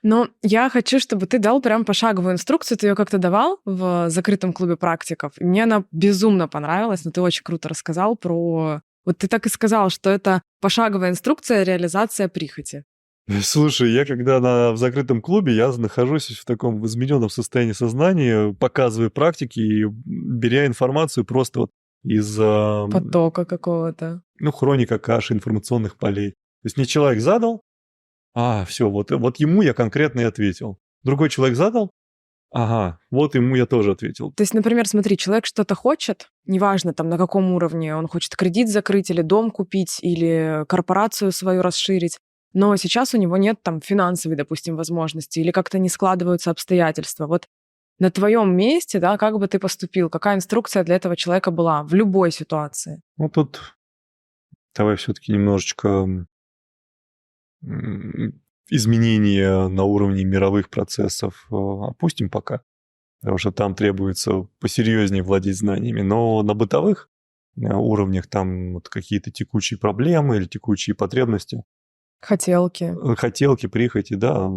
Но я хочу, чтобы ты дал прям пошаговую инструкцию. Ты ее как-то давал в закрытом клубе практиков. И мне она безумно понравилась, но ты очень круто рассказал про... Вот ты так и сказал, что это пошаговая инструкция реализация прихоти. Слушай, я когда в закрытом клубе, я нахожусь в таком измененном состоянии сознания, показываю практики и беря информацию просто вот из Потока какого-то. хроника каши информационных полей. То есть мне человек задал, все, вот ему я конкретно и ответил. Другой человек задал, вот ему я тоже ответил. То есть, например, смотри, человек что-то хочет, неважно там на каком уровне, он хочет кредит закрыть или дом купить, или корпорацию свою расширить, но сейчас у него нет там финансовой, допустим, возможности, или как-то не складываются обстоятельства. Вот на твоем месте, да, как бы ты поступил? Какая инструкция для этого человека была в любой ситуации? Ну, тут давай все-таки немножечко изменения на уровне мировых процессов опустим пока, потому что там требуется посерьезнее владеть знаниями. Но на бытовых уровнях там вот какие-то текущие проблемы или текущие потребности. Хотелки, прихоти, да.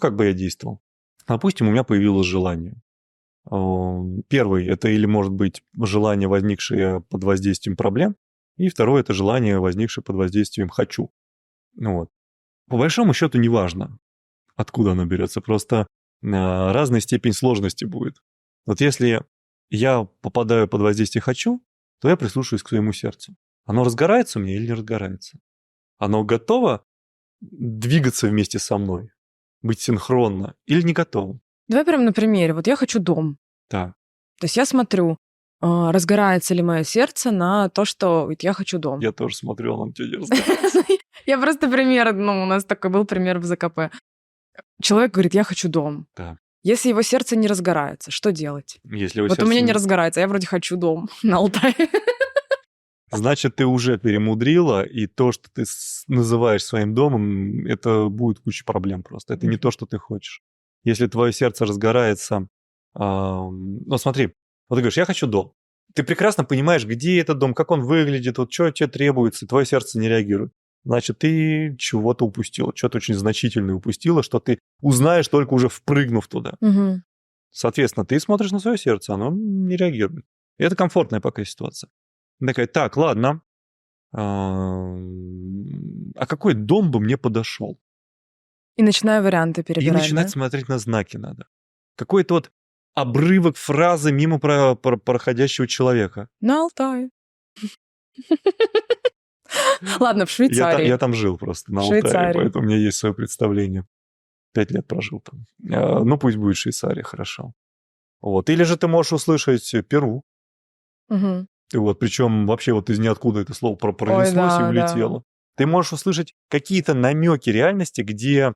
Как бы я действовал. Допустим, у меня появилось желание. Первый – это или может быть желание, возникшее под воздействием проблем, и второе – это желание, возникшее под воздействием «хочу». Вот. По большому счету неважно, откуда оно берется, просто разная степень сложности будет. Вот если я попадаю под воздействие «хочу», то я прислушиваюсь к своему сердцу. Оно разгорается у меня или не разгорается? Оно готово двигаться вместе со мной, быть синхронно или не готово? Давай прям на примере. Вот я хочу дом. Да. То есть я смотрю, разгорается ли мое сердце на то, что я хочу дом. Я тоже смотрю, оно у тебя не разгорается. Я просто пример, у нас такой был пример в ЗКП. Человек говорит, я хочу дом. Да. Если его сердце не разгорается, что делать? Если его Вот у сердце меня не разгорается, я вроде хочу дом на Алтае. Значит, ты уже перемудрила, и то, что ты называешь своим домом, это будет куча проблем просто. Это не то, что ты хочешь. Если твое сердце разгорается... смотри, вот ты говоришь, я хочу дом. Ты прекрасно понимаешь, где этот дом, как он выглядит, вот что тебе требуется, твое сердце не реагирует. Значит, ты чего-то упустила, что-то очень значительное упустила, что ты узнаешь, только уже впрыгнув туда. Угу. Соответственно, ты смотришь на свое сердце, оно не реагирует. И это комфортная пока ситуация. Такая, так, ладно, а какой дом бы мне подошел? И начинаю варианты И перебирать, начинать да? смотреть на знаки надо. Какой-то вот обрывок фразы мимо проходящего человека. На Алтае. Ладно, в Швейцарии. Я там жил просто, на В Алтае, Швейцарии. поэтому у меня есть свое представление. 5 лет прожил там. Пусть будет Швейцария, хорошо. Вот. Или же ты можешь услышать Перу. Угу. Вот, причем вообще вот из ниоткуда это слово пронеслось и улетело. Да. Ты можешь услышать какие-то намеки реальности, где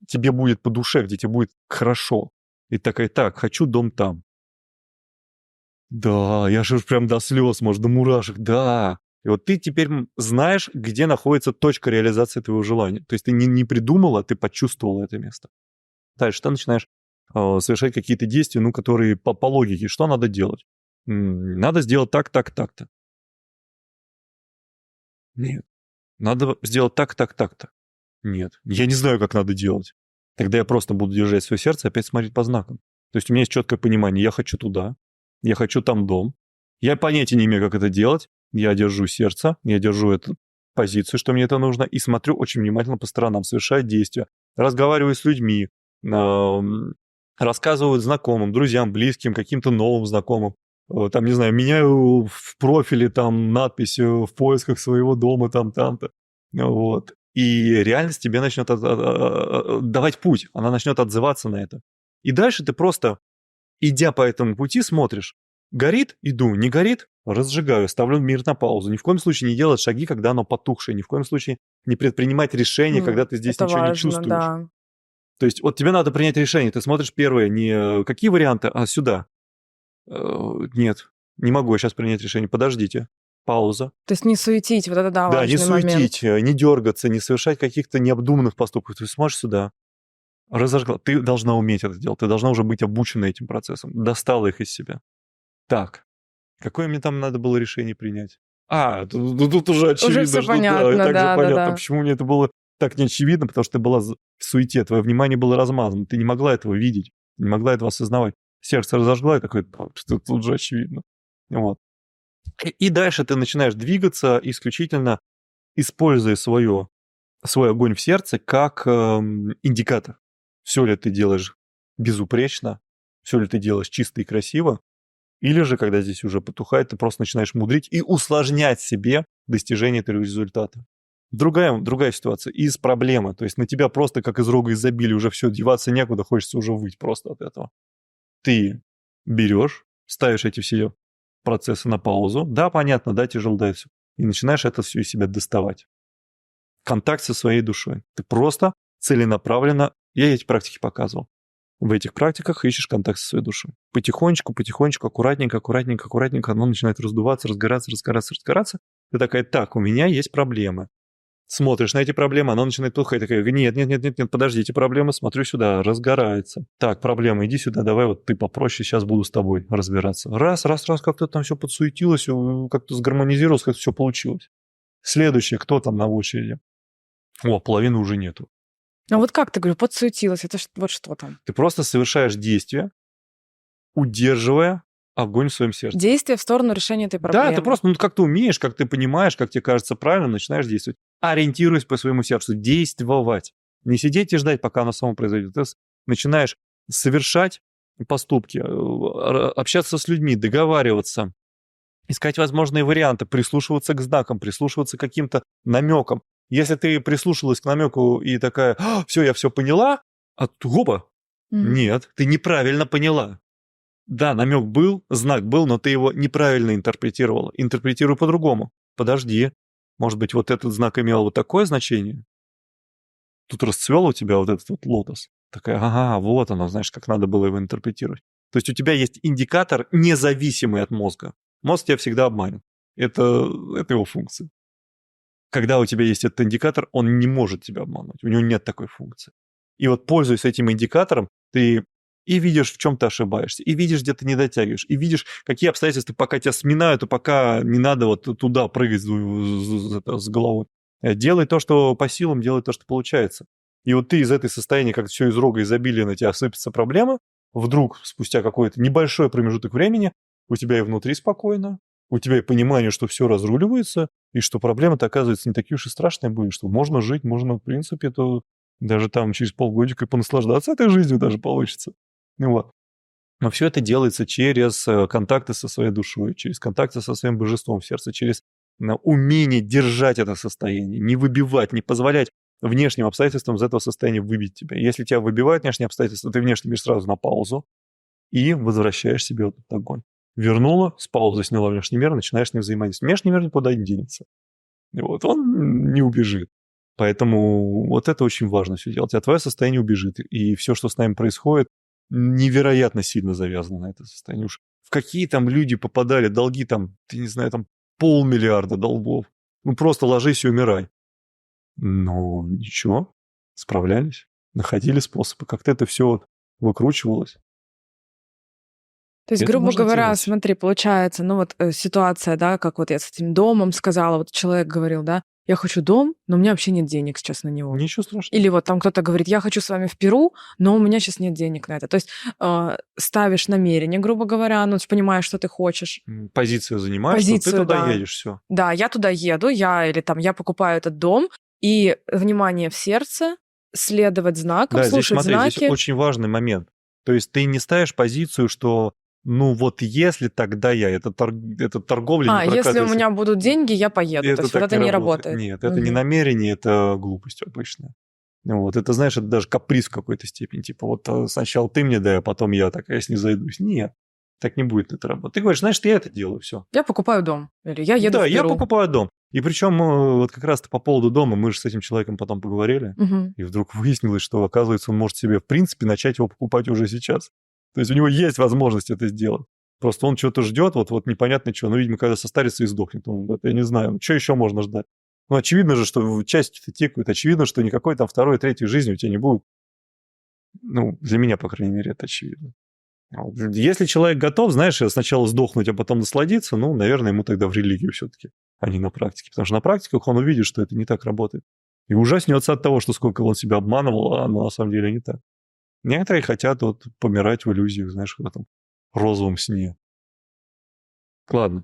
тебе будет по душе, где тебе будет хорошо. И такая, так, хочу дом там. Да, я же прям до слез, может, до мурашек, да. И вот ты теперь знаешь, где находится точка реализации твоего желания. То есть ты не придумала, ты почувствовала это место. Дальше ты начинаешь совершать какие-то действия, которые по логике, что надо делать? Надо сделать так, так, так-то. Нет. Надо сделать так, так, так-то. Нет. Я не знаю, как надо делать. Тогда я просто буду держать свое сердце и опять смотреть по знакам. То есть у меня есть четкое понимание. Я хочу туда. Я хочу там дом. Я понятия не имею, как это делать. Я держу сердце. Я держу эту позицию, что мне это нужно. И смотрю очень внимательно по сторонам. Совершаю действия. Разговариваю с людьми. Рассказываю знакомым, друзьям, близким, каким-то новым знакомым. Там, не знаю, меняю в профиле там надпись в поисках своего дома там-то. Вот. И реальность тебе начнет давать путь. Она начнет отзываться на это. И дальше ты просто, идя по этому пути, смотришь. Горит – иду, не горит – разжигаю, ставлю мир на паузу. Ни в коем случае не делать шаги, когда оно потухшее. Ни в коем случае не предпринимать решения, когда ты здесь ничего важно, не чувствуешь. Да. То есть вот тебе надо принять решение. Ты смотришь первое, не какие варианты, а сюда. Нет, не могу я сейчас принять решение. Подождите. Пауза. То есть не суетить, вот это да, Да, важный не суетить, момент. не дергаться, не совершать каких-то необдуманных поступков. Ты смотришь сюда, разожгла. Ты должна уметь это делать, ты должна уже быть обучена этим процессом. Достала их из себя. Так, какое мне там надо было решение принять? Тут уже очевидно, уже все что понятно, да, и так же понятно, да. почему мне это было так не очевидно, потому что ты была в суете, твое внимание было размазано, ты не могла этого видеть, не могла этого осознавать. Сердце разожгла, и такое, что тут же очевидно. Вот. И дальше ты начинаешь двигаться исключительно, используя свой огонь в сердце как индикатор. Все ли ты делаешь безупречно, все ли ты делаешь чисто и красиво, или же, когда здесь уже потухает, ты просто начинаешь мудрить и усложнять себе достижение этого результата. Другая ситуация. Из проблемы. То есть на тебя просто как из рога изобилия уже все, деваться некуда, хочется уже выть просто от этого. Ты берешь, ставишь эти все процессы на паузу. Да, понятно, да, тяжело, да, и все. И начинаешь это все из себя доставать. Контакт со своей душой. Ты просто целенаправленно, я эти практики показывал. В этих практиках ищешь контакт со своей душой. Потихонечку, аккуратненько, оно начинает раздуваться, разгораться. Ты такая, так, у меня есть проблемы. Смотришь на эти проблемы, оно начинает тухать. Такая, нет, подожди, эти проблемы, смотрю сюда, разгорается. Так, проблема, иди сюда, давай вот ты попроще, сейчас буду с тобой разбираться. Раз, как-то там все подсуетилось, как-то сгармонизировалось, как-то все получилось. Следующее, кто там на очереди? О, половины уже нету. А вот как ты, говорю, подсуетилась? Это вот что там? Ты просто совершаешь действие, удерживая огонь в своем сердце. Действие в сторону решения этой проблемы. Да, ты просто, как ты умеешь, как ты понимаешь, как тебе кажется правильно, начинаешь действовать. Ориентируясь по своему сердцу, действовать. Не сидеть и ждать, пока оно само произойдет. Ты начинаешь совершать поступки, общаться с людьми, договариваться, искать возможные варианты, прислушиваться к знакам, прислушиваться к каким-то намекам. Если ты прислушалась к намеку и такая, все, я все поняла, нет, ты неправильно поняла. Да, намек был, знак был, но ты его неправильно интерпретировала. Интерпретируй по-другому. Подожди, может быть, вот этот знак имел вот такое значение? Тут расцвел у тебя вот этот вот лотос. Такая, ага, вот оно, знаешь, как надо было его интерпретировать. То есть у тебя есть индикатор, независимый от мозга. Мозг тебя всегда обманет. Это его функция. Когда у тебя есть этот индикатор, он не может тебя обмануть. У него нет такой функции. И вот, пользуясь этим индикатором, ты и видишь, в чем ты ошибаешься, и видишь, где ты не дотягиваешь, и видишь, какие обстоятельства пока тебя сминают, и пока не надо вот туда прыгать с головой. Делай то, что по силам, делай то, что получается. И вот ты из этой состояния, как все из рога изобилия на тебя сыпется проблема, вдруг спустя какой-то небольшой промежуток времени у тебя и внутри спокойно, у тебя и понимание, что все разруливается, и что проблемы-то, оказывается, не такие уж и страшные были, что можно жить, можно, в принципе, то даже там через полгодика и понаслаждаться этой жизнью даже получится. Вот. Но все это делается через контакты со своей душой, через контакты со своим божеством в сердце, через умение держать это состояние, не выбивать, не позволять внешним обстоятельствам из этого состояния выбить тебя. Если тебя выбивают внешние обстоятельства, ты внешний мир сразу на паузу и возвращаешь себе вот этот огонь. Вернула, с паузы сняла внешний мир, начинаешь с ним взаимодействовать. Внешний мир никуда не денется. И вот он не убежит. Поэтому вот это очень важно все делать. А твое состояние убежит. И все, что с нами происходит, невероятно сильно завязано на это состояние. Уж в какие там люди попадали, долги там, ты не знаю, там 500 миллиарда долгов. Ну просто ложись и умирай. Но ничего, справлялись, находили способы. Как-то это все вот выкручивалось. То есть, Это грубо можно говоря, делать. смотри, получается, ну вот ситуация, да, как вот я с этим домом сказала, вот человек говорил, да, я хочу дом, но у меня вообще нет денег сейчас на него. Ничего страшного. Или вот там кто-то говорит, я хочу с вами в Перу, но у меня сейчас нет денег на это. То есть ставишь намерение, грубо говоря, ну, ты понимаешь, что ты хочешь. Позицию занимаешь, что ты туда едешь, все. Да, я туда еду, я покупаю этот дом, и внимание в сердце, следовать знакам, Да, здесь слушать смотри, знаки. здесь очень важный момент. То есть ты не ставишь позицию, что ну вот если тогда это торговля не прокатывается. Если у меня будут деньги, я поеду. Это то есть вот это не работает. Нет, это не намерение, это глупость обычная. Вот, это, знаешь, это даже каприз в какой-то степени. Типа вот сначала ты мне дай, а потом я такая снизойдусь. Нет, так не будет это работать. Ты говоришь, знаешь, я это делаю, все. Я покупаю дом. Или я еду в Перу. Да, я покупаю дом. И причем вот как раз-то по поводу дома мы же с этим человеком потом поговорили. И вдруг выяснилось, что, оказывается, он может себе, в принципе, начать его покупать уже сейчас. То есть у него есть возможность это сделать. Просто он что-то ждет, вот непонятно что. Ну, видимо, когда состарится и сдохнет. Я не знаю, что еще можно ждать. Ну, очевидно же, что части-то текают. Очевидно, что никакой там второй, третьей жизни у тебя не будет. Ну, для меня, по крайней мере, это очевидно. Если человек готов, знаешь, сначала сдохнуть, а потом насладиться, ну, наверное, ему тогда в религию все-таки, а не на практике. Потому что на практиках он увидит, что это не так работает. И ужаснется от того, что сколько он себя обманывал, а оно на самом деле не так. Некоторые хотят вот помирать в иллюзиях, знаешь, в этом розовом сне. Ладно,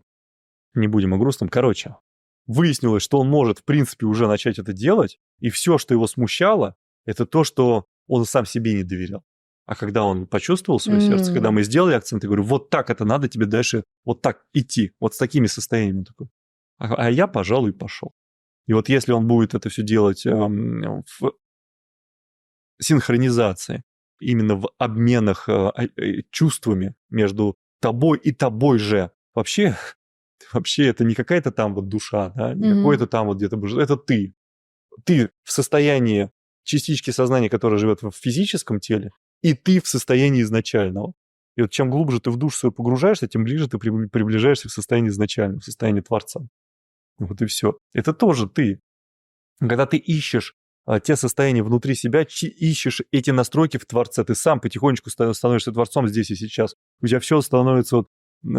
не будем о грустном. Короче, выяснилось, что он может, в принципе, уже начать это делать, и все, что его смущало, это то, что он сам себе не доверял. А когда он почувствовал свое сердце, когда мы сделали акцент, я говорю, вот так это надо тебе дальше, вот так идти, вот с такими состояниями. Он такой, а я, пожалуй, пошел. И вот если он будет это все делать в синхронизации, именно в обменах чувствами между тобой и тобой же, вообще это не какая-то там вот душа, да, не какой-то там вот где-то божество, это ты. Ты в состоянии частички сознания, которая живет в физическом теле, и ты в состоянии изначального. И вот чем глубже ты в душу свою погружаешься, тем ближе ты приближаешься к состоянию изначального, в состоянии Творца. Вот и все. Это тоже ты. Когда ты ищешь те состояния внутри себя, ищешь эти настройки в Творце, ты сам потихонечку становишься Творцом здесь и сейчас. У тебя все становится вот,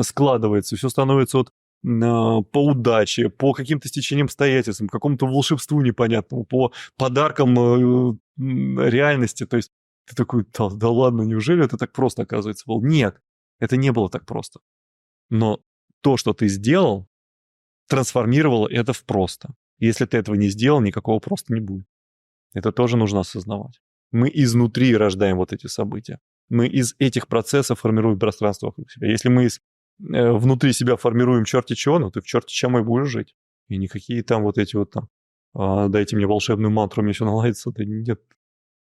складывается, все становится вот по удаче, по каким-то стечениям обстоятельствам, какому-то волшебству непонятному, по подаркам реальности. То есть ты такой, да ладно, неужели это так просто оказывается было? Нет, это не было так просто. Но то, что ты сделал, трансформировало это в просто. Если ты этого не сделал, никакого просто не будет. Это тоже нужно осознавать. Мы изнутри рождаем вот эти события. Мы из этих процессов формируем пространство вокруг себя. Если мы внутри себя формируем черти чего, ну ты в черти чем и будешь жить. И никакие там вот эти вот там дайте мне волшебную мантру, мне все наладится. Да нет,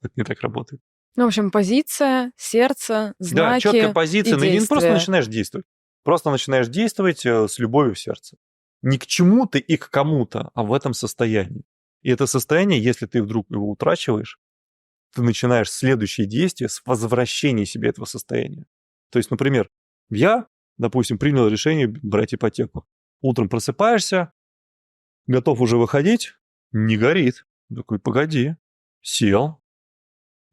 это не так работает. Ну, в общем, позиция, сердце, знаки. Да, четкая позиция, и не просто начинаешь действовать. Просто начинаешь действовать с любовью в сердце. Не к чему-то и к кому-то, а в этом состоянии. И это состояние, если ты вдруг его утрачиваешь, ты начинаешь следующие действия с возвращения себе этого состояния. То есть, например, я, допустим, принял решение брать ипотеку. Утром просыпаешься, готов уже выходить, не горит. Такой, погоди, сел,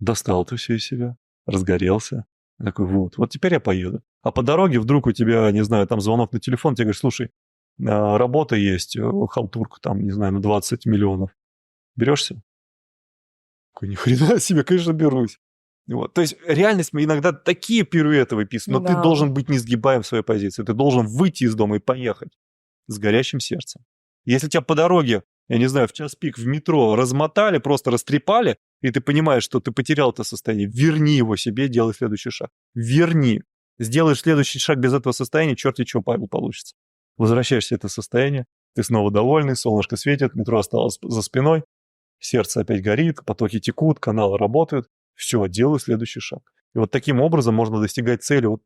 достал ты все из себя, разгорелся. Такой, вот теперь я поеду. А по дороге вдруг у тебя, не знаю, там звонок на телефон, тебе говорят, слушай, работа есть, халтурка там, не знаю, на 20 миллионов. Берешься? Такой, ни хрена себе, конечно, берусь. Вот. То есть реальность мы иногда такие пируэты выписываем, но ты должен быть несгибаем в своей позиции. Ты должен выйти из дома и поехать с горящим сердцем. Если тебя по дороге, я не знаю, в час пик в метро размотали, просто растрепали, и ты понимаешь, что ты потерял это состояние, верни его себе, делай следующий шаг. Верни. Сделаешь следующий шаг без этого состояния, черти чего получится. Возвращаешься в это состояние, ты снова довольный, солнышко светит, метро осталось за спиной, сердце опять горит, потоки текут, каналы работают. Все, делаю следующий шаг. И вот таким образом можно достигать цели вот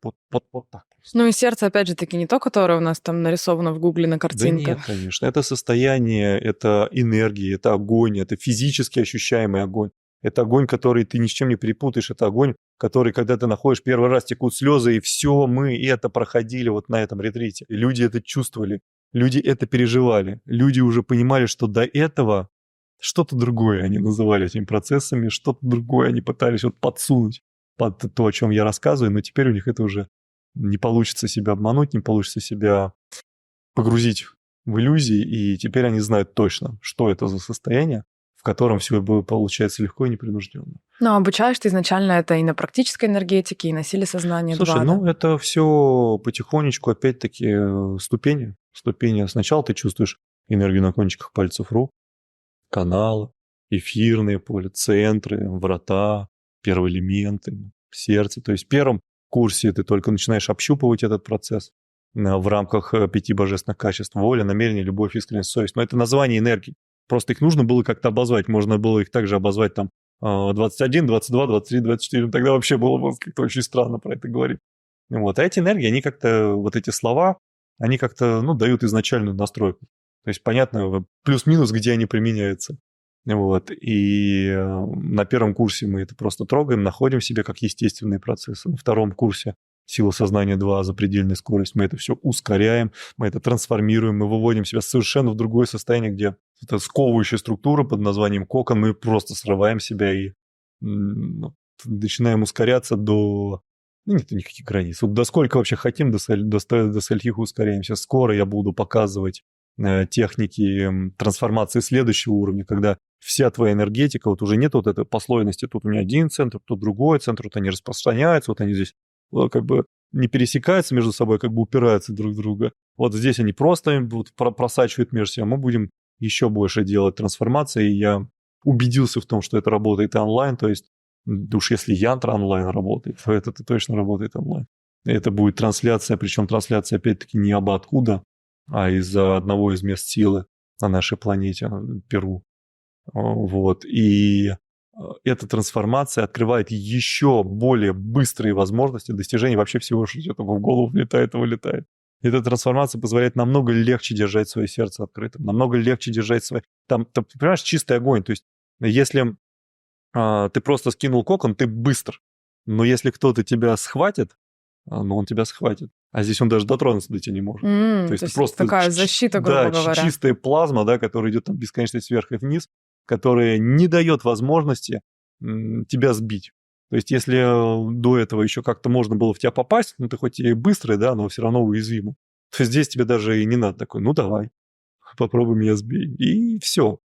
так. Ну и сердце, опять же таки, не то, которое у нас там нарисовано в Гугле на картинках. Да нет, конечно. Это состояние, это энергия, это огонь, это физически ощущаемый огонь. Это огонь, который ты ни с чем не перепутаешь. Это огонь, который, когда ты находишь первый раз, текут слезы, и все, мы это проходили вот на этом ретрите. И люди это чувствовали, люди это переживали. Люди уже понимали, что до этого что-то другое они называли этими процессами, что-то другое они пытались вот подсунуть под то, о чем я рассказываю, но теперь у них это уже не получится себя обмануть, не получится себя погрузить в иллюзии, и теперь они знают точно, что это за состояние, в котором все получается легко и непринужденно. Но обучаешь ты изначально это и на практической энергетике, и на силе сознания. Слушай, это все потихонечку, опять-таки, ступени. Сначала ты чувствуешь энергию на кончиках пальцев рук, каналы, эфирные поля, центры, врата, первые элементы, сердце. То есть в первом курсе ты только начинаешь общупывать этот процесс в рамках 5 божественных качеств: воля, намерение, любовь, искренность, совесть. Но это название энергии. Просто их нужно было как-то обозвать. Можно было их также обозвать там 21, 22, 23, 24. Тогда вообще было бы как-то очень странно про это говорить. Вот. А эти энергии, они как-то, вот эти слова, они как-то, дают изначальную настройку. То есть понятно плюс-минус, где они применяются. Вот. И на первом курсе мы это просто трогаем, находим в себе как естественные процессы. На втором курсе сила сознания 2, запредельная скорость, мы это все ускоряем, мы это трансформируем, мы выводим себя совершенно в другое состояние, где это сковывающая структура под названием кокон, мы просто срываем себя и начинаем ускоряться до... нет никаких границ. Вот до сколько вообще хотим, до скольких ускоряемся. Скоро я буду показывать техники трансформации следующего уровня, когда вся твоя энергетика, вот уже нет вот этой послойности, тут у меня один центр, тут другой центр, вот они распространяются, вот они здесь как бы не пересекаются между собой, как бы упираются друг в друга. Вот здесь они просто будут просачивают между собой, мы будем еще больше делать трансформации, и я убедился в том, что это работает и онлайн, то есть уж если янтра онлайн работает, то это точно работает онлайн. Это будет трансляция, причем трансляция опять-таки не абы откуда, а из-за одного из мест силы на нашей планете, Перу. Вот. И эта трансформация открывает еще более быстрые возможности достижения вообще всего, что тебе только в голову влетает и вылетает. Эта трансформация позволяет намного легче держать свое сердце открытым, намного легче держать свое... Там, ты понимаешь, чистый огонь. То есть если ты просто скинул кокон, ты быстр. Но если кто-то тебя схватит, ну, он тебя схватит. А здесь он даже дотронуться до тебя не может. То есть просто такая защита, грубо говоря. Чистая плазма, да, которая идет там бесконечно сверху и вниз, которая не дает возможности тебя сбить. То есть если до этого еще как-то можно было в тебя попасть, ну, ты хоть и быстрый, да, но все равно уязвимый, то здесь тебе даже и не надо такой, ну, давай, попробуй меня сбей. И все.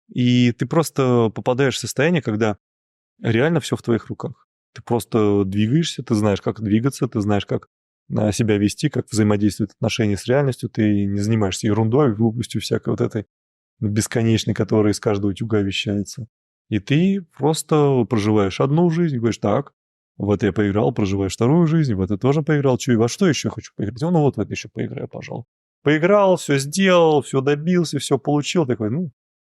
И ты просто попадаешь в состояние, когда реально все в твоих руках. Ты просто двигаешься, ты знаешь, как двигаться, ты знаешь, как себя вести, как взаимодействовать отношения с реальностью, ты не занимаешься ерундой, глупостью всякой вот этой бесконечной, которая из каждого утюга вещается. И ты просто проживаешь одну жизнь, говоришь, так, в это я поиграл, проживаешь вторую жизнь, в это тоже поиграл, что и во что еще хочу поиграть? Ну вот в это еще поиграю, пожалуй. Поиграл, все сделал, все добился, все получил, такой, ну,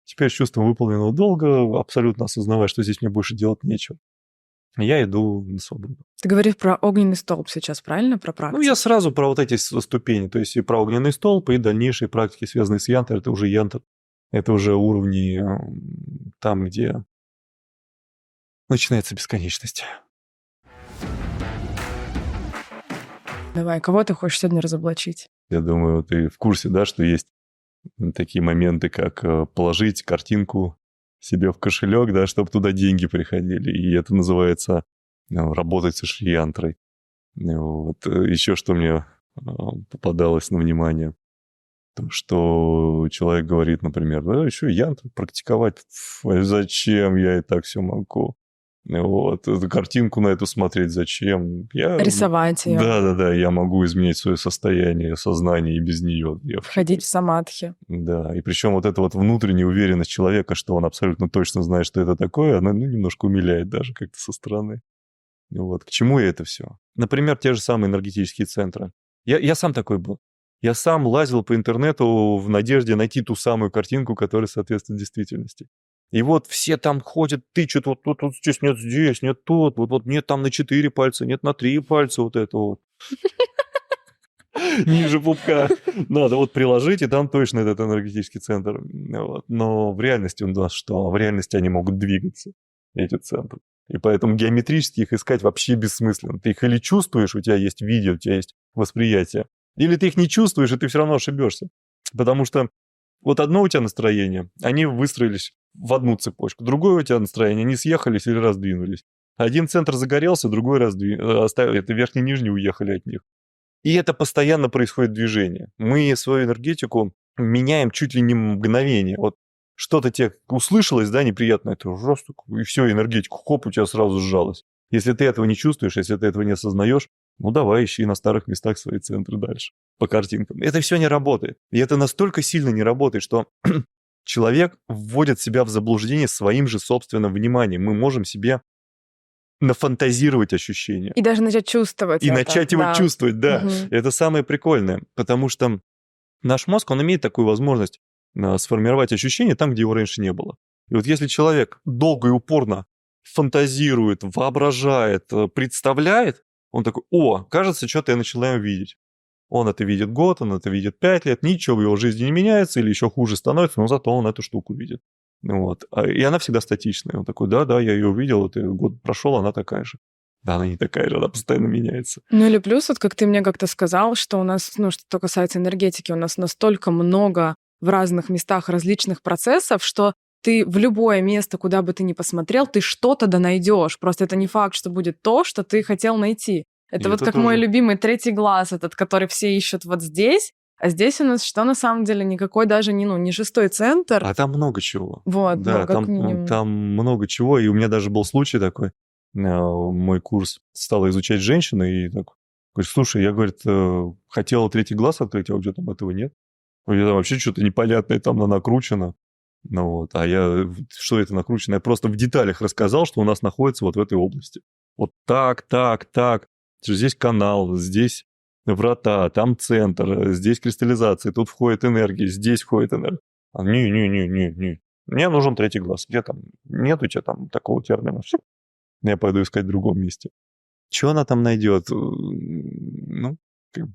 теперь с чувством выполненного долга, абсолютно осознавая, что здесь мне больше делать нечего. Я иду на свободу. Ты говоришь про огненный столб сейчас, правильно? Про практику? Ну, я сразу про вот эти ступени, то есть и про огненный столб, и дальнейшие практики, связанные с янтр, это уже янтр, это уже уровни там, где начинается бесконечность. Давай, кого ты хочешь сегодня разоблачить? Я думаю, ты в курсе, да, что есть такие моменты, как положить картинку себе в кошелек, да, чтобы туда деньги приходили. И это называется работать со шри-янтрой. Вот. Еще что мне попадалось на внимание, то, что человек говорит, например, да, еще янтру практиковать, зачем, я и так все могу. Вот, эту картинку на эту смотреть зачем? Рисовать ее. Да, я могу изменить свое состояние, сознание и без нее. Входить в самадхи. Да, и причем вот эта вот внутренняя уверенность человека, что он абсолютно точно знает, что это такое, она немножко умиляет даже как-то со стороны. Вот, к чему это все? Например, те же самые энергетические центры. Я сам такой был. Я сам лазил по интернету в надежде найти ту самую картинку, которая соответствует действительности. И вот все там ходят, тычут, вот здесь, нет тут, вот нет там на 4 пальца, нет на 3 пальца вот это вот. Ниже пупка. Надо вот приложить, и там точно этот энергетический центр. Но в реальности у нас что? В реальности они могут двигаться, эти центры. И поэтому геометрически их искать вообще бессмысленно. Ты их или чувствуешь, у тебя есть видео, у тебя есть восприятие, или ты их не чувствуешь, и ты все равно ошибешься. Потому что вот одно у тебя настроение, они выстроились в одну цепочку. Другое у тебя настроение, они съехались или раздвинулись. Один центр загорелся, другой оставил, это верхний и нижний уехали от них. И это постоянно происходит движение. Мы свою энергетику меняем чуть ли не мгновение. Вот что-то тебе услышалось, да, неприятно, это раз, и все, энергетику, хоп, у тебя сразу сжалось. Если ты этого не чувствуешь, если ты этого не осознаешь, ну давай ищи на старых местах свои центры дальше по картинкам. Это все не работает. И это настолько сильно не работает, что человек вводит себя в заблуждение своим же собственным вниманием. Мы можем себе нафантазировать ощущения. И даже начать чувствовать. И начать его чувствовать, да. Угу. Это самое прикольное, потому что наш мозг, он имеет такую возможность сформировать ощущение там, где его раньше не было. И вот если человек долго и упорно фантазирует, воображает, представляет, он такой, кажется, что-то я начала видеть. Он это видит год, он это видит 5 лет, ничего в его жизни не меняется или еще хуже становится, но зато он эту штуку видит. Вот. И она всегда статичная. Он такой, да, я ее увидел, это год прошел, она такая же. Да, она не такая же, она постоянно меняется. Ну или плюс, вот как ты мне как-то сказал, что у нас, что касается энергетики, у нас настолько много в разных местах различных процессов, что ты в любое место, куда бы ты ни посмотрел, ты что-то да найдешь. Просто это не факт, что будет то, что ты хотел найти. Это вот как тоже мой любимый третий глаз, этот, который все ищут вот здесь, А здесь у нас что на самом деле? Никакой даже не шестой центр. А там много чего. Вот, Да, как там, минимум. там много чего. И у меня даже был случай такой. Мой курс стала изучать женщина, и так, говорит, слушай, я, говорит, хотела третий глаз открыть, а у тебя там этого нет. У тебя там вообще что-то непонятное там накручено. Ну вот, а я, что это накручено? Я просто в деталях рассказал, что у нас находится вот в этой области. Вот так. Здесь канал, здесь врата, там центр, здесь кристаллизация, тут входит энергия, здесь входит энергия. А не. Мне нужен третий глаз. Где там? Нет у тебя там такого термина. Я пойду искать в другом месте. Что она там найдет? Ну,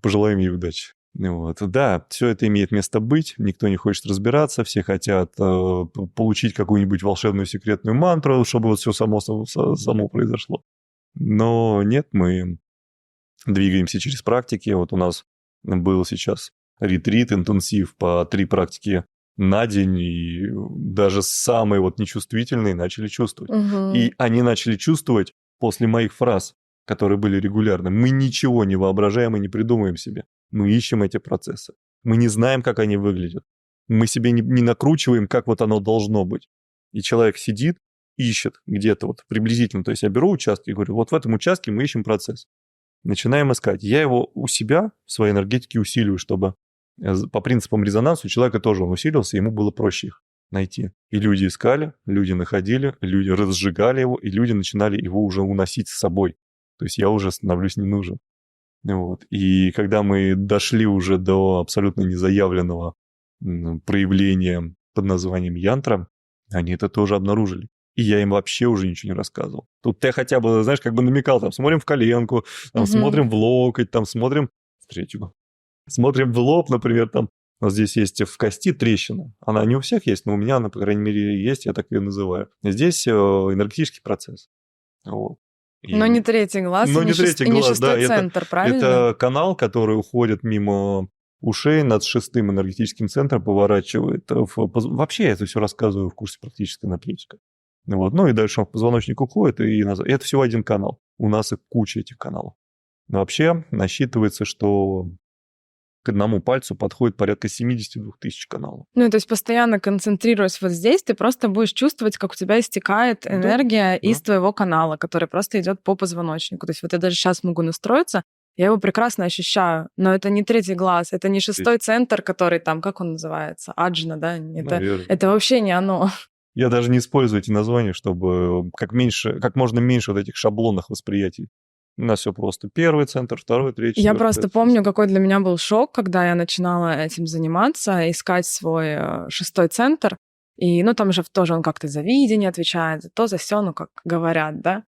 пожелаем ей удачи. Вот. Да, все это имеет место быть, никто не хочет разбираться, все хотят получить какую-нибудь волшебную секретную мантру, чтобы вот все само произошло. Но нет, мы двигаемся через практики. Вот у нас был сейчас ретрит, интенсив по 3 практики на день, и даже самые вот нечувствительные начали чувствовать. Угу. И они начали чувствовать после моих фраз, которые были регулярны. Мы ничего не воображаем и не придумываем себе. Мы ищем эти процессы. Мы не знаем, как они выглядят. Мы себе не накручиваем, как вот оно должно быть. И человек сидит, ищет где-то вот приблизительно. То есть я беру участок и говорю, вот в этом участке мы ищем процесс. Начинаем искать. Я его у себя в своей энергетике усиливаю, чтобы по принципам резонанса у человека тоже он усилился, ему было проще их найти. И люди искали, люди находили, люди разжигали его, и люди начинали его уже уносить с собой. То есть я уже становлюсь не нужен. Вот. И когда мы дошли уже до абсолютно незаявленного проявления под названием янтра, они это тоже обнаружили. И я им вообще уже ничего не рассказывал. Тут я хотя бы, знаешь, как бы намекал, там, смотрим в коленку, там, смотрим в локоть, там, смотрим в третью. Смотрим в лоб, например, там, вот здесь есть в кости трещина. Она не у всех есть, но у меня она, по крайней мере, есть, я так ее называю. Здесь энергетический процесс. Вот. Но не третий глаз, но не третий глаз, шестой да, центр, правильно? Это канал, который уходит мимо ушей над шестым энергетическим центром, поворачивает. Вообще я это все рассказываю в курсе практической энергетики. Вот. Ну и дальше он в позвоночник уходит, и это всего один канал. У нас и куча этих каналов. Но вообще насчитывается, что к одному пальцу подходит порядка 72 тысяч каналов. Ну, то есть постоянно концентрируясь вот здесь, ты просто будешь чувствовать, как у тебя истекает энергия из твоего канала, который просто идет по позвоночнику. То есть вот я даже сейчас могу настроиться, я его прекрасно ощущаю, но это не третий глаз, это не шестой центр, который там, как он называется, аджна, да? Это вообще не оно. Я даже не использую эти названия, чтобы как можно меньше вот этих шаблонных восприятий. У нас все просто. Первый центр, второй, третий. Я просто помню, какой для меня был шок, когда я начинала этим заниматься, искать свой шестой центр. И, там же тоже он как-то за видение отвечает, за то, за сё, как говорят, да.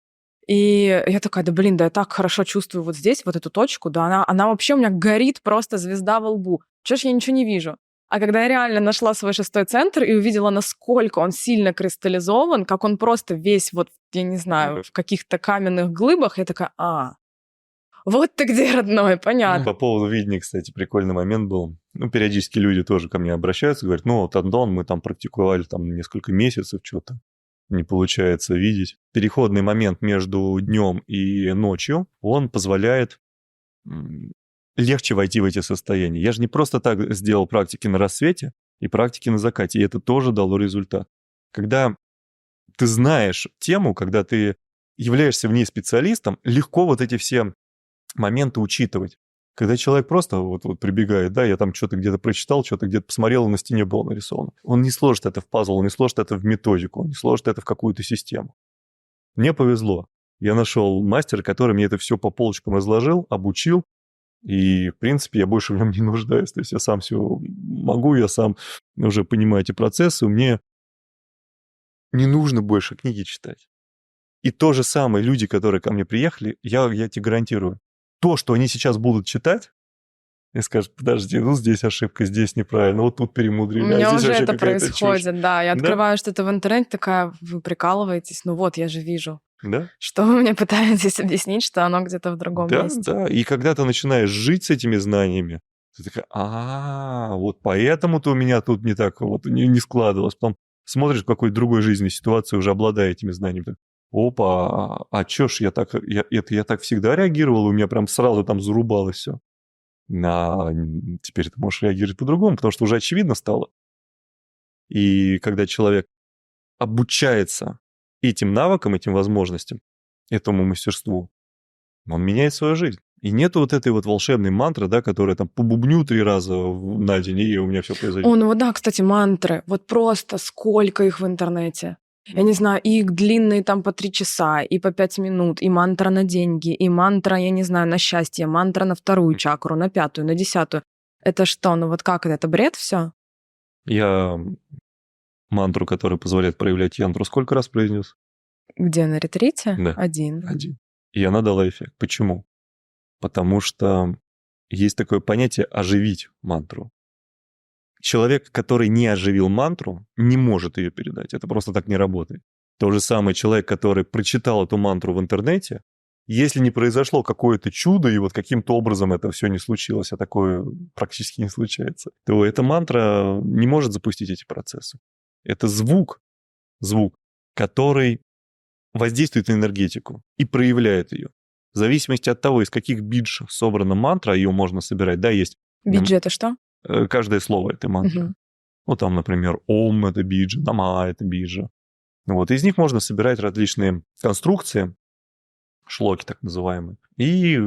И я такая, да я так хорошо чувствую вот здесь, вот эту точку, да, она вообще у меня горит просто звезда во лбу. Чё ж я ничего не вижу? А когда я реально нашла свой шестой центр и увидела, насколько он сильно кристаллизован, как он просто весь вот, я не знаю, в каких-то каменных глыбах, я такая, вот ты где, родной, понятно. По поводу видения, кстати, прикольный момент был. Периодически люди тоже ко мне обращаются, говорят, вот Антон, мы там практиковали там несколько месяцев, что-то не получается видеть. Переходный момент между днем и ночью, он позволяет легче войти в эти состояния. Я же не просто так сделал практики на рассвете и практики на закате, и это тоже дало результат. Когда ты знаешь тему, когда ты являешься в ней специалистом, легко вот эти все моменты учитывать. Когда человек просто вот прибегает, да, я там что-то где-то прочитал, что-то где-то посмотрел, на стене было нарисовано. Он не сложит это в пазл, он не сложит это в методику, он не сложит это в какую-то систему. Мне повезло. Я нашел мастера, который мне это все по полочкам разложил, обучил, и, в принципе, я больше в нем не нуждаюсь. То есть я сам все могу, я сам уже понимаю эти процессы, мне не нужно больше книги читать. И то же самое, люди, которые ко мне приехали, я тебе гарантирую, то, что они сейчас будут читать, и скажут, подожди, здесь ошибка, здесь неправильно, вот тут перемудрили. У меня уже это происходит, да. Я открываю что-то в интернете, такая, вы прикалываетесь, я же вижу. Да? Что вы мне пытаетесь объяснить, что оно где-то в другом месте. Да, и когда ты начинаешь жить с этими знаниями, ты такая, вот поэтому-то у меня тут не так не складывалось. Потом смотришь в какой-то другой жизненной ситуации, уже обладая этими знаниями, опа, чё ж я так всегда реагировал, у меня прям сразу там зарубалось все. А теперь ты можешь реагировать по-другому, потому что уже очевидно стало. И когда человек обучается этим навыкам, этим возможностям, этому мастерству, он меняет свою жизнь. И нету вот этой вот волшебной мантры, да, которая там побубню 3 раза на день, и у меня все произойдет. Ну вот да, кстати, мантры. Вот просто сколько их в интернете. Я не знаю, и их длинные там по 3 часа, и по 5 минут, и мантра на деньги, и мантра, я не знаю, на счастье, мантра на 2-ю чакру, на 5-ю, на 10-ю. Это что? Ну вот как это? Это бред все? Я мантру, которая позволяет проявлять янтру, сколько раз произнес? Где, на ретрите? Да. 1. И она дала эффект. Почему? Потому что есть такое понятие «оживить мантру». Человек, который не оживил мантру, не может ее передать. Это просто так не работает. То же самое человек, который прочитал эту мантру в интернете, если не произошло какое-то чудо, и вот каким-то образом это все не случилось, а такое практически не случается, то эта мантра не может запустить эти процессы. Это звук, который воздействует на энергетику и проявляет ее. В зависимости от того, из каких бидж собрана мантра, ее можно собирать. Да, есть... Биджи это что? Каждое слово — это мантра. Ну, там, например, Ом — это биджа, Нама — это биджа. Вот, из них можно собирать различные конструкции, шлоки так называемые. И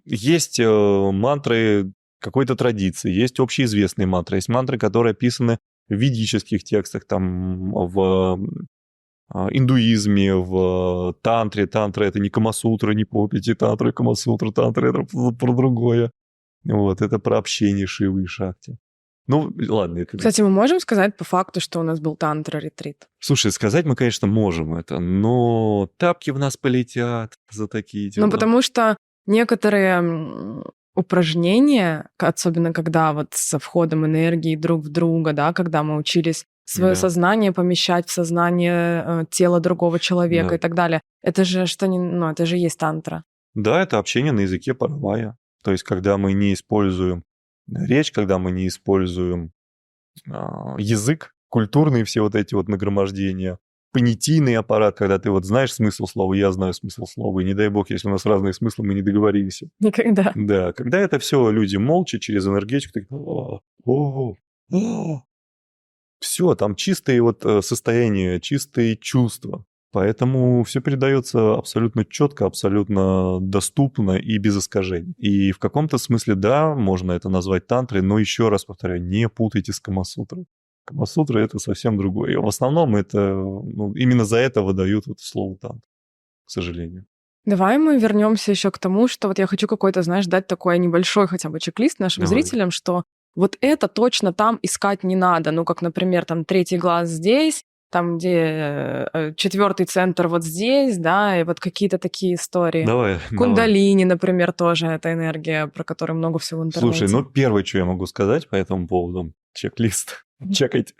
есть мантры какой-то традиции, есть общеизвестные мантры, есть мантры, которые описаны в ведических текстах, там, в индуизме, в тантре. Тантра — это не Камасутра, не попити, тантра и Камасутра. Тантра — это про другое. Вот, это про общение Шивы и Шакти. Ну, ладно. Кстати, мы можем сказать по факту, что у нас был тантра-ретрит? Слушай, сказать мы, конечно, можем это, но тапки в нас полетят за такие дела. Ну, потому что некоторые упражнения, особенно когда вот со входом энергии друг в друга, да, когда мы учились свое сознание помещать в сознание тела другого человека и так далее, это же что не, ну, это же есть тантра. Да, это общение на языке парвая. То есть, когда мы не используем речь, когда мы не используем язык, культурные все вот эти вот нагромождения, понятийный аппарат, когда ты вот знаешь смысл слова, я знаю смысл слова, и не дай бог, если у нас разные смыслы, мы не договорились. Никогда. Да, когда это все люди молча, через энергетику, все, там чистые вот состояния, чистые чувства. Поэтому все передается абсолютно четко, абсолютно доступно и без искажений. И в каком-то смысле, да, можно это назвать тантрой, но еще раз повторяю, не путайте с Камасутрой. Камасутра — это совсем другое. И в основном это, ну, именно за это выдают вот слово тантра, к сожалению. Давай мы вернемся еще к тому, что вот я хочу какой-то, знаешь, дать такой небольшой хотя бы чек-лист нашим зрителям, что вот это точно там искать не надо. Ну, как, например, там 3-й глаз здесь, там, где 4-й центр вот здесь, да, и вот какие-то такие истории. Давай. Кундалини, например, тоже это энергия, про которую много всего в интернете. Слушай, ну, первое, что я могу сказать по этому поводу, чек-лист, чекайте.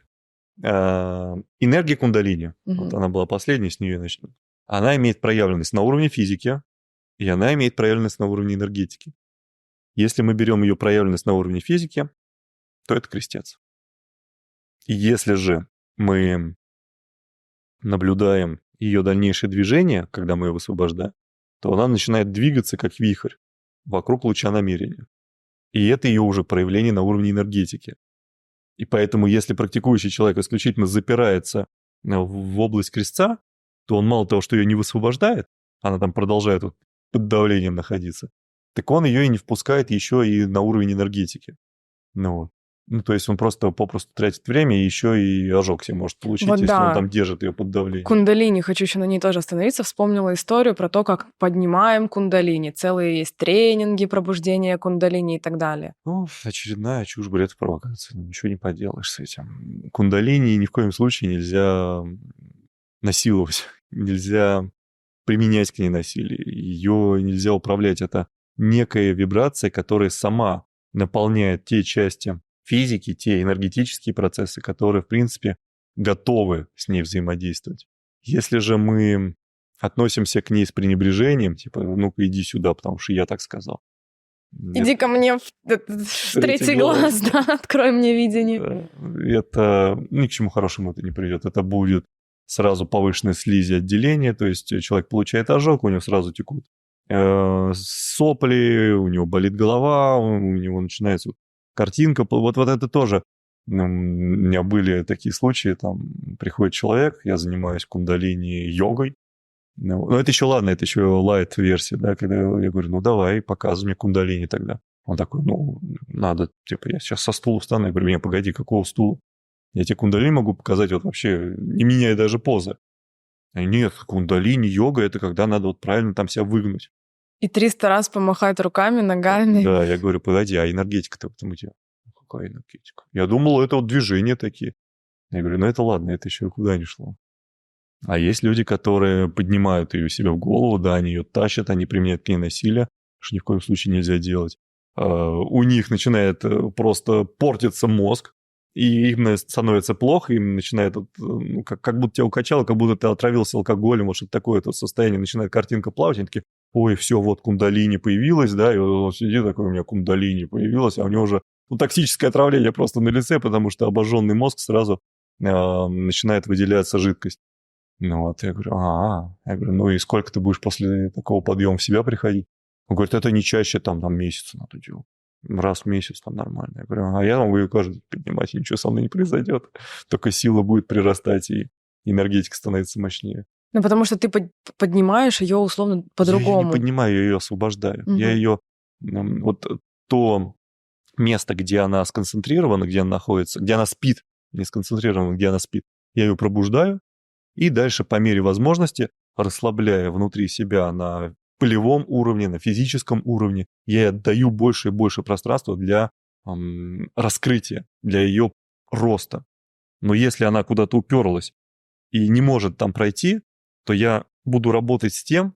Энергия кундалини, вот она была последней, с нее я начну. Она имеет проявленность на уровне физики, и она имеет проявленность на уровне энергетики. Если мы берем ее проявленность на уровне физики, то это крестец. И если же мы наблюдаем ее дальнейшее движение, когда мы ее высвобождаем, то она начинает двигаться как вихрь вокруг луча намерения. И это ее уже проявление на уровне энергетики. И поэтому, если практикующий человек исключительно запирается в область крестца, то он мало того, что ее не высвобождает, она там продолжает вот под давлением находиться, так он ее и не впускает еще и на уровень энергетики. Ну, то есть он просто попросту тратит время, и еще и ожог себе может получить, вот если он там держит ее под давлением. Кундалини, хочу еще на ней тоже остановиться. Вспомнила историю про то, как поднимаем кундалини. Целые есть тренинги пробуждения кундалини и так далее. Ну, очередная чушь, бред, провокация. Ничего не поделаешь с этим. Кундалини ни в коем случае нельзя насиловать, нельзя применять к ней насилие. Ее нельзя управлять. Это некая вибрация, которая сама наполняет те части физики, те энергетические процессы, которые, в принципе, готовы с ней взаимодействовать. Если же мы относимся к ней с пренебрежением, типа, ну-ка иди сюда, потому что я так сказал. Иди ко мне в 3-й глаз, да, открой мне видение. Это ни к чему хорошему это не приведет. Это будет сразу повышенное слизи отделения, то есть человек получает ожог, у него сразу текут сопли, у него болит голова, у него начинается картинка. Вот это тоже. У меня были такие случаи, там приходит человек, я занимаюсь кундалини-йогой. Ну, это еще ладно, это еще лайт-версия, да, когда я говорю, ну, давай, показывай мне кундалини тогда. Он такой, ну, надо, типа, я сейчас со стула встану. Я говорю, не, погоди, какого стула? Я тебе кундалини могу показать вот вообще, не меняя даже позы. Нет, кундалини-йога – это когда надо вот правильно там себя выгнуть. И 300 раз помахать руками, ногами. Да, я говорю, погоди, а энергетика-то потом у тебя? Какая энергетика? Я думал, это вот движения такие. Я говорю, ну это ладно, это еще куда ни шло. А есть люди, которые поднимают ее себе в голову, да, они ее тащат, они применяют к ней насилие, что ни в коем случае нельзя делать. У них начинает просто портиться мозг, и им становится плохо, им начинает, ну, как будто тебя укачало, как будто ты отравился алкоголем, вот что-то такое состояние, начинает картинка плавать, они такие, ой, все, вот кундалини появилась, да, и он сидит такой, у меня кундалини появилась, а у него уже токсическое отравление просто на лице, потому что обожженный мозг сразу начинает выделяться жидкость. Ну вот, я говорю, я говорю, ну и сколько ты будешь после такого подъема в себя приходить? Он говорит, это не чаще, там месяц надо делать. Раз в месяц там нормально. Я говорю, а я могу ее каждый день поднимать, и ничего со мной не произойдет. Только сила будет прирастать, и энергетика становится мощнее. Ну, потому что ты поднимаешь ее условно по-другому. Я ее не поднимаю, я ее освобождаю. Угу. Я ее... Вот то место, где она сконцентрирована, где она находится, где она спит, не сконцентрирована, где она спит, я ее пробуждаю, и дальше по мере возможности, расслабляя внутри себя на полевом уровне, на физическом уровне, я ей отдаю больше и больше пространства для раскрытия, для ее роста. Но если она куда-то уперлась и не может там пройти, то я буду работать с тем,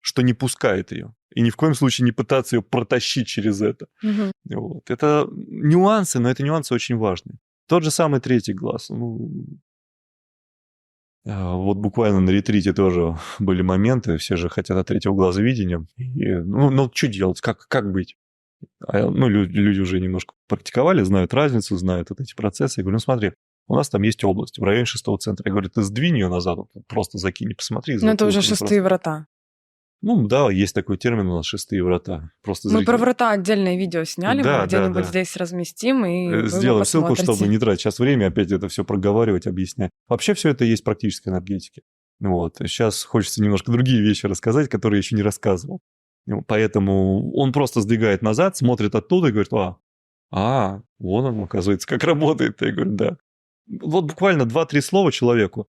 что не пускает ее. И ни в коем случае не пытаться ее протащить через это. Угу. Вот. Это нюансы, но это нюансы очень важные. Тот же самый третий глаз. Вот буквально на ретрите тоже были моменты, все же хотят от третьего глаза видения. И, что делать, как быть? Люди уже немножко практиковали, знают разницу, знают вот эти процессы. Я говорю, смотри, у нас там есть область в районе шестого центра. Я говорю, ты сдвинь ее назад, просто закинь и посмотри. Ну, это уже шестые врата. Ну, да, есть такой термин у нас, шестые врата. Просто мы про врата отдельное видео сняли, мы где-нибудь здесь разместим, и сделаем ссылку, чтобы не тратить сейчас время, опять это все проговаривать, объяснять. Вообще все это есть практической энергетики. Вот. Сейчас хочется немножко другие вещи рассказать, которые я еще не рассказывал. Поэтому он просто сдвигает назад, смотрит оттуда и говорит, вон он, оказывается, как работает. Я говорю, да. Вот буквально 2-3 слова человеку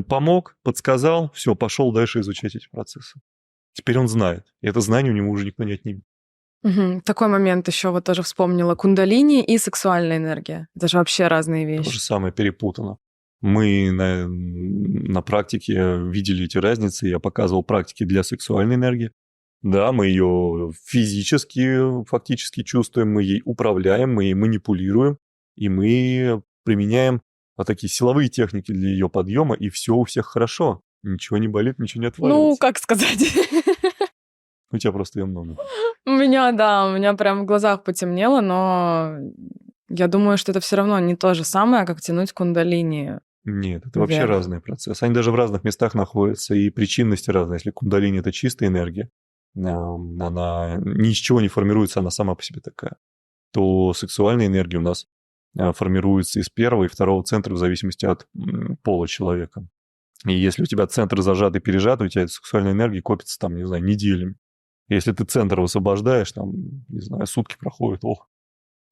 помог, подсказал, все, пошел дальше изучать эти процессы. Теперь он знает, и это знание у него уже никто не отнимет. Угу. Такой момент еще вот тоже вспомнила. Кундалини и сексуальная энергия. Это же вообще разные вещи. То же самое перепутано. Мы на практике видели эти разницы. Я показывал практики для сексуальной энергии. Да, мы ее физически, фактически чувствуем, мы ей управляем, мы ей манипулируем, и мы применяем такие силовые техники для ее подъема, и все у всех хорошо. Ничего не болит, ничего не отваливается. Ну, как сказать? У тебя просто ее много. У меня прям в глазах потемнело, но я думаю, что это все равно не то же самое, как тянуть кундалини. Нет, это вообще разные процессы. Они даже в разных местах находятся, и причинности разные. Если кундалини – это чистая энергия, она ни из чего не формируется, она сама по себе такая, то сексуальная энергия у нас формируется из первого и второго центра в зависимости от пола человека. И если у тебя центр зажат и пережат, у тебя эта сексуальная энергия копится там, не знаю, неделями. Если ты центр высвобождаешь, там, не знаю, сутки проходят,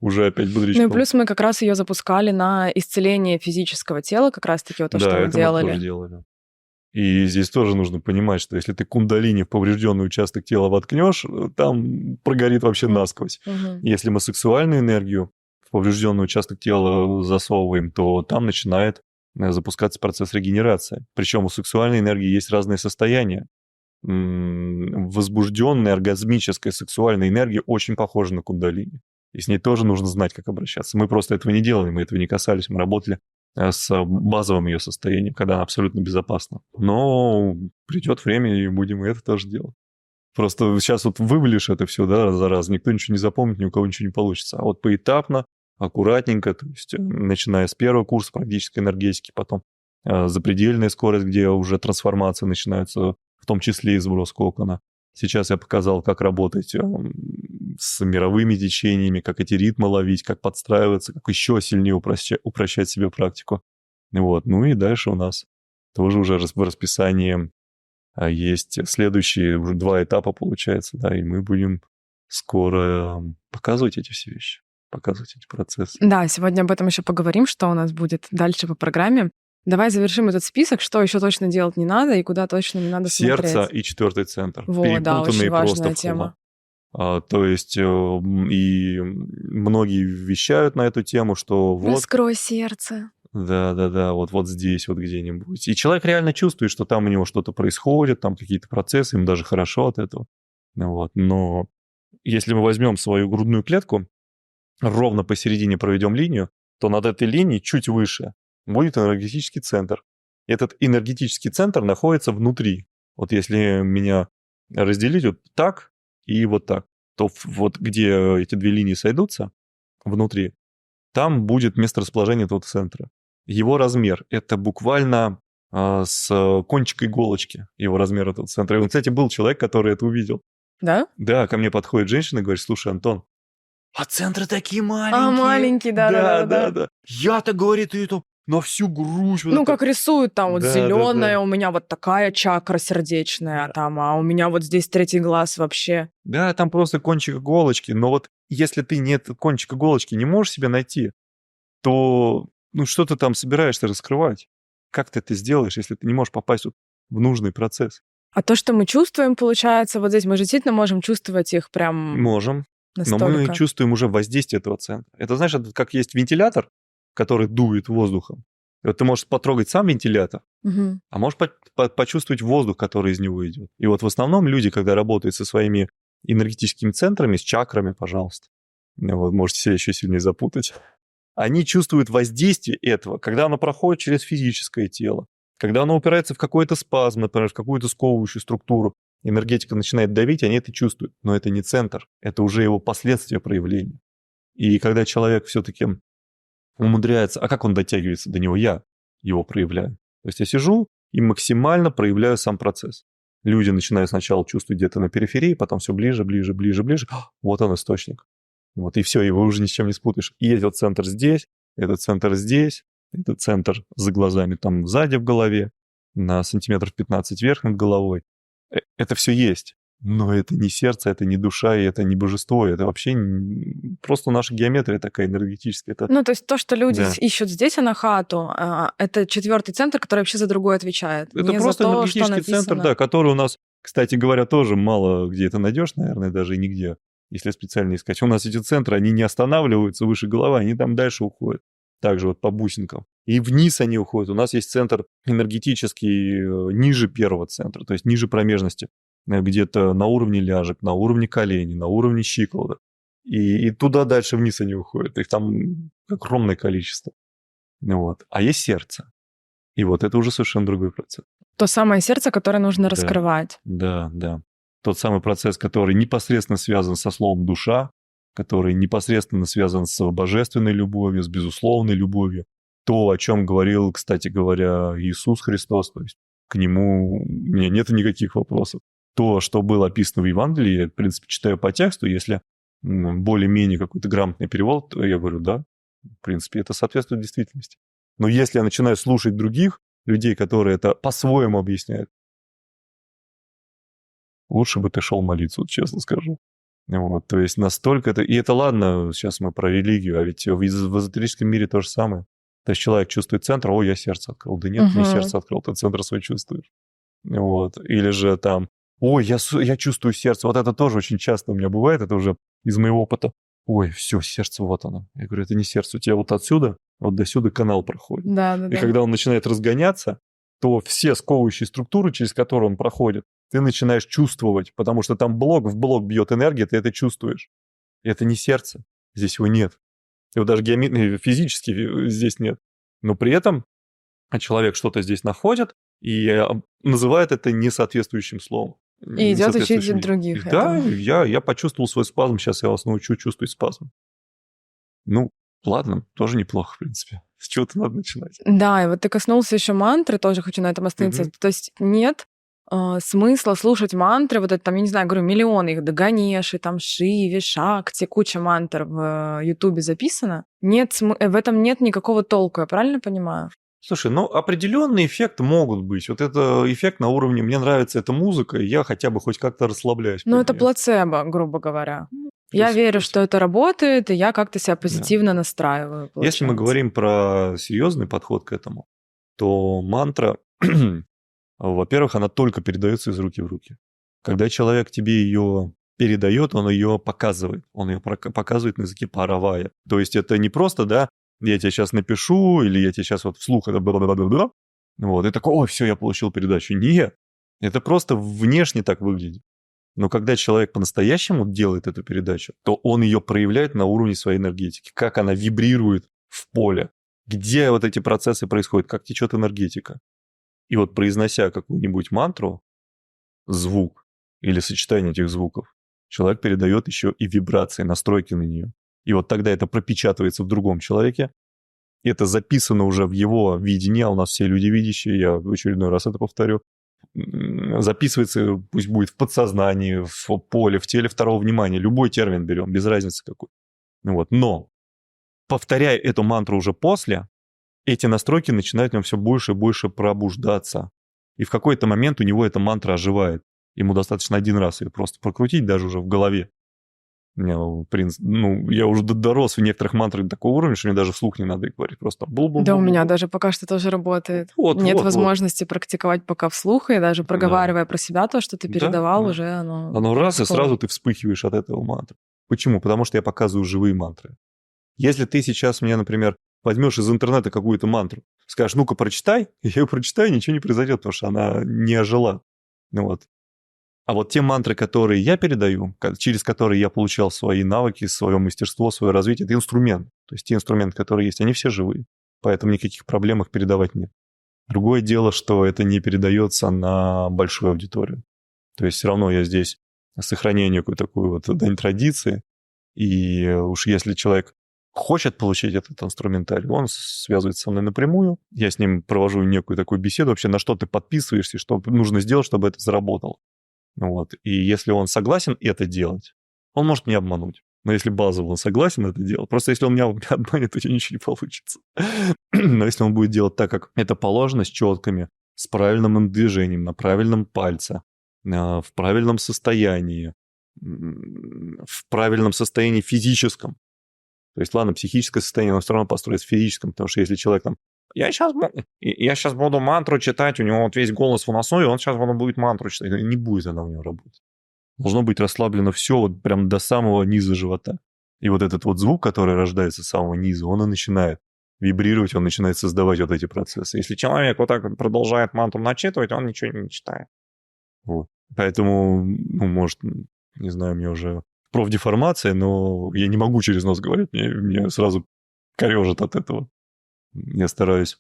уже опять бодрячком. Ну и плюс мы как раз ее запускали на исцеление физического тела, как раз-таки вот то, что мы делали. Мы тоже делали. И здесь тоже нужно понимать, что если ты кундалини в поврежденный участок тела воткнешь, там прогорит вообще насквозь. Угу. Если мы сексуальную энергию в поврежденный участок тела засовываем, то там начинает запускаться процесс регенерации. Причем у сексуальной энергии есть разные состояния. Возбужденная, оргазмическая сексуальная энергия очень похожа на кундалини. И с ней тоже нужно знать, как обращаться. Мы просто этого не делали, мы этого не касались. Мы работали с базовым ее состоянием, когда она абсолютно безопасна. Но придет время, и будем и это тоже делать. Просто сейчас вот вывалишь это все, да, раз за раз, никто ничего не запомнит, ни у кого ничего не получится. А вот поэтапно, аккуратненько, то есть начиная с первого курса практической энергетики, потом запредельная скорость, где уже трансформации начинаются, в том числе и сброс кокона. Сейчас я показал, как работать с мировыми течениями, как эти ритмы ловить, как подстраиваться, как еще сильнее упрощать себе практику. Вот. Ну и дальше у нас тоже уже в расписании есть следующие уже 2 этапа, получается, да, и мы будем скоро показывать эти все вещи, показывать эти процессы. Да, сегодня об этом еще поговорим, что у нас будет дальше по программе. Давай завершим этот список, что еще точно делать не надо и куда точно не надо смотреть. Сердце и 4-й центр. Вот, да, очень Перепутанные просто важная в тема. То есть и многие вещают на эту тему, что вот... Раскрой сердце. Да, вот здесь вот где-нибудь. И человек реально чувствует, что там у него что-то происходит, там какие-то процессы, ему даже хорошо от этого. Вот. Но если мы возьмем свою грудную клетку, ровно посередине проведем линию, то над этой линией чуть выше будет энергетический центр. Этот энергетический центр находится внутри. Вот если меня разделить вот так и вот так, то вот где эти 2 линии сойдутся, внутри, там будет место расположения этого центра. Его размер – это буквально с кончика иголочки, его размер этого центра. И, кстати, был человек, который это увидел. Да? Да, ко мне подходит женщина и говорит: слушай, Антон, а центры такие маленькие. А, маленький, да. Я-то, говорит, это на всю грудь. Вот Ну, это. как рисуют там вот Да, зеленая, да. у меня вот такая чакра сердечная, Да. там, а у меня вот здесь 3-й глаз вообще. Да, там просто кончик иголочки. Но вот если ты нет кончик иголочки не можешь себе найти, то что ты там собираешься раскрывать? Как ты это сделаешь, если ты не можешь попасть вот в нужный процесс? А то, что мы чувствуем, получается, вот здесь мы же действительно можем чувствовать их прям Можем. настолько. Но мы чувствуем уже воздействие этого центра. Это, знаешь, это как есть вентилятор, который дует воздухом. И вот ты можешь потрогать сам вентилятор, Мгм. а можешь почувствовать воздух, который из него идет. И вот в основном люди, когда работают со своими энергетическими центрами, с чакрами, пожалуйста, вот можете себя еще сильнее запутать, они чувствуют воздействие этого, когда оно проходит через физическое тело, когда оно упирается в какой-то спазм, например, в какую-то сковывающую структуру, энергетика начинает давить, они это чувствуют. Но это не центр, это уже его последствия проявления. И когда человек все-таки умудряется... А как он дотягивается до него? Я его проявляю. То есть я сижу и максимально проявляю сам процесс. Люди начинают сначала чувствовать где-то на периферии, потом все ближе. Вот он источник. Вот и все, его уже ни с чем не спутаешь. И этот центр здесь, этот центр здесь, этот центр за глазами там сзади в голове, на сантиметров 15 вверх над головой. Это все есть. Но это не сердце, это не душа, и это не божество, это вообще просто наша геометрия такая энергетическая. Это... Ну, то есть то, что люди Да. ищут здесь анахату, это 4-й центр, который вообще за другое отвечает. Это не просто за то, что энергетический написано. центр, да, который у нас, кстати говоря, тоже мало где это найдешь, наверное, даже и нигде, если специально искать. У нас эти центры, они не останавливаются выше головы, они там дальше уходят. Также вот по бусинкам. И вниз они уходят. У нас есть центр энергетический ниже 1-го центра, то есть ниже промежности, где-то на уровне ляжек, на уровне коленей, на уровне щиколоток. И туда дальше вниз они уходят. Их там огромное количество. Вот. А есть сердце. И вот это уже совершенно другой процесс. То самое сердце, которое нужно раскрывать. Да. Тот самый процесс, который непосредственно связан со словом «душа», который непосредственно связан с божественной любовью, с безусловной любовью. То, о чем говорил, кстати говоря, Иисус Христос. То есть к нему у меня нет никаких вопросов. То, что было описано в Евангелии, я, в принципе, читаю по тексту. Если более-менее какой-то грамотный перевод, то я говорю, да, в принципе, это соответствует действительности. Но если я начинаю слушать других людей, которые это по-своему объясняют, лучше бы ты шел молиться, вот честно скажу. Вот, то есть настолько это... И это ладно, сейчас мы про религию, а ведь в эзотерическом мире то же самое. То есть человек чувствует центр, я сердце открыл. Да нет, не сердце открыл, ты центр свой чувствуешь. Вот. Или же там, я чувствую сердце. Вот это тоже очень часто у меня бывает, это уже из моего опыта. Все, сердце, вот оно. Я говорю, это не сердце, у тебя вот отсюда, вот до сюда канал проходит. Да. И когда он начинает разгоняться, то все сковывающие структуры, через которые он проходит, ты начинаешь чувствовать, потому что там блок в блок бьет энергия, ты это чувствуешь. И это не сердце, здесь его нет. Его даже физически здесь нет. Но при этом человек что-то здесь находит и называет это несоответствующим словом. И идет учить других. Да, я почувствовал свой спазм, сейчас я вас научу чувствовать спазм. Ладно, тоже неплохо, в принципе. С чего-то надо начинать. Да, и вот ты коснулся еще мантры, тоже хочу на этом остановиться. То есть нет смысла слушать мантры, вот это там, я не знаю, говорю, миллионы их, да Ганеши, там Шиви, Шакти, куча мантр в Ютубе записано. В этом нет никакого толку, я правильно понимаю? Слушай, ну определенные эффекты могут быть. Вот это эффект на уровне «мне нравится эта музыка, и я хотя бы хоть как-то расслабляюсь Ну, под это неё». плацебо, грубо говоря. Я Плюс- верю, плюс. что это работает, и я как-то себя Да. позитивно настраиваю, Если мы получается. говорим про серьезный подход к этому, то мантра, во-первых, она только передается из руки в руки. Когда человек тебе ее передает, он ее показывает. Он ее показывает на языке паравая. То есть это не просто, да, я тебе сейчас напишу, или я тебе сейчас вот вслух это бла-бла-бла-бла-бла. Вот, и такой, ой, все, я получил передачу. Нет, это просто внешне так выглядит. Но когда человек по-настоящему делает эту передачу, то он ее проявляет на уровне своей энергетики. Как она вибрирует в поле. Где вот эти процессы происходят, как течет энергетика. И вот произнося какую-нибудь мантру, звук или сочетание этих звуков, человек передает еще и вибрации, настройки на нее. И вот тогда это пропечатывается в другом человеке, это записано уже в его видении, а у нас все люди видящие, я в очередной раз это повторю, записывается, пусть будет в подсознании, в поле, в теле второго внимания, любой термин берем, без разницы какой. Вот. Но, повторяя эту мантру уже после, эти настройки начинают в нем все больше и больше пробуждаться. И в какой-то момент у него эта мантра оживает. Ему достаточно один раз ее просто прокрутить, даже уже в голове. У меня, я уже дорос в некоторых мантрах до такого уровня, что мне даже вслух не надо их говорить. Просто бул-бул-бул. Да, у меня даже пока что тоже работает. Вот, Нет вот, возможности практиковать пока вслух, и даже проговаривая про себя то, что ты Да, передавал, да. уже оно Оно раз, и происходит. сразу ты вспыхиваешь от этого мантры. Почему? Потому что я показываю живые мантры. Если ты сейчас мне, например, возьмешь из интернета какую-то мантру, скажешь, ну-ка, прочитай, я ее прочитаю, ничего не произойдет, потому что она не ожила. Вот. А вот те мантры, которые я передаю, через которые я получал свои навыки, свое мастерство, свое развитие, это инструмент. То есть те инструменты, которые есть, они все живые. Поэтому никаких проблем их передавать нет. Другое дело, что это не передается на большую аудиторию. То есть все равно я здесь сохраняю некую такую вот дань традиции. И уж если человек хочет получить этот инструментарий, он связывается со мной напрямую. Я с ним провожу некую такую беседу, вообще на что ты подписываешься, что нужно сделать, чтобы это заработало. Вот. И если он согласен это делать, он может меня обмануть. Но если базово он согласен это делать, просто если он меня обманет, то ничего не получится. Но если он будет делать так, как это положено, с четками, с правильным движением, на правильном пальце, в правильном состоянии, в правильном состоянии физическом. То есть, ладно, психическое состояние, но все равно построить в физическом, потому что если человек там, я сейчас буду мантру читать, у него вот весь голос в носу, и он сейчас будет мантру читать. Не будет она у него работать. Должно быть расслаблено все вот прям до самого низа живота. И вот этот вот звук, который рождается с самого низа, он и начинает вибрировать, он начинает создавать вот эти процессы. Если человек вот так вот продолжает мантру начитывать, он ничего не читает. Вот. Поэтому, может, не знаю, мне уже профдеформация, но я не могу через нос говорить, мне сразу корежит от этого. Я стараюсь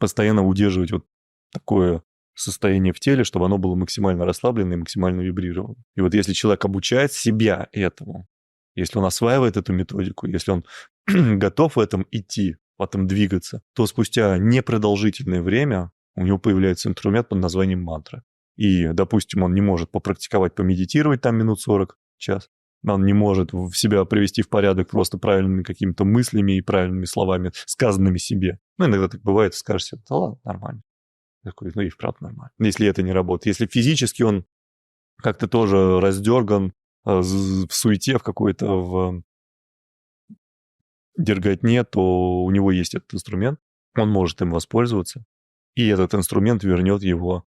постоянно удерживать вот такое состояние в теле, чтобы оно было максимально расслаблено и максимально вибрировало. И вот если человек обучает себя этому, если он осваивает эту методику, если он готов в этом идти, в этом двигаться, то спустя непродолжительное время у него появляется инструмент под названием мантра. И, допустим, он не может попрактиковать, помедитировать там минут 40, час. Он не может в себя привести в порядок просто правильными какими-то мыслями и правильными словами, сказанными себе. Иногда так бывает, скажешь себе, да ладно, нормально. Я такой, и вправду нормально. Если это не работает. Если физически он как-то тоже раздерган в суете, в какой-то в дерготне, то у него есть этот инструмент, он может им воспользоваться, и этот инструмент вернет его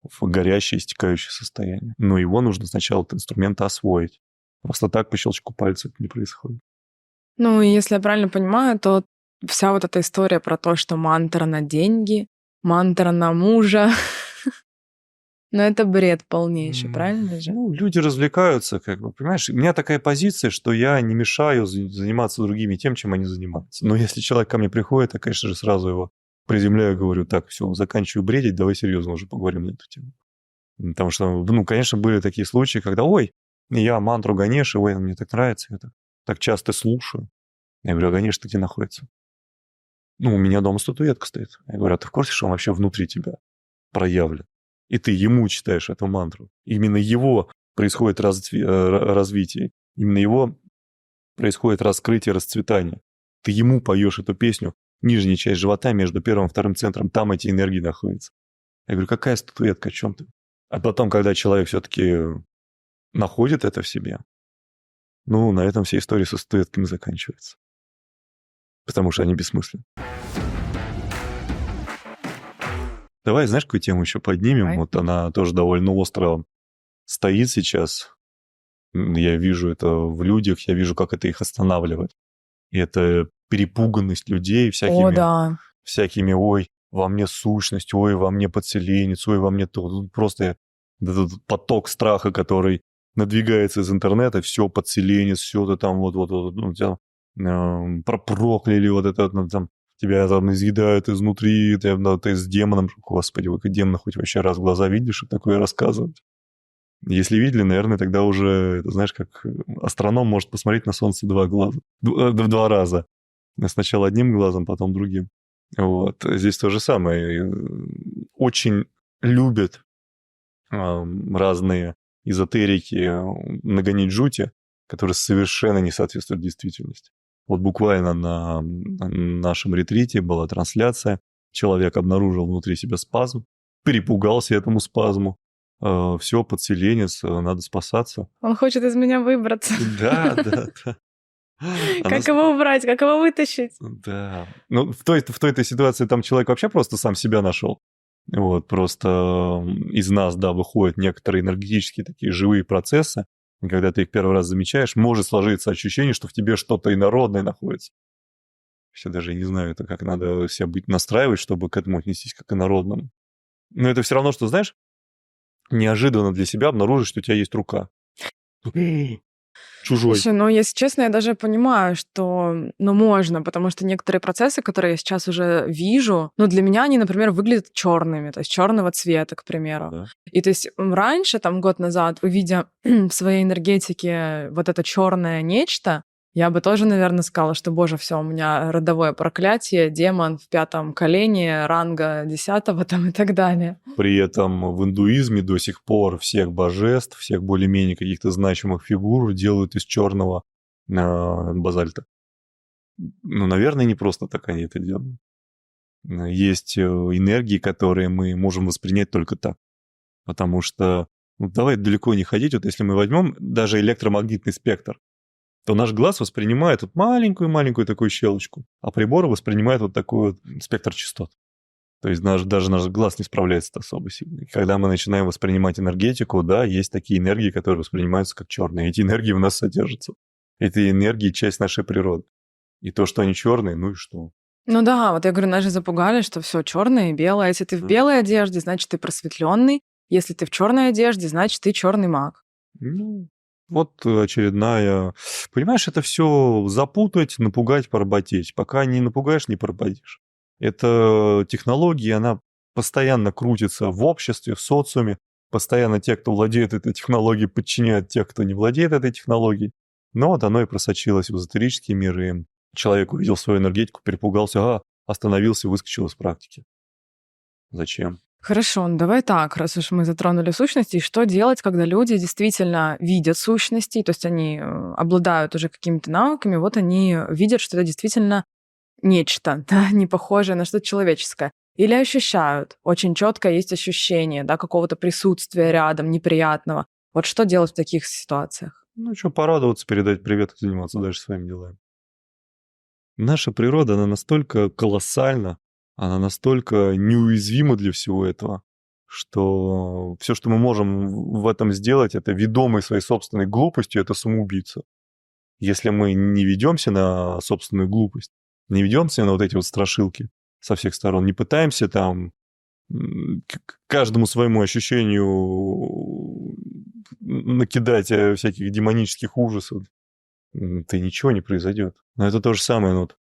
в горящее, истекающее состояние. Но его нужно сначала этот инструмент освоить. Просто так по щелчку пальца это не происходит. Ну, и если я правильно понимаю, то вся вот эта история про то, что мантра на деньги, мантра на мужа, но это бред полнейший, правильно же? Люди развлекаются, понимаешь? У меня такая позиция, что я не мешаю заниматься другими тем, чем они занимаются. Но если человек ко мне приходит, я, конечно же, сразу его приземляю, говорю, так, все, заканчиваю бредить, давай серьезно уже поговорим на эту тему. Потому что, конечно, были такие случаи, когда, ой, я мантру Ганеши, ой, мне так нравится, я так часто слушаю. Я говорю, а Ганеш-то где находится? У меня дома статуэтка стоит. Я говорю, а ты в курсе, что он вообще внутри тебя проявлен? и ты ему читаешь эту мантру. Именно его происходит развитие, именно его происходит раскрытие, расцветание. Ты ему поешь эту песню, нижняя часть живота между первым и вторым центром, там эти энергии находятся. Я говорю, какая статуэтка, о чем ты? А потом, когда человек все-таки находит это в себе, ну, на этом вся история со статуэтками заканчивается. Потому что они бессмысленны. Давай, знаешь, какую тему еще поднимем? Давай. Вот она тоже довольно остро стоит сейчас. Я вижу это в людях, я вижу, как это их останавливает. И это перепуганность людей О, да. всякими, ой, во мне сущность, ой, во мне подселенец, ой, во мне то. Тут просто этот поток страха, который надвигается из интернета, все подселенец, все это там ну, тебя прокляли, вот это ну, там тебя там изъедают изнутри, ты с демоном. Господи, вы как демона хоть вообще раз в глаза видишь, чтобы такое рассказывать? Если видели, наверное, тогда уже, это, знаешь, как астроном может посмотреть на Солнце два раза. Сначала одним глазом, потом другим. Вот. Здесь то же самое. Очень любят разные эзотерики нагонить жути, которые совершенно не соответствуют действительности. Вот буквально на нашем ретрите была трансляция. Человек обнаружил внутри себя спазм, перепугался этому спазму. Все, подселенец, надо спасаться. Он хочет из меня выбраться. Да. Как его убрать, как его вытащить? Да. Ну, в той ситуации там человек вообще просто сам себя нашел. Вот, просто из нас, да, выходят некоторые энергетические такие живые процессы. И когда ты их первый раз замечаешь, может сложиться ощущение, что в тебе что-то инородное находится. Вообще даже не знаю, это как надо себя настраивать, чтобы к этому отнестись как к инородному. Но это все равно, что, знаешь, неожиданно для себя обнаружить, что у тебя есть рука. Чужой. Слушай, ну, если честно, я даже понимаю, что, ну, можно, потому что некоторые процессы, которые я сейчас уже вижу, ну, для меня они, например, выглядят черными, то есть черного цвета, к примеру. Да. И то есть раньше, там, год назад, увидя в своей энергетике вот это черное нечто, я бы тоже, наверное, сказала, что, боже, все, у меня родовое проклятие, демон в 5 колене, ранга 10 там и так далее. При этом в индуизме до сих пор всех божеств, всех более-менее каких-то значимых фигур делают из черного базальта. Ну, наверное, не просто так они это делают. Есть энергии, которые мы можем воспринять только так. Потому что, ну, давай далеко не ходить, вот если мы возьмем даже электромагнитный спектр, то наш глаз воспринимает вот маленькую-маленькую такую щелочку, а приборы воспринимают вот такой вот спектр частот. То есть даже наш глаз не справляется особо сильно. И когда мы начинаем воспринимать энергетику, да, есть такие энергии, которые воспринимаются как черные. Эти энергии в нас содержатся. Эти энергии — часть нашей природы. И то, что они черные, ну и что? Ну да, вот я говорю, нас же запугали, что все черное и белое. Если ты в белой одежде, значит, ты просветленный. Если ты в черной одежде, значит, ты черный маг. Ну, вот очередная... Понимаешь, это все запутать, напугать, поработить. Пока не напугаешь, не поработишь. Эта технология, она постоянно крутится в обществе, в социуме. Постоянно те, кто владеет этой технологией, подчиняют тех, кто не владеет этой технологией. Но вот оно и просочилось в эзотерический мир, и человек увидел свою энергетику, перепугался, остановился, выскочил из практики. Зачем? Хорошо, ну давай так, раз уж мы затронули сущности, что делать, когда люди действительно видят сущности, то есть они обладают уже какими-то навыками, вот они видят, что это действительно нечто, да, не похожее на что-то человеческое. Или ощущают, очень четко есть ощущение, да, какого-то присутствия рядом, неприятного. Вот что делать в таких ситуациях? Ну что, порадоваться, передать привет и заниматься дальше своими делами. Наша природа, она настолько колоссальна, она настолько неуязвима для всего этого, что все, что мы можем в этом сделать, это ведомые своей собственной глупостью, это самоубийца. Если мы не ведемся на собственную глупость, не ведемся на вот эти вот страшилки со всех сторон, не пытаемся там к каждому своему ощущению накидать всяких демонических ужасов, то ничего не произойдет. Но это то же самое, вот.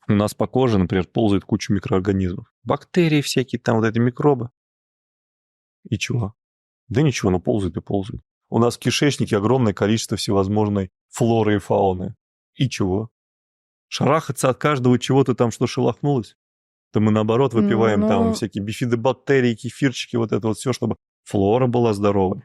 У нас по коже, например, ползает куча микроорганизмов. Бактерии всякие, там вот эти микробы. И чего? Да ничего, но ползают и ползают. У нас в кишечнике огромное количество всевозможной флоры и фауны. И чего? Шарахаться от каждого чего-то там, что шелохнулось? то мы, наоборот, выпиваем там Ну, всякие бифидобактерии, кефирчики, вот это вот все, чтобы флора была здоровой.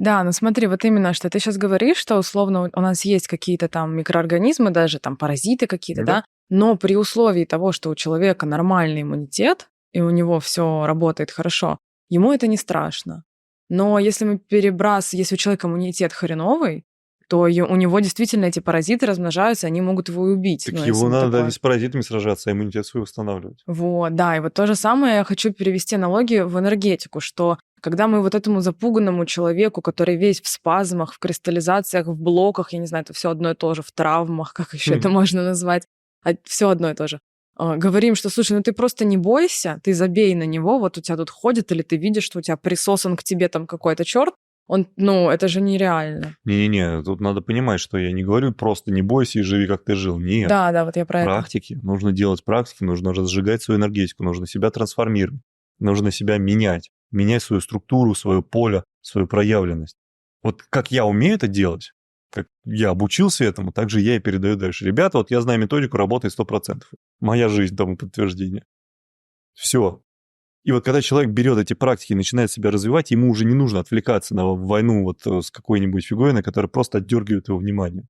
да, ну смотри, вот именно, что ты сейчас говоришь, что условно у нас есть какие-то там микроорганизмы, даже там паразиты какие-то, Да? да, но при условии того, что у человека нормальный иммунитет, и у него все работает хорошо, ему это не страшно. Но если если у человека иммунитет хреновый, то у него действительно эти паразиты размножаются, они могут его и убить, Так ну, его если надо не такое. с паразитами сражаться, а иммунитет свой восстанавливать. Вот, да, и вот то же самое я хочу перевести аналогию в энергетику, что когда мы вот этому запуганному человеку, который весь в спазмах, в кристаллизациях, в блоках, я не знаю, это все одно и то же, в травмах, как еще это можно назвать, все одно и то же, говорим, что, слушай, ну ты просто не бойся, ты забей на него, вот у тебя тут ходит, или ты видишь, что у тебя присосан к тебе там какой-то черт, ну, это же нереально. Не-не-не, тут надо понимать, что я не говорю просто не бойся и живи, как ты жил. Нет. Да, да, вот я про это. Практики. Нужно делать практики, нужно разжигать свою энергетику, нужно себя трансформировать, нужно себя менять свою структуру, свое поле, свою проявленность. Вот как я умею это делать, как я обучился этому, так же я и передаю дальше. Ребята, вот я знаю методику, работает 100%. Моя жизнь тому подтверждение. Все. И вот когда человек берет эти практики и начинает себя развивать, ему уже не нужно отвлекаться на войну вот с какой-нибудь фигой, на которая просто отдергивает его внимание.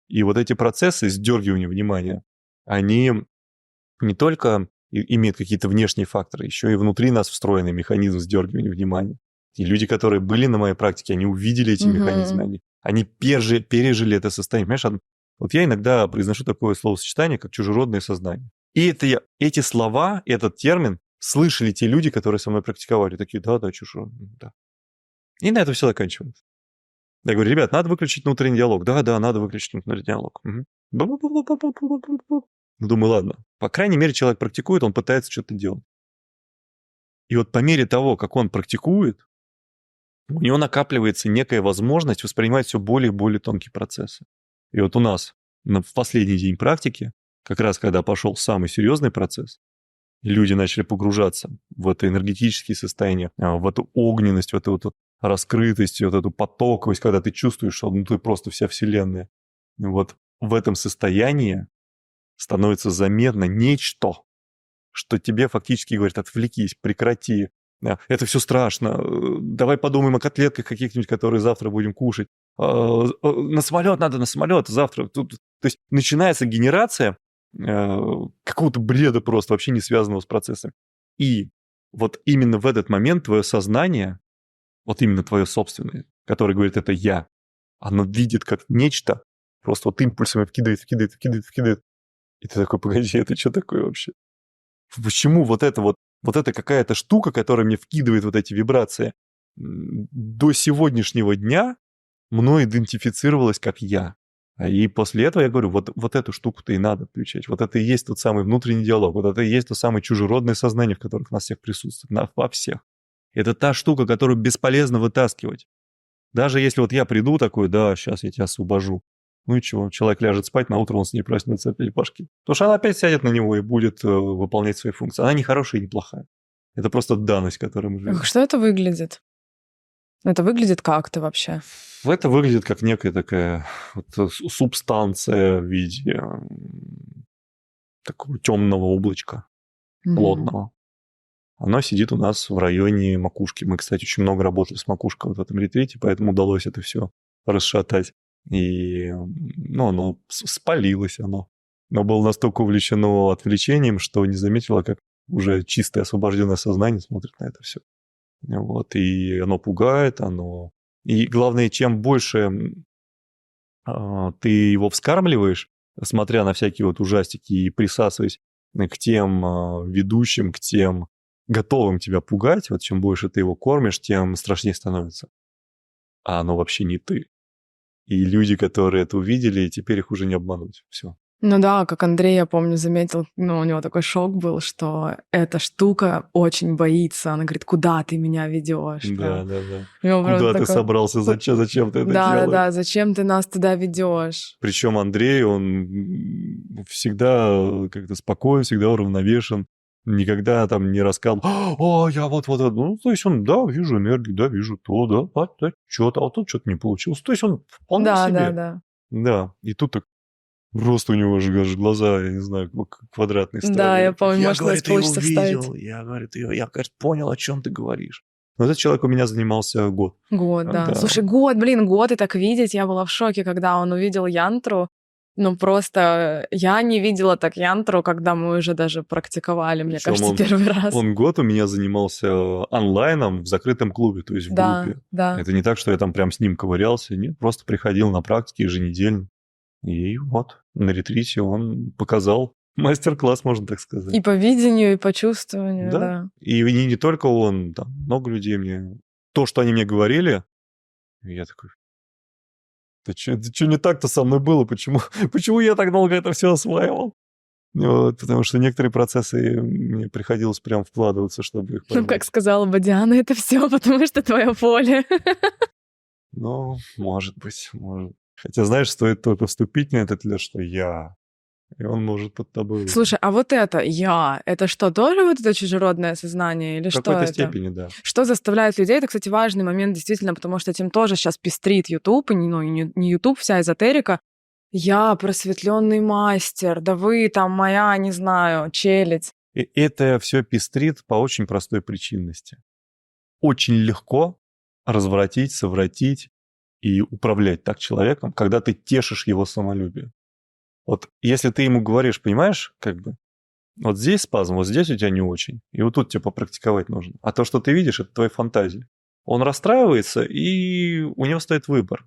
И вот эти процессы сдергивания внимания, они не только имеют какие-то внешние факторы, еще и внутри нас встроенный механизм сдергивания внимания. И люди, которые были на моей практике, они увидели эти механизмы, они пережили это состояние. Понимаешь, вот я иногда произношу такое словосочетание, как чужеродное сознание. И эти слова, этот термин слышали те люди, которые со мной практиковали. Такие, да, чужеродное, да. И на этом все заканчивается. Я говорю, ребят, надо выключить внутренний диалог. Да, надо выключить внутренний диалог. Думаю, ладно. По крайней мере, человек практикует, он пытается что-то делать. И вот по мере того, как он практикует, у него накапливается некая возможность воспринимать все более и более тонкие процессы. И вот у нас в последний день практики, как раз когда пошел самый серьезный процесс, люди начали погружаться в это энергетические состояния, в эту огненность, в эту вот раскрытость, вот эту потоковость, когда ты чувствуешь, что ты просто вся вселенная. Вот в этом состоянии становится заметно нечто, что тебе фактически говорит: отвлекись, прекрати, это все страшно, давай подумаем о котлетках каких-нибудь, которые завтра будем кушать, на самолет завтра. То есть начинается генерация какого-то бреда просто, вообще не связанного с процессом. И вот именно в этот момент твое сознание, вот именно твое собственное, которое говорит «это я», оно видит как нечто, просто вот импульсами вкидывает. И ты такой: погоди, это что такое вообще? Почему вот это какая-то штука, которая мне вкидывает вот эти вибрации, до сегодняшнего дня мной идентифицировалась как я? И после этого я говорю, вот эту штуку-то и надо включать. Вот это и есть тот самый внутренний диалог, вот это и есть то самое чужеродное сознание, в которых нас всех присутствует, во всех. Это та штука, которую бесполезно вытаскивать. Даже если вот я приду такой: да, сейчас я тебя освобожу. Ну и чего? Человек ляжет спать, на утро он с ней проснется опять башки. Потому что она опять сядет на него и будет выполнять свои функции. Она не хорошая и не плохая. Это просто данность, которой мы живем. Что это выглядит? Это выглядит как-то вообще? Это выглядит как некая такая вот субстанция в виде такого темного облачка, плотного. Оно сидит у нас в районе макушки. Мы, кстати, очень много работали с макушкой вот в этом ретрите, поэтому удалось это все расшатать. И оно спалилось оно. Но было настолько увлечено отвлечением, что не заметило, как уже чистое освобожденное сознание смотрит на это все. Вот. И оно пугает, И главное, чем больше ты его вскармливаешь, смотря на всякие вот ужастики и присасываясь к тем ведущим, к тем готовым тебя пугать, вот чем больше ты его кормишь, тем страшнее становится. А оно вообще не ты. И люди, которые это увидели, теперь их уже не обмануть. Все. Ну да, как Андрей, я помню, заметил, у него такой шок был, что эта штука очень боится. Она говорит: куда ты меня ведешь? Да. Куда ты собрался? Зачем ты это делаешь? Да, зачем ты нас туда ведешь? Причем Андрей, он всегда как-то спокоен, всегда уравновешен. Никогда там не рассказывал: я вот. Ну, то есть он, да, вижу энергию, да, вижу то, да, что-то, а вот тут что-то не получилось. То есть он вполне себе. Да. Да, и тут так Просто у него же аж глаза, я не знаю, как квадратные Да, стали. я помню, Я, может, у нас говорит, его получится вставить. видел. Я, говорит, понял, о чем ты говоришь. Но этот человек у меня занимался год. Год, да. Да. Слушай, год и так видеть. Я была в шоке, когда он увидел янтру. Ну, просто я не видела так янтру, когда мы уже даже практиковали, мне Причем кажется, первый раз. Он год у меня занимался онлайном в закрытом клубе, то есть в Да, группе. да. Это не так, что я там прям с ним ковырялся. Нет, просто приходил на практике еженедельно. И вот на ретрите он показал мастер-класс, можно так сказать. И по видению, и по чувствованию, да. И не только он, там много людей мне... То, что они мне говорили, я такой... Да что не так-то со мной было? Почему я так долго это все осваивал? Вот, потому что некоторые процессы мне приходилось прям вкладываться, чтобы их понять. Ну, как сказала бы Диана, это все, потому что твое поле. Ну, может быть, может. Хотя, знаешь, стоит только вступить на этот лед, что я, и он может под тобой... Слушай, а вот это что, тоже вот это чужеродное сознание или в что какой-то это? степени, да. Что заставляет людей? Это, кстати, важный момент, действительно, потому что этим тоже сейчас пестрит YouTube, и не YouTube, вся эзотерика. Я просветленный мастер, да вы там моя, не знаю, челядь. И это все пестрит по очень простой причинности. Очень легко развратить, совратить и управлять так человеком, когда ты тешишь его самолюбие. Вот если ты ему говоришь, понимаешь, как бы, вот здесь спазм, вот здесь у тебя не очень, и вот тут тебе попрактиковать нужно. А то, что ты видишь, это твоя фантазия. Он расстраивается, и у него стоит выбор.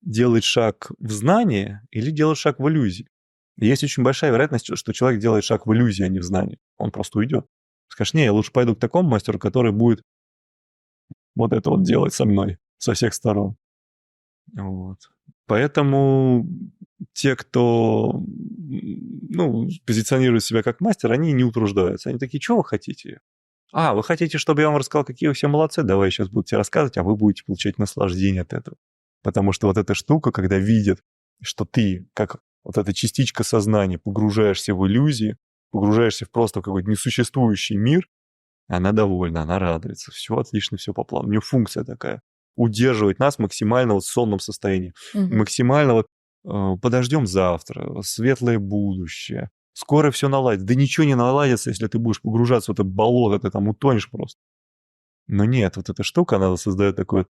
Делать шаг в знание или делать шаг в иллюзии. Есть очень большая вероятность, что человек делает шаг в иллюзии, а не в знании. Он просто уйдет. Скажешь, не, я лучше пойду к такому мастеру, который будет вот это вот делать со мной со всех сторон. Вот. Поэтому те, кто позиционирует себя как мастер, они не утруждаются. Они такие, что вы хотите? Вы хотите, чтобы я вам рассказал, какие вы все молодцы? Давай я сейчас буду тебе рассказывать, а вы будете получать наслаждение от этого. Потому что вот эта штука, когда видят, что ты, как вот эта частичка сознания, погружаешься в иллюзии, погружаешься в просто какой-то несуществующий мир, она довольна, она радуется. Все отлично, все по плану. У нее функция такая. Удерживать нас максимально вот в сонном состоянии. Максимально вот подождем завтра, светлое будущее. Скоро все наладится. Да ничего не наладится, если ты будешь погружаться в это болото, ты там утонешь просто. Но нет, вот эта штука, она создает такую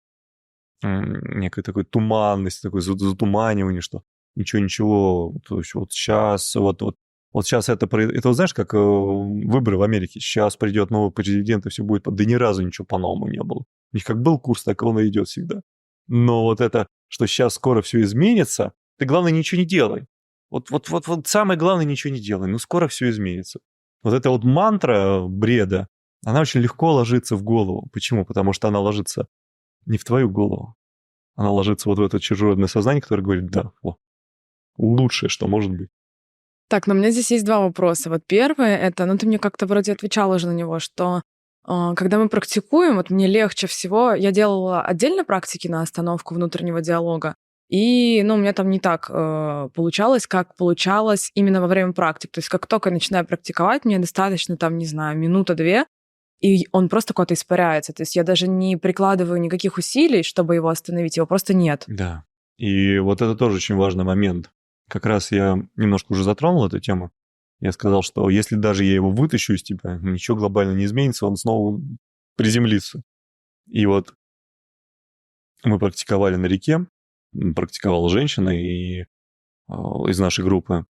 некую такую туманность, такое затуманивание, что ничего, то есть вот сейчас, вот сейчас это вот знаешь, как выборы в Америке, сейчас придет новый президент, и все будет, да ни разу ничего по-новому не было. У них как был курс, так он и идет всегда. Но вот это, что сейчас скоро все изменится, ты, главное, ничего не делай. Вот самое главное, ничего не делай, но скоро все изменится. Вот эта вот мантра бреда, она очень легко ложится в голову. Почему? Потому что она ложится не в твою голову. Она ложится вот в это чужеродное сознание, которое говорит, да, вот, лучшее, что может быть. Так, но у меня здесь есть два вопроса. Вот первое, это, ты мне как-то вроде отвечала уже на него, что когда мы практикуем, вот мне легче всего, я делала отдельно практики на остановку внутреннего диалога, и, у меня там не так получалось, как получалось именно во время практик. То есть как только я начинаю практиковать, мне достаточно, не знаю, минута-две, и он просто куда-то испаряется. То есть я даже не прикладываю никаких усилий, чтобы его остановить, его просто нет. Да. И вот это тоже очень важный момент. Как раз я немножко уже затронул эту тему. Я сказал, что если даже я его вытащу из тебя, ничего глобально не изменится, он снова приземлится. И вот мы практиковали на реке, практиковала женщина из нашей группы.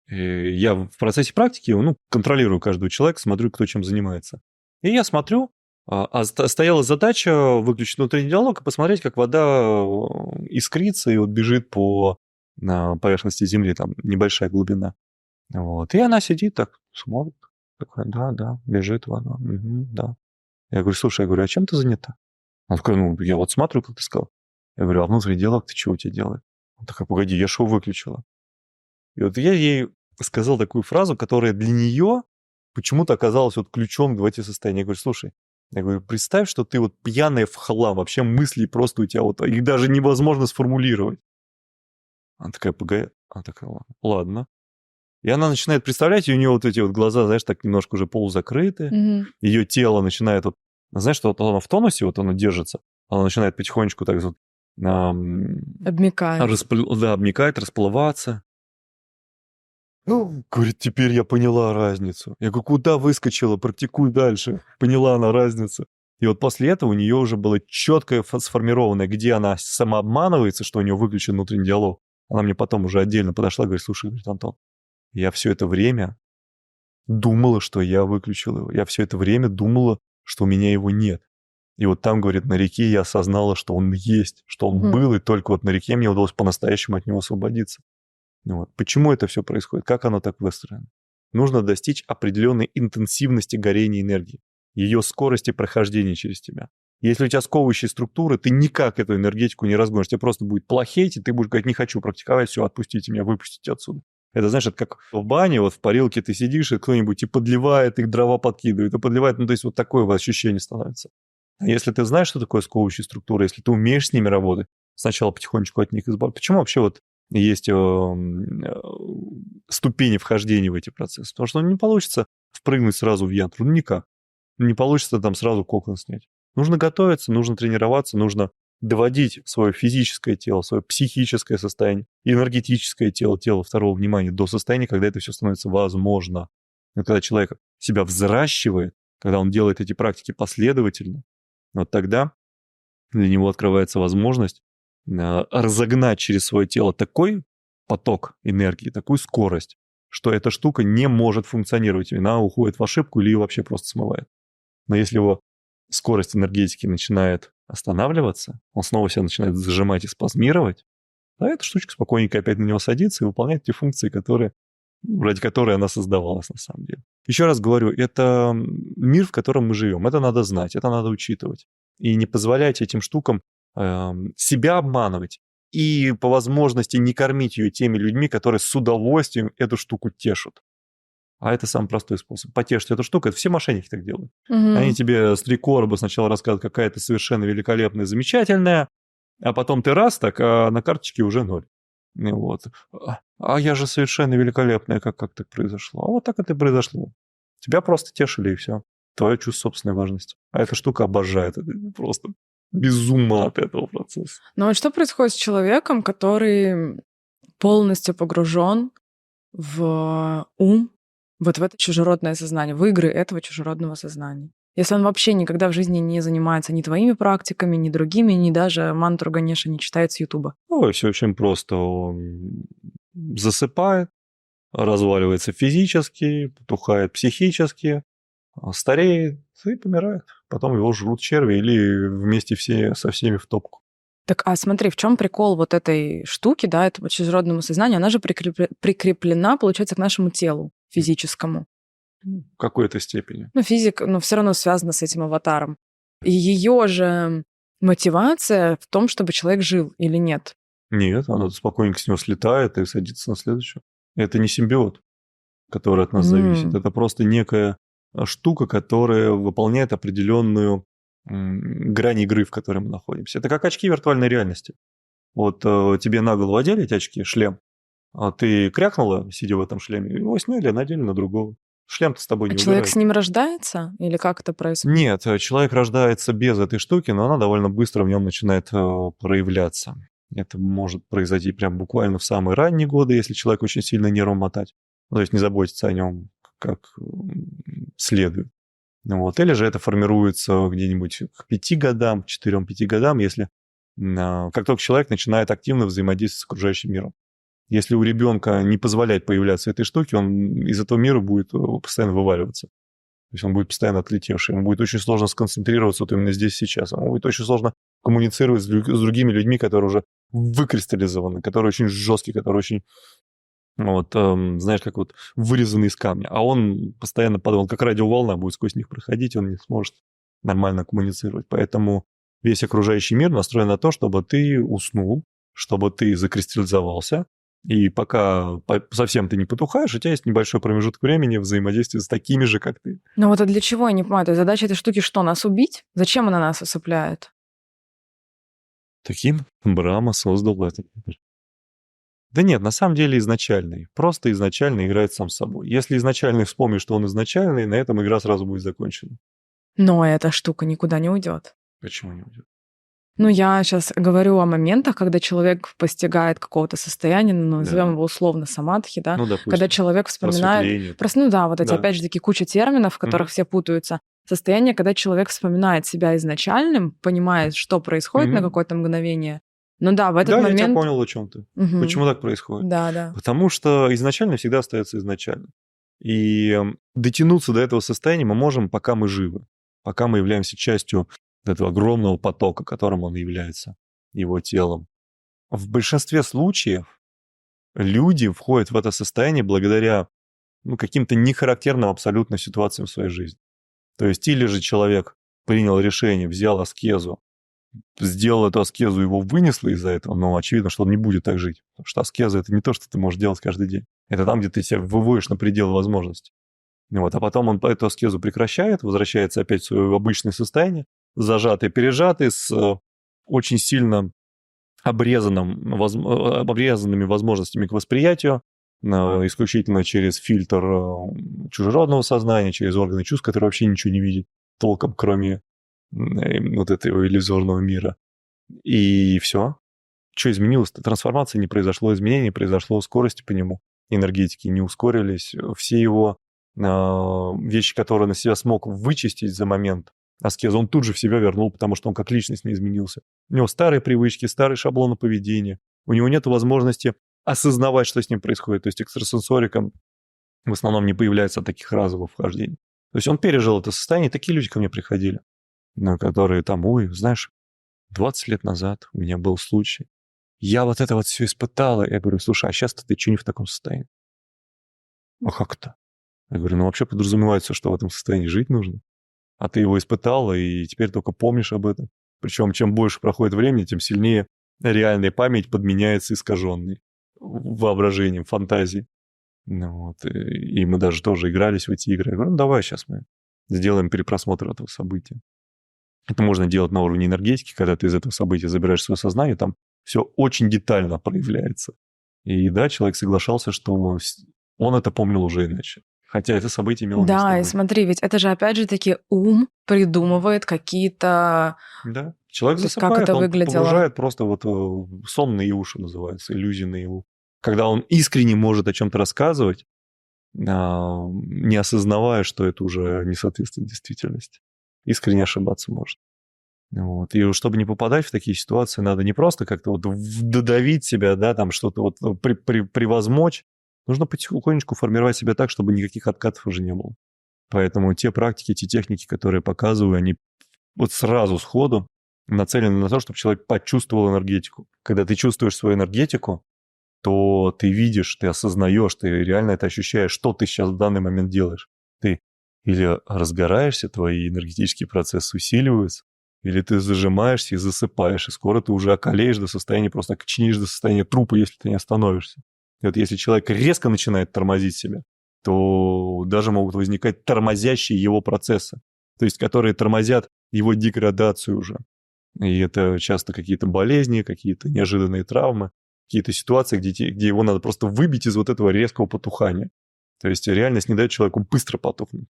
И я в процессе практики контролирую каждого человека, смотрю, кто чем занимается. И я смотрю, стояла задача выключить внутренний диалог и посмотреть, как вода искрится и вот бежит на поверхности земли, там небольшая глубина. Вот. И она сидит так, смотрит, такая, да, бежит вода, да. Я говорю, слушай, а чем ты занята? Она такая, я вот смотрю, как ты сказал. Я говорю, а внутренний диалог ты чего у тебя делает? Она такая, погоди, я шоу выключила. И вот я ей сказал такую фразу, которая для нее почему-то оказалась вот ключом в эти состояния. Я говорю, слушай, представь, что ты вот пьяная в хлам, вообще мысли просто у тебя вот, их даже невозможно сформулировать. Она такая, погоди, ладно. И она начинает представлять, и у нее вот эти вот глаза, знаешь, так немножко уже полузакрыты, ее тело начинает вот, знаешь, что вот оно в тонусе, вот оно держится, оно начинает потихонечку так вот обмякает. обмякает, расплываться. Ну, говорит, теперь я поняла разницу. Я говорю, куда выскочила, практикуй дальше. Поняла она разницу. И вот после этого у нее уже было четко сформированное, где она самообманывается, что у нее выключен внутренний диалог. Она мне потом уже отдельно подошла, говорит, слушай, говорит, Антон, я все это время думала, что я выключил его. Я все это время думала, что у меня его нет. И вот там, говорит, на реке я осознала, что он есть, что он был, и только вот на реке мне удалось по-настоящему от него освободиться. Вот. Почему это все происходит? Как оно так выстроено? Нужно достичь определенной интенсивности горения энергии, ее скорости прохождения через тебя. Если у тебя сковывающие структуры, ты никак эту энергетику не разгонишь. Тебе просто будет плохеть, и ты будешь говорить, не хочу практиковать, все, отпустите меня, выпустите отсюда. Это, знаешь, это как в бане, вот в парилке ты сидишь, и кто-нибудь и подливает, и дрова подкидывает, и подливает. Ну, то есть вот такое вот ощущение становится. А если ты знаешь, что такое сковывающие структуры, если ты умеешь с ними работать, сначала потихонечку от них избавиться. Почему вообще вот есть ступени вхождения в эти процессы? Потому что не получится впрыгнуть сразу в янтру. Ну, никак. Не получится там сразу кокон снять. Нужно готовиться, нужно тренироваться, нужно доводить свое физическое тело, свое психическое состояние, энергетическое тело, тело второго внимания до состояния, когда это все становится возможно. И когда человек себя взращивает, когда он делает эти практики последовательно, вот тогда для него открывается возможность разогнать через свое тело такой поток энергии, такую скорость, что эта штука не может функционировать, и она уходит в ошибку или ее вообще просто смывает. Но если его скорость энергетики начинает останавливаться, он снова себя начинает зажимать и спазмировать, а эта штучка спокойненько опять на него садится и выполняет те функции, ради которой она создавалась на самом деле. Еще раз говорю, это мир, в котором мы живем. Это надо знать, это надо учитывать. И не позволять этим штукам себя обманывать. И по возможности не кормить ее теми людьми, которые с удовольствием эту штуку тешут. А это самый простой способ. Потешить эту штуку. Это все мошенники так делают. Они тебе с 3 короба сначала рассказывают, какая ты совершенно великолепная, замечательная, а потом ты раз так, а на карточке уже 0. Вот. А я же совершенно великолепная, как так произошло? А вот так это и произошло. Тебя просто тешили, и все. Твое чувство собственной важности. А эта штука обожает. Это просто без ума от этого процесса. Ну вот что происходит с человеком, который полностью погружен в ум, вот в это чужеродное сознание, в игры этого чужеродного сознания? Если он вообще никогда в жизни не занимается ни твоими практиками, ни другими, ни даже мантру Ганеша не читает с Ютуба. Ой, все очень просто. Он засыпает, разваливается физически, потухает психически, стареет и помирает. Потом его жрут черви или вместе со всеми в топку. Так, а смотри, в чем прикол вот этой штуки, да, этого чужеродного сознания? Она же прикреплена, получается, к нашему телу физическому. В какой-то степени. Ну, физика, но все равно связана с этим аватаром. И ее же мотивация в том, чтобы человек жил или нет? Нет, она спокойненько с него слетает и садится на следующего. Это не симбиот, который от нас зависит. Это просто некая штука, которая выполняет определенную грань игры, в которой мы находимся. Это как очки виртуальной реальности. Вот тебе на голову одели эти очки, шлем, а ты крякнула, сидя в этом шлеме, его сняли, надели на другого. Шлем-то с тобой не убирает. Человек с ним рождается? Или как это происходит? Нет, человек рождается без этой штуки, но она довольно быстро в нем начинает проявляться. Это может произойти прям буквально в самые ранние годы, если человек очень сильно нервом мотать. То есть не заботиться о нем как следует. Вот. Или же это формируется где-нибудь к 5 годам, 4-5 годам, если как только человек начинает активно взаимодействовать с окружающим миром. Если у ребенка не позволять появляться этой штуки, он из этого мира будет постоянно вываливаться. То есть он будет постоянно отлетевший. Ему будет очень сложно сконцентрироваться вот именно здесь сейчас. Ему будет очень сложно коммуницировать с другими людьми, которые уже выкристаллизованы, которые очень жесткие, которые очень, знаешь, как вот вырезаны из камня. А он постоянно подумал, как радиоволна будет сквозь них проходить, он не сможет нормально коммуницировать. Поэтому весь окружающий мир настроен на то, чтобы ты уснул, чтобы ты закристаллизовался, и пока совсем ты не потухаешь, у тебя есть небольшой промежуток времени взаимодействия с такими же, как ты. Ну вот а для чего, я не понимаю, то есть задача этой штуки что, нас убить? Зачем она нас усыпляет? Таким Брахма создал этот мир. Да нет, на самом деле изначальный. Просто изначально играет сам собой. Если изначальный вспомнит, что он изначальный, на этом игра сразу будет закончена. Но эта штука никуда не уйдет. Почему не уйдет? Ну, я сейчас говорю о моментах, когда человек постигает какого-то состояния, ну, назовем Да. его условно самадхи, да, Ну, когда допустим, человек вспоминает... просветление. Просто, ну да, вот эти, Да. опять же таки, куча терминов, в которых все путаются. Состояние, когда человек вспоминает себя изначальным, понимает, что происходит на какое-то мгновение. Ну да, в этот Да, я тебя момент... понял, о чем ты. Мгм. Почему так происходит? Да, да. Потому что изначально всегда остается изначально. И дотянуться до этого состояния мы можем, пока мы живы, пока мы являемся частью этого огромного потока, которым он является, его телом. В большинстве случаев люди входят в это состояние благодаря каким-то нехарактерным абсолютно ситуациям в своей жизни. То есть или же человек принял решение, взял аскезу, сделал эту аскезу, его вынесло из-за этого, но очевидно, что он не будет так жить. Потому что аскеза – это не то, что ты можешь делать каждый день. Это там, где ты себя выводишь на предел возможностей. Вот, а потом он эту аскезу прекращает, возвращается опять в свое обычное состояние, зажатый, пережатый, с очень сильно обрезанными возможностями к восприятию, исключительно через фильтр чужеродного сознания, через органы чувств, которые вообще ничего не видят толком, кроме вот этого иллюзорного мира. И все. Что изменилось-то? Трансформации не произошло, изменений не произошло, скорости по нему, энергетики не ускорились. Все его вещи, которые на себя смог вычистить за момент аскезы, он тут же в себя вернул, потому что он как личность не изменился. У него старые привычки, старые шаблоны поведения. У него нет возможности осознавать, что с ним происходит. То есть экстрасенсорикам в основном не появляется от таких разовых вхождений. То есть он пережил это состояние, такие люди ко мне приходили, которые там, ой, знаешь, 20 лет назад у меня был случай. Я вот это вот все испытала. Я говорю, слушай, а сейчас-то ты что не в таком состоянии? А как это? Я говорю, ну вообще подразумевается, что в этом состоянии жить нужно. А ты его испытала, и теперь только помнишь об этом. Причем чем больше проходит времени, тем сильнее реальная память подменяется искаженной воображением, фантазией. И мы даже тоже игрались в эти игры. Я говорю, ну давай сейчас мы сделаем перепросмотр этого события. Это можно делать на уровне энергетики, когда ты из этого события забираешь свое сознание, там все очень детально проявляется. И да, человек соглашался, что он это помнил уже иначе. Хотя это событие имело место Да, и быть. смотри, ведь это же опять же таки ум придумывает какие-то... Да, человек То есть как засыпает, это он выглядело? погружает просто вот сон наяву, что называется, иллюзии наяву. Когда он искренне может о чем-то рассказывать, не осознавая, что это уже не соответствует действительности. Искренне ошибаться может. Вот. И чтобы не попадать в такие ситуации, надо не просто как-то вот додавить себя, да, там что-то вот превозмочь. Нужно потихонечку формировать себя так, чтобы никаких откатов уже не было. Поэтому те практики, те техники, которые я показываю, они вот сразу сходу нацелены на то, чтобы человек почувствовал энергетику. Когда ты чувствуешь свою энергетику, то ты видишь, ты осознаешь, ты реально это ощущаешь, что ты сейчас в данный момент делаешь. Ты или разгораешься, твои энергетические процессы усиливаются, или ты зажимаешься и засыпаешь, и скоро ты уже околеешь до состояния, просто окоченеешь до состояния трупа, если ты не остановишься. И вот если человек резко начинает тормозить себя, то даже могут возникать тормозящие его процессы, то есть которые тормозят его деградацию уже. И это часто какие-то болезни, какие-то неожиданные травмы, какие-то ситуации, где его надо просто выбить из вот этого резкого потухания. То есть реальность не дает человеку быстро потухнуть.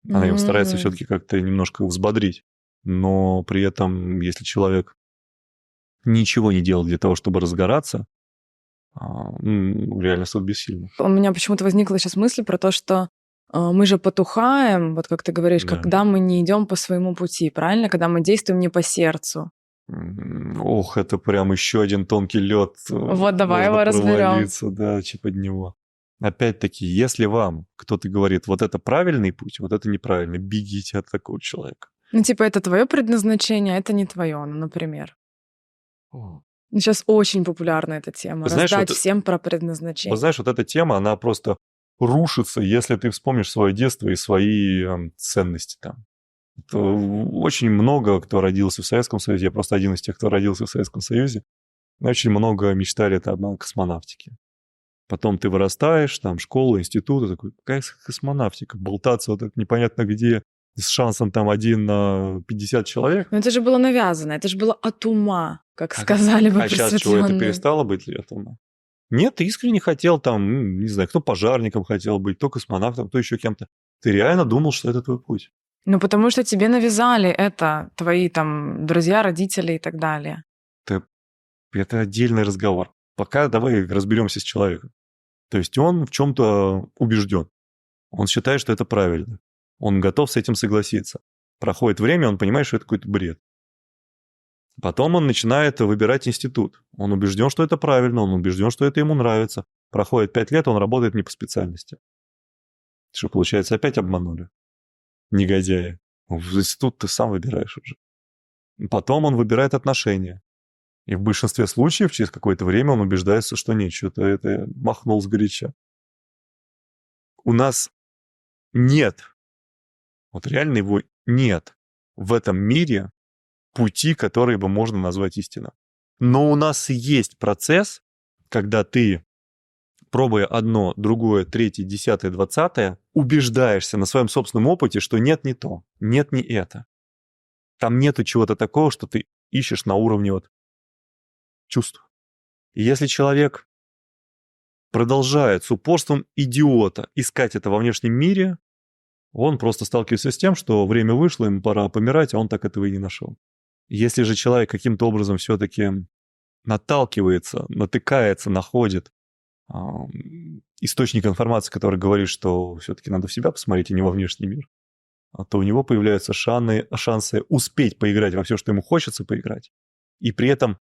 Она его старается все-таки как-то немножко взбодрить. Но при этом, если человек ничего не делал для того, чтобы разгораться, реально суд бессильный. У меня почему-то возникла сейчас мысль про то, что мы же потухаем, вот как ты говоришь, Да. когда мы не идем по своему пути, правильно? Когда мы действуем не по сердцу. Ох, это прям еще один тонкий лед. Вот давай Можно его разберем. провалиться, да, под него. Опять-таки, если вам кто-то говорит, вот это правильный путь, вот это неправильный, бегите от такого человека. Ну, типа, это твое предназначение, а это не твое, ну, например. Сейчас очень популярна эта тема. Знаешь, Раздать вот- всем про предназначение. Вот знаешь, вот эта тема, она просто рушится, если ты вспомнишь свое детство и свои ценности там. Это очень много кто родился в Советском Союзе, я просто один из тех, кто родился в Советском Союзе, очень много мечтали там о космонавтике. Потом ты вырастаешь, там школа, институт, и такой, какая космонавтика, болтаться вот это непонятно где, с шансом там 1 на 50 человек. Но это же было навязано, это же было от ума, как сказали бы А сейчас чего, это просветленные. перестало быть ли от ума? Нет, ты искренне хотел там, не знаю, кто пожарником хотел быть, кто космонавтом, кто еще кем-то. Ты реально думал, что это твой путь. Ну, потому что тебе навязали это твои там друзья, родители и так далее. Это отдельный разговор. Пока давай разберемся с человеком. То есть он в чем-то убежден. Он считает, что это правильно. Он готов с этим согласиться. Проходит время, он понимает, что это какой-то бред. Потом он начинает выбирать институт. Он убежден, что это правильно, он убежден, что это ему нравится. Проходит 5 лет, он работает не по специальности. Что, получается, опять обманули? Негодяи. В институт ты сам выбираешь уже. Потом он выбирает отношения. И в большинстве случаев через какое-то время он убеждается, что нет, что-то это махнул сгоряча. У нас нет, вот реально его нет в этом мире пути, которые бы можно назвать истинным. Но у нас есть процесс, когда ты, пробуя одно, другое, третье, 10, 20, убеждаешься на своем собственном опыте, что нет не то, нет не это. Там нету чего-то такого, что ты ищешь на уровне вот чувств. И если человек продолжает с упорством идиота искать это во внешнем мире, он просто сталкивается с тем, что время вышло, ему пора помирать, а он так этого и не нашел. Если же человек каким-то образом все-таки наталкивается, натыкается, находит источник информации, который говорит, что все-таки надо в себя посмотреть, а не во внешний мир, то у него появляются шансы успеть поиграть во все, что ему хочется поиграть, и при этом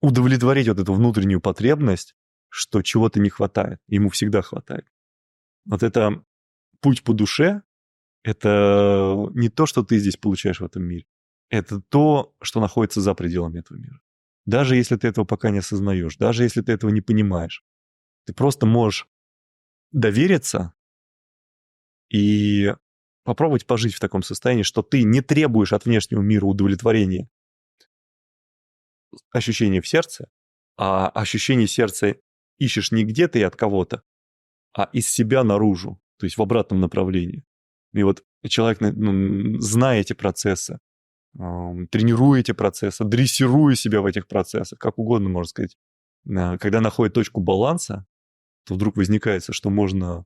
удовлетворить вот эту внутреннюю потребность, что чего-то не хватает. Ему всегда хватает. Вот это путь по душе — это не то, что ты здесь получаешь в этом мире. Это то, что находится за пределами этого мира. Даже если ты этого пока не осознаешь, даже если ты этого не понимаешь, ты просто можешь довериться и попробовать пожить в таком состоянии, что ты не требуешь от внешнего мира удовлетворения, ощущения в сердце, а ощущение сердца ищешь не где-то и от кого-то, а из себя наружу, то есть в обратном направлении. И вот человек, зная эти процессы, тренируя эти процессы, дрессируя себя в этих процессах, как угодно можно сказать, когда находит точку баланса, то вдруг возникает, что можно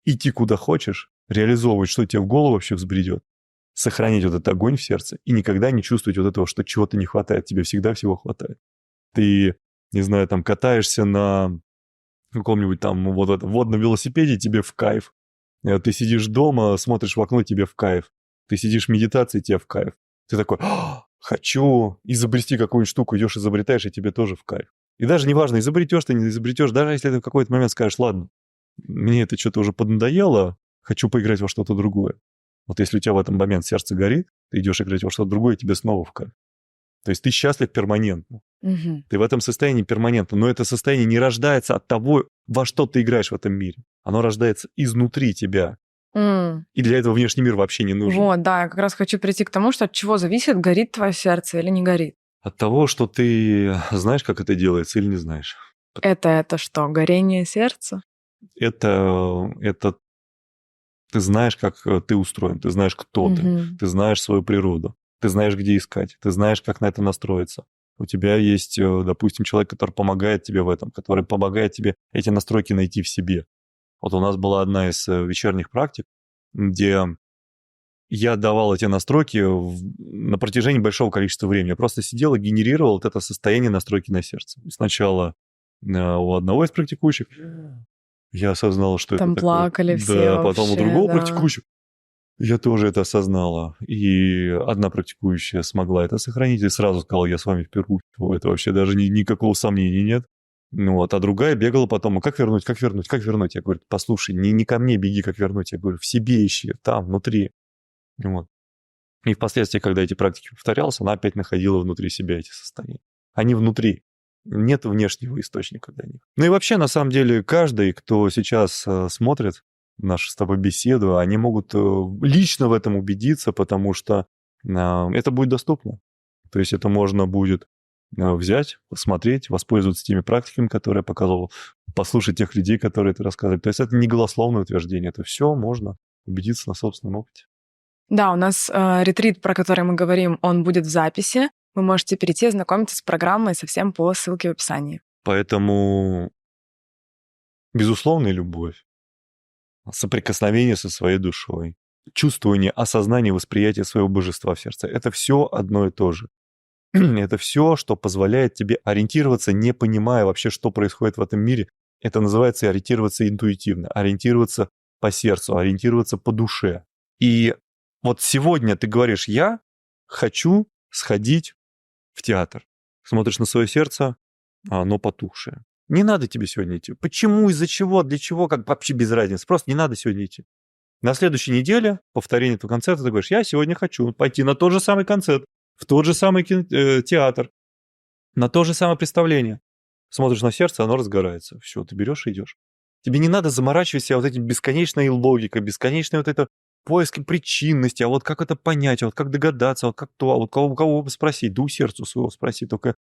идти куда хочешь, реализовывать, что тебе в голову вообще взбредет, сохранить вот этот огонь в сердце и никогда не чувствовать вот этого, что чего-то не хватает, тебе всегда всего хватает. Ты, не знаю, там катаешься на каком-нибудь там вот этом водном велосипеде, тебе в кайф. Ты сидишь дома, смотришь в окно, тебе в кайф. Ты сидишь в медитации, тебе в кайф. Ты такой, хочу изобрести какую-нибудь штуку, идешь изобретаешь, и тебе тоже в кайф. И даже неважно, изобретешь ты, не изобретешь, даже если ты в какой-то момент скажешь, ладно, мне это что-то уже поднадоело, хочу поиграть во что-то другое. Вот если у тебя в этот момент сердце горит, ты идешь играть во что-то другое, и тебе снова в кайф. То есть ты счастлив перманентно. Угу. Ты в этом состоянии перманентно, но это состояние не рождается от того, во что ты играешь в этом мире. Оно рождается изнутри тебя. И для этого внешний мир вообще не нужен. Вот, да, я как раз хочу прийти к тому, что от чего зависит, горит твое сердце или не горит. От того, что ты знаешь, как это делается, или не знаешь. Это что, горение сердца? Это ты знаешь, как ты устроен, ты знаешь, кто ты знаешь свою природу, ты знаешь, где искать, ты знаешь, как на это настроиться. У тебя есть, допустим, человек, который помогает тебе в этом, который помогает тебе эти настройки найти в себе. Вот у нас была одна из вечерних практик, где я давал эти настройки на протяжении большого количества времени. Я просто сидел и генерировал вот это состояние настройки на сердце. Сначала у одного из практикующих я осознал, что там это плакали такое. все Да, вообще, потом у другого да. практикующего я тоже это осознала. И одна практикующая смогла это сохранить и сразу сказала, я с вами впервые. Это вообще даже никакого сомнения нет. Вот. А другая бегала потом, как вернуть, как вернуть, как вернуть? Я говорю, послушай, не ко мне беги, как вернуть. Я говорю, в себе ищи, там, внутри. Вот. И впоследствии, когда эти практики повторялись, она опять находила внутри себя эти состояния. Они внутри. Нет внешнего источника для них. Ну и вообще, на самом деле, каждый, кто сейчас смотрит нашу с тобой беседу, они могут лично в этом убедиться, потому что это будет доступно. То есть это можно будет взять, посмотреть, воспользоваться теми практиками, которые я показывал, послушать тех людей, которые это рассказывают. То есть это не голословное утверждение, это все можно убедиться на собственном опыте. Да, у нас ретрит, про который мы говорим, он будет в записи. Вы можете перейти и ознакомиться с программой совсем по ссылке в описании. Поэтому безусловная любовь, соприкосновение со своей душой, чувствование, осознание, восприятие своего божества в сердце. Это все одно и то же. Это все, что позволяет тебе ориентироваться, не понимая вообще, что происходит в этом мире. Это называется ориентироваться интуитивно, ориентироваться по сердцу, ориентироваться по душе. И вот сегодня ты говоришь, я хочу сходить в театр. Смотришь на свое сердце, а оно потухшее. Не надо тебе сегодня идти. Почему, из-за чего, для чего, как вообще без разницы. Просто не надо сегодня идти. На следующей неделе, повторение этого концерта, ты говоришь, я сегодня хочу пойти на тот же самый концерт, в тот же самый театр, на то же самое представление. Смотришь на сердце, оно разгорается. Все, ты берешь и идешь. Тебе не надо заморачивать себя вот этим бесконечной логикой, бесконечной вот это поиском причинности, а вот как это понять, а вот как догадаться, а вот как то, а вот у кого спросить, да у сердца своего спроси, только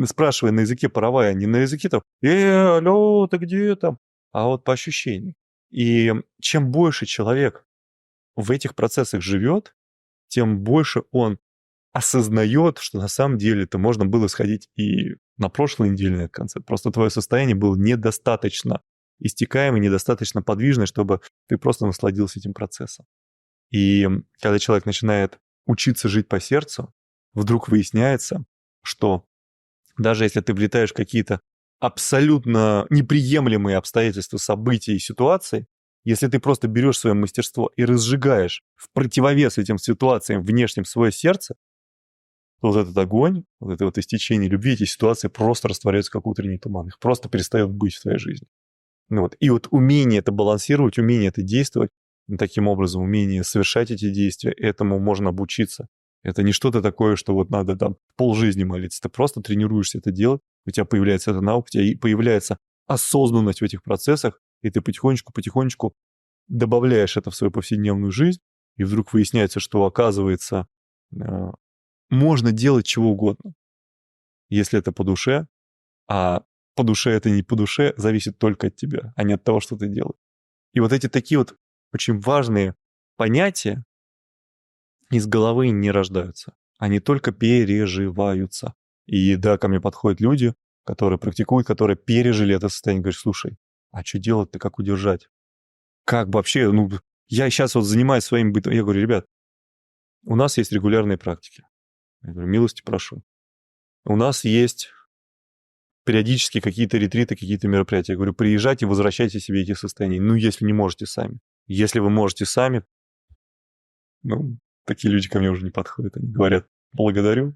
спрашивай на языке паровая, а не на языке там, алло, ты где там? А вот по ощущениям. И чем больше человек в этих процессах живет, тем больше он осознает, что на самом деле это можно было сходить и на прошлой неделе на этот концерт. Просто твое состояние было недостаточно истекаемое, недостаточно подвижное, чтобы ты просто насладился этим процессом. И когда человек начинает учиться жить по сердцу, вдруг выясняется, что даже если ты влетаешь в какие-то абсолютно неприемлемые обстоятельства, события и ситуации, если ты просто берешь свое мастерство и разжигаешь в противовес этим ситуациям внешним свое сердце, то вот этот огонь, вот это вот истечение любви, эти ситуации просто растворяются как утренний туман. Их просто перестает быть в твоей жизни. Ну вот. И вот умение это балансировать, умение это действовать, таким образом, умение совершать эти действия, этому можно обучиться. Это не что-то такое, что вот надо там полжизни молиться. Ты просто тренируешься это делать, у тебя появляется эта наука, у тебя появляется осознанность в этих процессах, и ты потихонечку добавляешь это в свою повседневную жизнь, и вдруг выясняется, что, оказывается, можно делать чего угодно, если это по душе, а по душе это не по душе, зависит только от тебя, а не от того, что ты делаешь. И вот эти такие вот очень важные понятия из головы не рождаются, они только переживаются. И да, ко мне подходят люди, которые практикуют, которые пережили это состояние, говорят, слушай, а что делать-то, как удержать? Как вообще, я сейчас вот занимаюсь своим бытом. Я говорю, ребят, у нас есть регулярные практики. Я говорю, милости прошу. У нас есть периодически какие-то ретриты, какие-то мероприятия. Я говорю, приезжайте, возвращайте себе эти состояния. Если не можете сами. Если вы можете сами, такие люди ко мне уже не подходят. Они говорят, благодарю,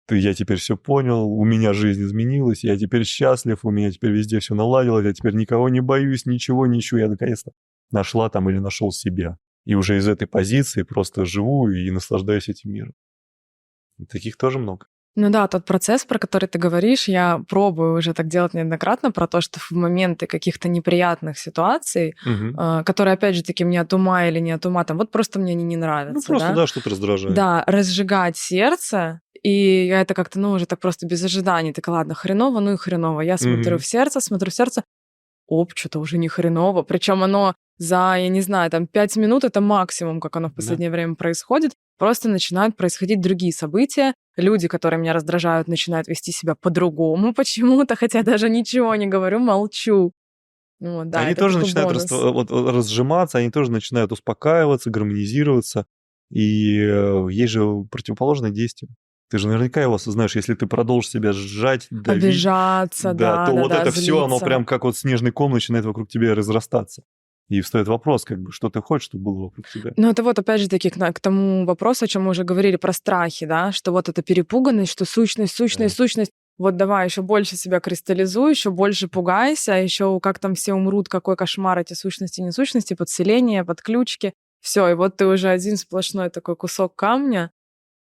я теперь все понял, у меня жизнь изменилась, я теперь счастлив, у меня теперь везде все наладилось, я теперь никого не боюсь, ничего не ищу, я наконец-то нашла там или нашел себя. И уже из этой позиции просто живу и наслаждаюсь этим миром. И таких тоже много. Ну да, тот процесс, про который ты говоришь, я пробую уже так делать неоднократно, про то, что в моменты каких-то неприятных ситуаций, которые, опять же таки, мне от ума или не от ума, там вот просто мне они не нравятся. Просто, что-то раздражает. Да, разжигать сердце, и я это как-то, уже так просто без ожиданий. Так, ладно, хреново, и хреново. Я смотрю в сердце, что-то уже не хреново. Причем оно за, я не знаю, 5 минут, это максимум, как оно в последнее время происходит. Просто начинают происходить другие события. Люди, которые меня раздражают, начинают вести себя по-другому почему-то, хотя даже ничего не говорю, молчу. Они тоже начинают разжиматься, они тоже начинают успокаиваться, гармонизироваться. И есть же противоположное действие. Ты же наверняка его осознаешь, если ты продолжишь себя сжать, давить, обижаться, то вот это злиться. все, оно прям как вот снежный ком начинает вокруг тебя разрастаться. И встает вопрос, что ты хочешь, чтобы было вокруг тебя. Это вот опять же таки к тому вопросу, о чем мы уже говорили, про страхи, да, что вот эта перепуганность, что сущность. Вот давай еще больше себя кристаллизуй, еще больше пугайся, еще как там все умрут, какой кошмар эти сущности, несущности, подселения, подключки. Все, и вот ты уже один сплошной такой кусок камня,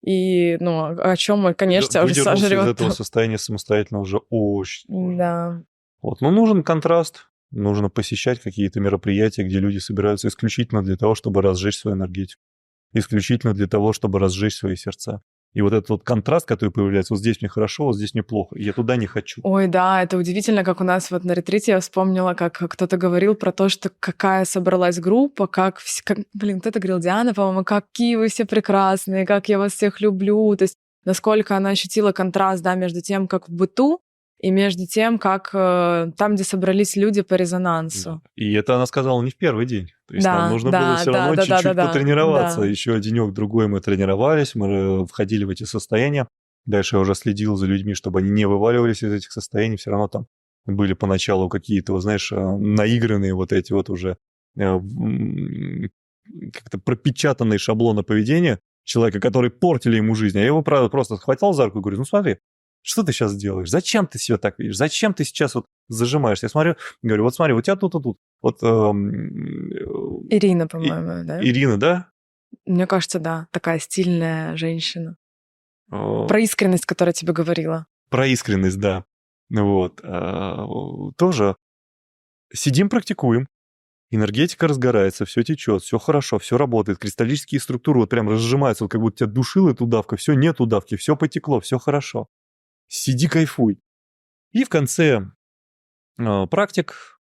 и, о чем мы, конечно, тебя уже сожрёт. Из этого состояния самостоятельно уже очень. Да. Вот, нужен контраст. Нужно посещать какие-то мероприятия, где люди собираются исключительно для того, чтобы разжечь свою энергетику. Исключительно для того, чтобы разжечь свои сердца. И вот этот вот контраст, который появляется, вот здесь мне хорошо, вот здесь мне плохо, и я туда не хочу. Ой, да, это удивительно, как у нас вот на ретрите я вспомнила, как кто-то говорил про то, что какая собралась группа, кто-то говорил, Диана, по-моему, какие вы все прекрасные, как я вас всех люблю, то есть насколько она ощутила контраст, да, между тем, как в быту, и между тем, как там, где собрались люди по резонансу. И это она сказала не в первый день. То есть нам Да, нужно было все равно чуть-чуть потренироваться. да. Еще денек-другой мы тренировались, мы входили в эти состояния. Дальше я уже следил за людьми, чтобы они не вываливались из этих состояний. Все равно там были поначалу какие-то, знаешь, наигранные вот эти вот уже как-то пропечатанные шаблоны поведения человека, которые портили ему жизнь. А я его, правда, просто схватил за руку и говорю, ну смотри, что ты сейчас делаешь? Зачем ты себя так видишь? Зачем ты сейчас вот зажимаешься? Я смотрю, говорю, вот смотри, у тебя тут и тут. Вот, Ирина, по-моему, да? Ирина, да? Мне кажется, да. Такая стильная женщина. Про искренность, которая тебе говорила. Про искренность, да. Вот. Тоже сидим, практикуем. Энергетика разгорается, все течет, все хорошо, все работает. Кристаллические структуры вот прям разжимаются, вот как будто тебя душила эта удавка. Все, нет удавки, все потекло, все хорошо. Сиди, кайфуй. И в конце практик,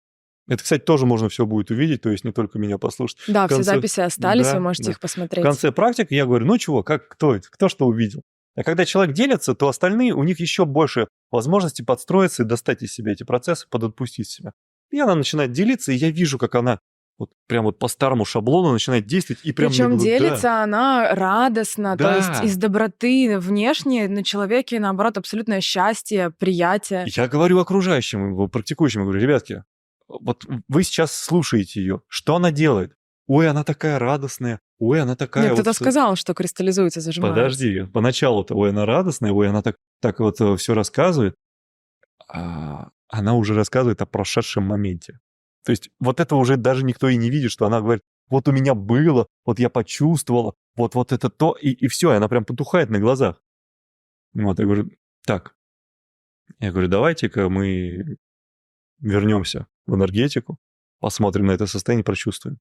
это, кстати, тоже можно все будет увидеть, то есть не только меня послушать. Да, все записи остались, вы можете их посмотреть. В конце практик я говорю, ну чего, кто что увидел? А когда человек делится, то остальные, у них еще больше возможностей подстроиться и достать из себя эти процессы, подотпустить себя. И она начинает делиться, и я вижу, как она вот прям вот по старому шаблону начинает действовать. И прям причем делится она радостно, да. То есть из доброты внешне на человеке, наоборот, абсолютное счастье, приятие. Я говорю окружающим, практикующим, говорю, ребятки, вот вы сейчас слушаете ее, что она делает? Ой, она такая радостная, ой, она такая... Нет, кто-то сказал, что кристаллизуется, зажимается. Подожди, поначалу-то, ой, она радостная, ой, она так вот все рассказывает, а она уже рассказывает о прошедшем моменте. То есть вот это уже даже никто и не видит, что она говорит, вот у меня было, вот я почувствовала, вот это то, и все, и она прям потухает на глазах. Вот, я говорю, так, давайте-ка мы вернемся в энергетику, посмотрим на это состояние, прочувствуем.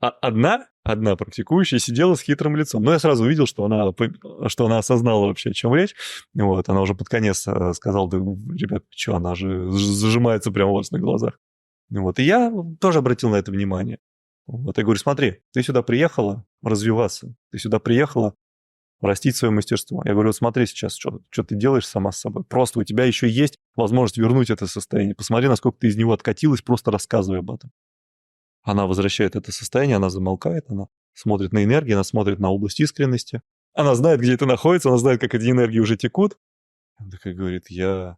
А одна практикующая сидела с хитрым лицом. Но я сразу увидел, что она осознала вообще, о чем речь. Вот, она уже под конец сказала, да, ребят, что, она же зажимается прямо у вас на глазах. Вот, и я тоже обратил на это внимание. Вот, я говорю, смотри, ты сюда приехала развиваться, ты сюда приехала растить свое мастерство. Я говорю, вот смотри сейчас, что ты делаешь сама с собой. Просто у тебя еще есть возможность вернуть это состояние. Посмотри, насколько ты из него откатилась, просто рассказывай об этом. Она возвращает это состояние, она замолкает, она смотрит на энергию, она смотрит на область искренности. Она знает, где это находится, она знает, как эти энергии уже текут. Она такая говорит, я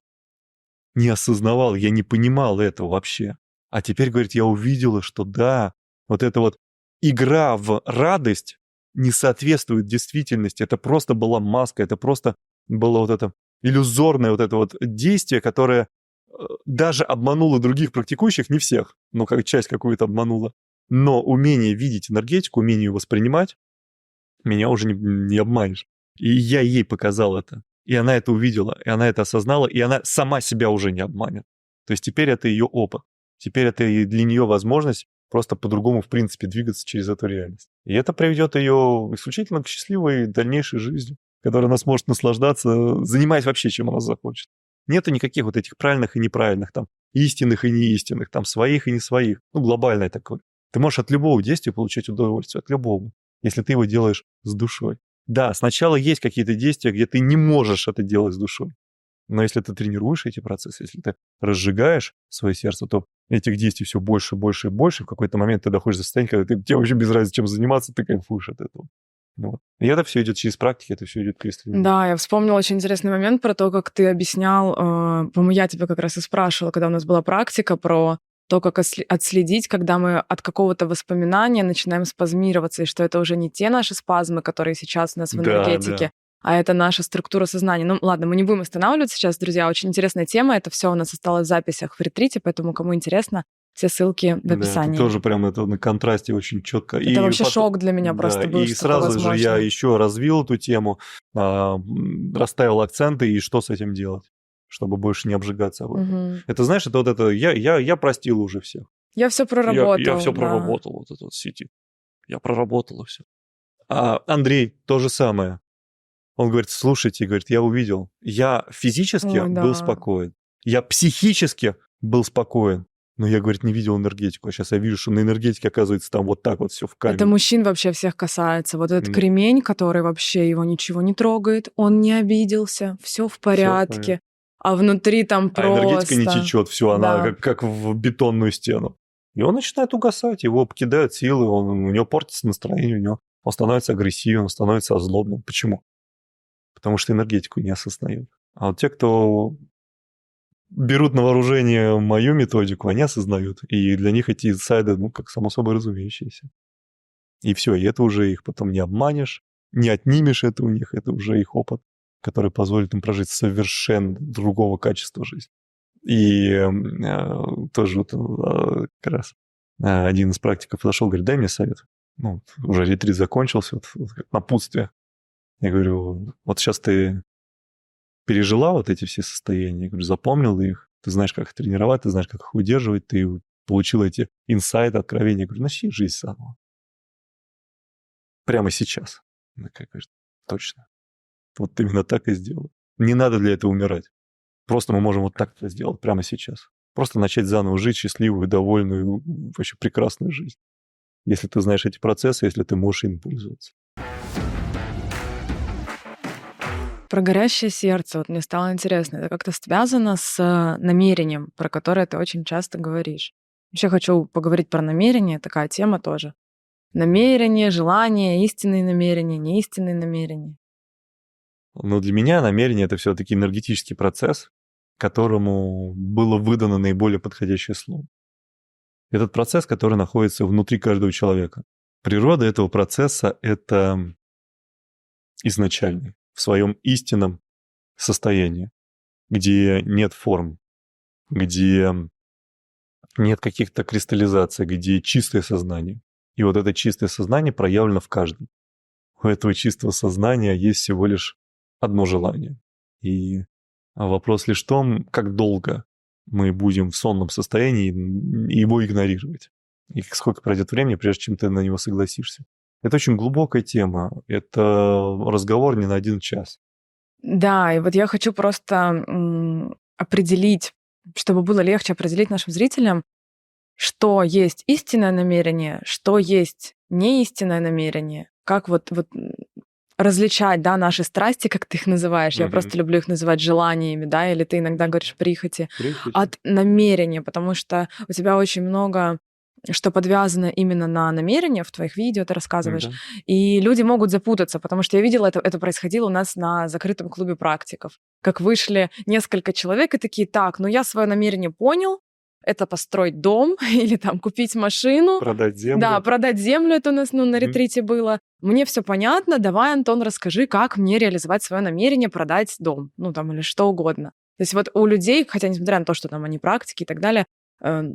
не осознавал, я не понимал этого вообще. А теперь, говорит, я увидела, что да, вот эта вот игра в радость не соответствует действительности. Это просто была маска, это просто было вот это иллюзорное вот это вот действие, которое даже обманула других практикующих, не всех, но как часть какую-то обманула. Но умение видеть энергетику, умение ее воспринимать, меня уже не обманешь. И я ей показал это. И она это увидела, и она это осознала, и она сама себя уже не обманет. То есть теперь это ее опыт. Теперь это для нее возможность просто по-другому, в принципе, двигаться через эту реальность. И это приведет ее исключительно к счастливой дальнейшей жизни, которой она сможет наслаждаться, занимаясь вообще, чем она захочет. Нету никаких вот этих правильных и неправильных, там, истинных и неистинных, там, своих и не своих. Ну, глобальное такое. Ты можешь от любого действия получать удовольствие, от любого, если ты его делаешь с душой. Да, сначала есть какие-то действия, где ты не можешь это делать с душой. Но если ты тренируешь эти процессы, если ты разжигаешь свое сердце, то этих действий все больше, больше и больше. В какой-то момент ты доходишь до состояния, когда тебе вообще без разницы, чем заниматься, ты кайфуешь от этого. Вот. И это все идет через практики, это все идет кристаллизацией. Да, я вспомнила очень интересный момент про то, как ты объяснял, по-моему, я тебя как раз и спрашивала, когда у нас была практика, про то, как отследить, когда мы от какого-то воспоминания начинаем спазмироваться, и что это уже не те наши спазмы, которые сейчас у нас в энергетике, а это наша структура сознания. Ну, ладно, мы не будем останавливаться сейчас, друзья, очень интересная тема, это все у нас осталось в записях в ретрите, поэтому, кому интересно, все ссылки в описании. Да, тоже прям это на контрасте очень четко. Это вообще шок для меня просто был, и сразу же я еще развил эту тему, расставил акценты, и что с этим делать, чтобы больше не обжигаться об этом. Угу. Это, знаешь, это вот это, я простил уже всех. Я все проработал. Я все проработал, вот это вот сети. Я проработал все. А Андрей то же самое. Он говорит, слушайте, говорит, я увидел, я физически был спокоен, я психически был спокоен, но я, говорит, не видел энергетику. А сейчас я вижу, что на энергетике, оказывается, там вот так вот все в камере. Это мужчин вообще всех касается. Вот этот кремень, который вообще его ничего не трогает, он не обиделся, все в порядке. а внутри там А энергетика не просто... течет, все, она Да. как в бетонную стену. И он начинает угасать, его покидают силы, у него портится настроение, он становится агрессивным, он становится озлобленным. Почему? Потому что энергетику не осознают. А вот те, кто берут на вооружение мою методику, они осознают. И для них эти инсайды, как само собой разумеющиеся. И все, и это уже их потом не обманешь, не отнимешь это у них, это уже их опыт, который позволит им прожить совершенно другого качества жизни. И тоже вот как раз один из практиков подошел, говорит, дай мне совет. Уже ретрит закончился, вот как напутствие. Я говорю, вот сейчас ты пережила вот эти все состояния, я говорю, запомнила их, ты знаешь, как их тренировать, ты знаешь, как их удерживать, ты получила эти инсайты, откровения. Я говорю, начни жизнь заново. Прямо сейчас. Она говорит, точно. Вот именно так и сделала. Не надо для этого умирать. Просто мы можем вот так это сделать прямо сейчас. Просто начать заново жить счастливую, довольную, вообще прекрасную жизнь. Если ты знаешь эти процессы, если ты можешь им пользоваться. Про горящее сердце. Вот мне стало интересно, это как-то связано с намерением, про которое ты очень часто говоришь. Вообще хочу поговорить про намерение, такая тема тоже. Намерение, желание, истинные намерения, неистинные намерения. Но для меня намерение — это все-таки энергетический процесс, которому было выдано наиболее подходящее слово. Этот процесс, который находится внутри каждого человека. Природа этого процесса — это изначальный, в своем истинном состоянии, где нет форм, где нет каких-то кристаллизаций, где чистое сознание. И вот это чистое сознание проявлено в каждом. У этого чистого сознания есть всего лишь одно желание. И вопрос лишь в том, как долго мы будем в сонном состоянии его игнорировать. И сколько пройдет времени, прежде чем ты на него согласишься. Это очень глубокая тема. Это разговор не на 1 час. Да, и вот я хочу просто определить, чтобы было легче определить нашим зрителям, что есть истинное намерение, что есть неистинное намерение. Как вот различать, да, наши страсти, как ты их называешь. Я просто люблю их называть желаниями, да, или ты иногда говоришь прихоти. От намерения, потому что у тебя очень много что подвязано именно на намерение, в твоих видео ты рассказываешь. Да. И люди могут запутаться, потому что я видела, это происходило у нас на закрытом клубе практиков. Как вышли несколько человек и такие, так, я свое намерение понял, это построить дом или там купить машину. Продать землю. Да, продать землю, это у нас на ретрите было. Мне все понятно, давай, Антон, расскажи, как мне реализовать свое намерение продать дом, или что угодно. То есть вот у людей, хотя несмотря на то, что там они практики и так далее,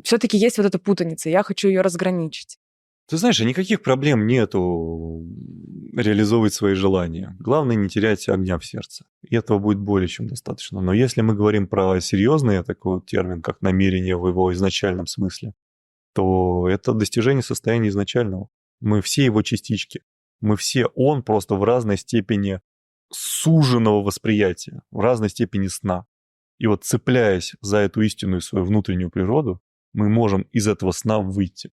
все-таки есть вот эта путаница, и я хочу ее разграничить. Ты знаешь, никаких проблем нету реализовывать свои желания. Главное не терять огня в сердце. И этого будет более чем достаточно. Но если мы говорим про серьезный такой вот термин, как намерение в его изначальном смысле, то это достижение состояния изначального. Мы все его частички. Мы все он просто в разной степени суженного восприятия, в разной степени сна. И вот цепляясь за эту истинную свою внутреннюю природу, мы можем из этого сна выйти.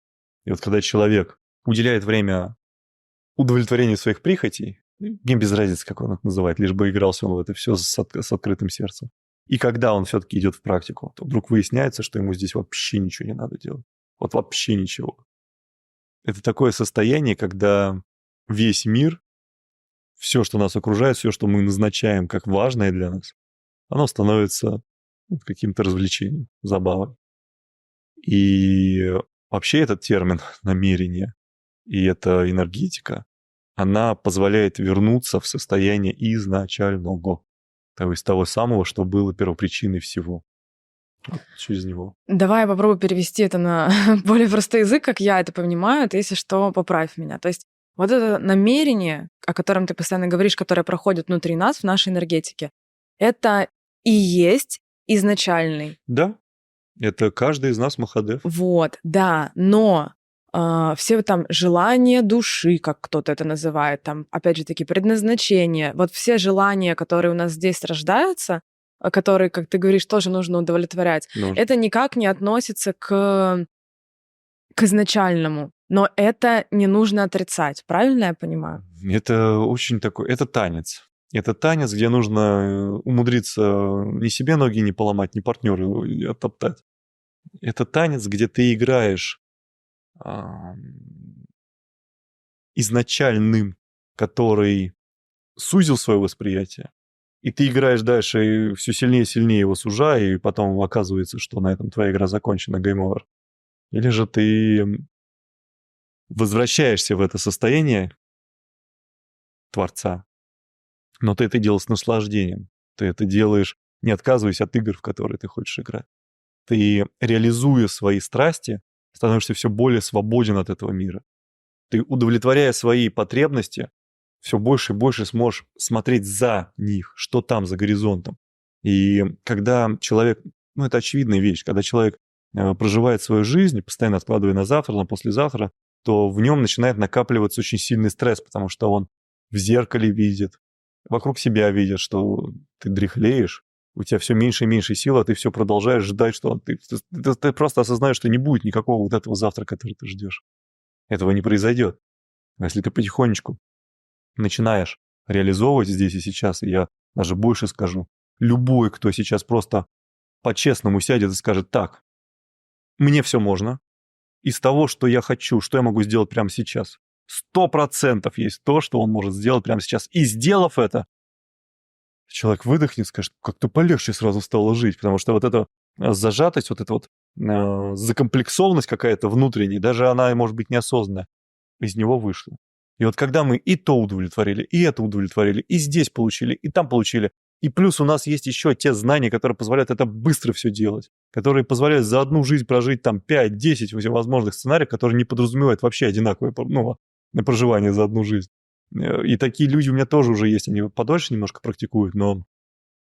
И вот когда человек уделяет время удовлетворению своих прихотей, мне без разницы, как он это называет, лишь бы игрался он в это все с открытым сердцем. И когда он все-таки идет в практику, то вдруг выясняется, что ему здесь вообще ничего не надо делать. Вот вообще ничего. Это такое состояние, когда весь мир, все, что нас окружает, все, что мы назначаем как важное для нас, оно становится каким-то развлечением, забавой. И вообще этот термин намерение и эта энергетика, она позволяет вернуться в состояние изначального, то есть того самого, что было первопричиной всего. Вот через него. Давай я попробую перевести это на более простой язык, как я это понимаю. Ты, если что, поправь меня. То есть вот это намерение, о котором ты постоянно говоришь, которое проходит внутри нас, в нашей энергетике, это и есть изначальный. Да, это каждый из нас Махадев. Вот, да, но все там желания души, как кто-то это называет, там, опять же таки, предназначение, вот все желания, которые у нас здесь рождаются, которые, как ты говоришь, тоже нужно удовлетворять, это никак не относится к изначальному. Но это не нужно отрицать, правильно я понимаю? Это очень такой, это танец. Это танец, где нужно умудриться ни себе ноги не поломать, ни партнеру оттоптать. Это танец, где ты играешь изначальным, который сузил свое восприятие, и ты играешь дальше и все сильнее и сильнее его сужая, и потом оказывается, что на этом твоя игра закончена, game over. Или же ты возвращаешься в это состояние Творца, но ты это делаешь с наслаждением. Ты это делаешь, не отказываясь от игр, в которые ты хочешь играть. Ты, реализуя свои страсти, становишься все более свободен от этого мира. Ты, удовлетворяя свои потребности, все больше и больше сможешь смотреть за них, что там за горизонтом. И когда человек, это очевидная вещь, когда человек проживает свою жизнь, постоянно откладывая на завтра, на послезавтра, то в нем начинает накапливаться очень сильный стресс, потому что он в зеркале видит, вокруг себя видит, что ты дряхлеешь, у тебя все меньше и меньше сил, а ты все продолжаешь ждать, что ты просто осознаешь, что не будет никакого вот этого завтра, который ты ждешь. Этого не произойдет. А если ты потихонечку начинаешь реализовывать здесь и сейчас, и я даже больше скажу, любой, кто сейчас просто по-честному сядет и скажет: так, мне все можно, из того, что я хочу, что я могу сделать прямо сейчас, 100% есть то, что он может сделать прямо сейчас. И сделав это, человек выдохнет, скажет: как-то полегче сразу стало жить, потому что вот эта зажатость, вот эта вот закомплексованность какая-то внутренняя, даже она, может быть, неосознанная, из него вышла. И вот когда мы и то удовлетворили, и это удовлетворили, и здесь получили, и там получили, и плюс у нас есть еще те знания, которые позволяют это быстро все делать, которые позволяют за одну жизнь прожить там 5-10 всевозможных сценариев, которые не подразумевают вообще одинаковое на проживание за одну жизнь. И такие люди у меня тоже уже есть, они подольше немножко практикуют, но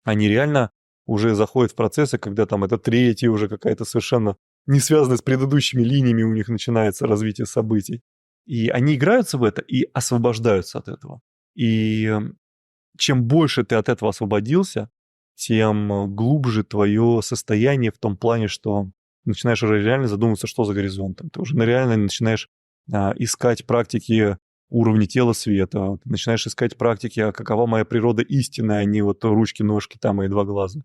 они реально уже заходят в процессы, когда там это третья уже какая-то совершенно не связанная с предыдущими линиями у них начинается развитие событий. И они играются в это и освобождаются от этого. И чем больше ты от этого освободился, тем глубже твое состояние в том плане, что начинаешь уже реально задумываться, что за горизонтом. Ты уже реально начинаешь искать практики уровня тела света, ты начинаешь искать практики, а какова моя природа истинная, а не вот ручки, ножки там и два глаза.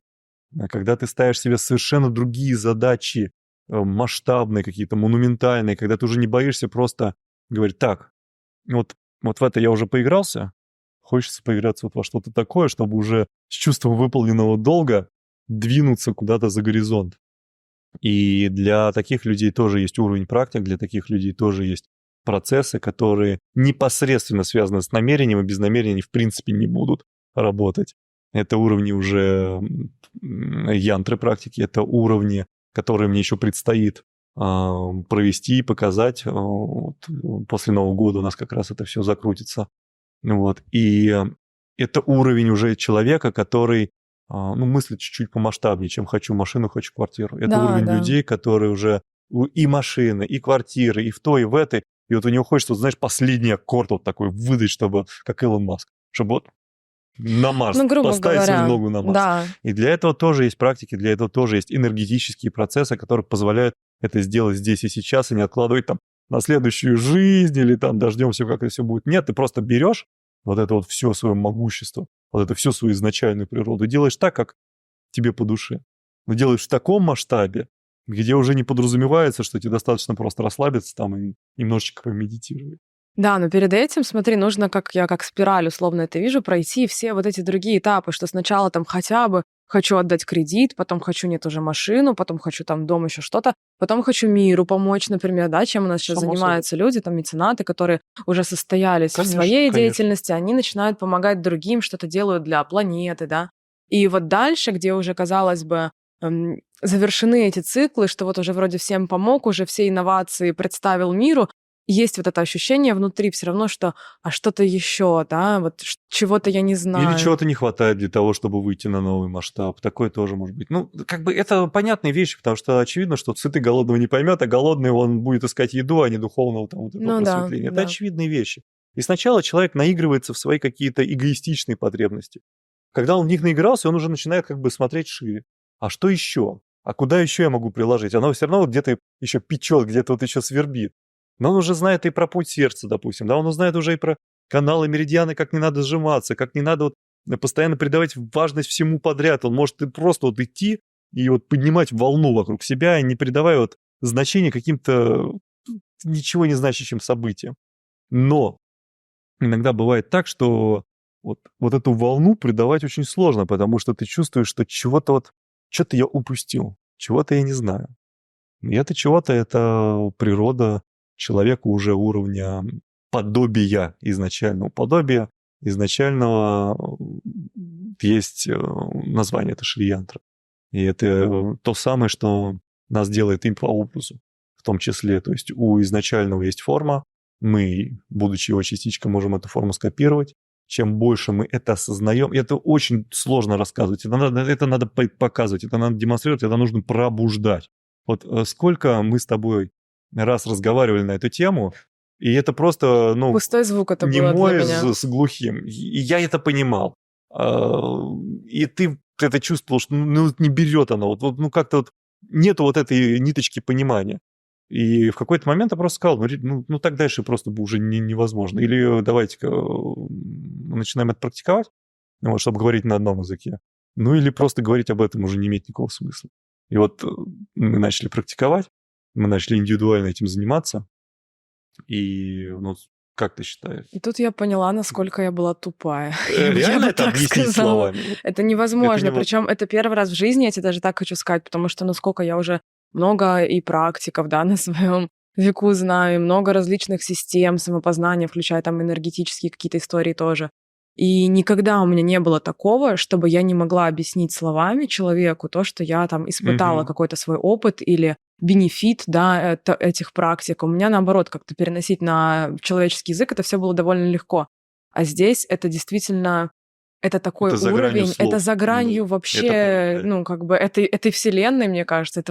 Когда ты ставишь себе совершенно другие задачи, масштабные какие-то, монументальные, когда ты уже не боишься просто говорить: так, вот в это я уже поигрался, хочется поиграться вот во что-то такое, чтобы уже с чувством выполненного долга двинуться куда-то за горизонт. И для таких людей тоже есть уровень практик, для таких людей тоже есть процессы, которые непосредственно связаны с намерением, и без намерения они в принципе не будут работать. Это уровни уже янтры практики, это уровни, которые мне еще предстоит провести и показать. После Нового года у нас как раз это все закрутится. И это уровень уже человека, который мыслит чуть-чуть помасштабнее, чем хочу машину, хочу квартиру. Это уровень людей, которые уже и машины, и квартиры, и в той, и в этой. И вот у него хочется, знаешь, последний аккорд вот такой выдать, чтобы, как Илон Маск, чтобы вот на Марс, поставить свою ногу на Марс. Да. И для этого тоже есть практики, для этого тоже есть энергетические процессы, которые позволяют это сделать здесь и сейчас, и не откладывать там на следующую жизнь, или там дождемся, как это все будет. Нет, ты просто берешь вот это вот все свое могущество, вот это всю свою изначальную природу, и делаешь так, как тебе по душе. Но делаешь в таком масштабе, где уже не подразумевается, что тебе достаточно просто расслабиться там и немножечко помедитировать. Да, но перед этим, смотри, нужно, как спираль, условно это вижу, пройти все вот эти другие этапы, что сначала там хотя бы хочу отдать кредит, потом хочу уже машину, потом хочу там дом, еще что-то, потом хочу миру помочь, например, да, чем у нас сейчас занимаются люди, там меценаты, которые уже состоялись в своей деятельности, они начинают помогать другим, что-то делают для планеты, да. И вот дальше, где уже, казалось бы, завершены эти циклы, что вот уже вроде всем помог, уже все инновации представил миру, есть вот это ощущение внутри все равно, что что-то еще, да, вот чего-то я не знаю. Или чего-то не хватает для того, чтобы выйти на новый масштаб. Такое тоже может быть. Это понятные вещи, потому что очевидно, что сытый голодного не поймет, а голодный он будет искать еду, а не духовного там просветления. Это очевидные вещи. И сначала человек наигрывается в свои какие-то эгоистичные потребности. Когда он в них наигрался, он уже начинает смотреть шире. А что еще? А куда еще я могу приложить? Оно все равно где-то еще печет, где-то еще свербит. Но он уже знает и про путь сердца, допустим, да, он узнает уже и про каналы, меридианы, как не надо сжиматься, как не надо постоянно придавать важность всему подряд. Он может просто вот идти и вот поднимать волну вокруг себя, не придавая вот значения каким-то ничего не значащим событиям. Но иногда бывает так, что вот эту волну придавать очень сложно, потому что ты чувствуешь, что что-то я упустил, чего-то я не знаю. И это чего-то, это природа человека уже уровня подобия изначального. Подобия изначального есть название, это шри-янтра. И это то самое, что нас делает им по образу, в том числе. То есть у изначального есть форма, мы, будучи его частичкой, можем эту форму скопировать. Чем больше мы это осознаем, и это очень сложно рассказывать, это надо показывать, это надо демонстрировать, это нужно пробуждать. Вот сколько мы с тобой раз разговаривали на эту тему, и это просто, Пустой звук это было для немое меня. с глухим. И я это понимал. И ты это чувствовал, что не берет оно, как-то вот нету вот этой ниточки понимания. И в какой-то момент я просто сказал, так дальше просто уже невозможно. Или давайте-ка начинаем это практиковать, чтобы говорить на одном языке. Или просто говорить об этом уже не имеет никакого смысла. И вот мы начали практиковать, мы начали индивидуально этим заниматься. И, как ты считаешь? И тут я поняла, насколько я была тупая. Реально это объяснить словами? Это невозможно. Причем это первый раз в жизни, я тебе даже так хочу сказать, потому что насколько я уже много и практиков, да, на своем веку знаю, много различных систем самопознания, включая там энергетические какие-то истории тоже. И никогда у меня не было такого, чтобы я не могла объяснить словами человеку то, что я там испытала какой-то свой опыт или бенефит, да, этих практик. У меня, наоборот, как-то переносить на человеческий язык, это все было довольно легко. А здесь это действительно... Это такой уровень, это за гранью вообще, этой вселенной, мне кажется.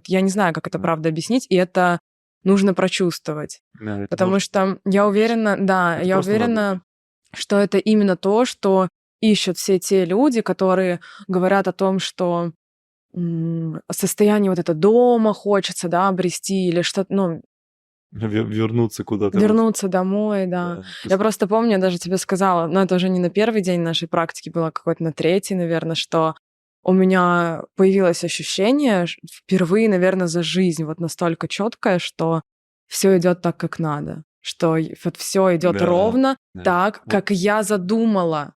Я не знаю, как это правда объяснить, и это нужно прочувствовать. Да, потому что я уверена, что это именно то, что ищут все те люди, которые говорят о том, что состояние вот это дома хочется, да, обрести или что-то, вернуться куда-то. Вернуться домой, да. Я просто помню, я даже тебе сказала, но это уже не на первый день нашей практики было, какой-то на третий, наверное, что у меня появилось ощущение впервые, наверное, за жизнь вот настолько четкое, что все идет так, как надо, что вот все идет ровно так, как я задумала.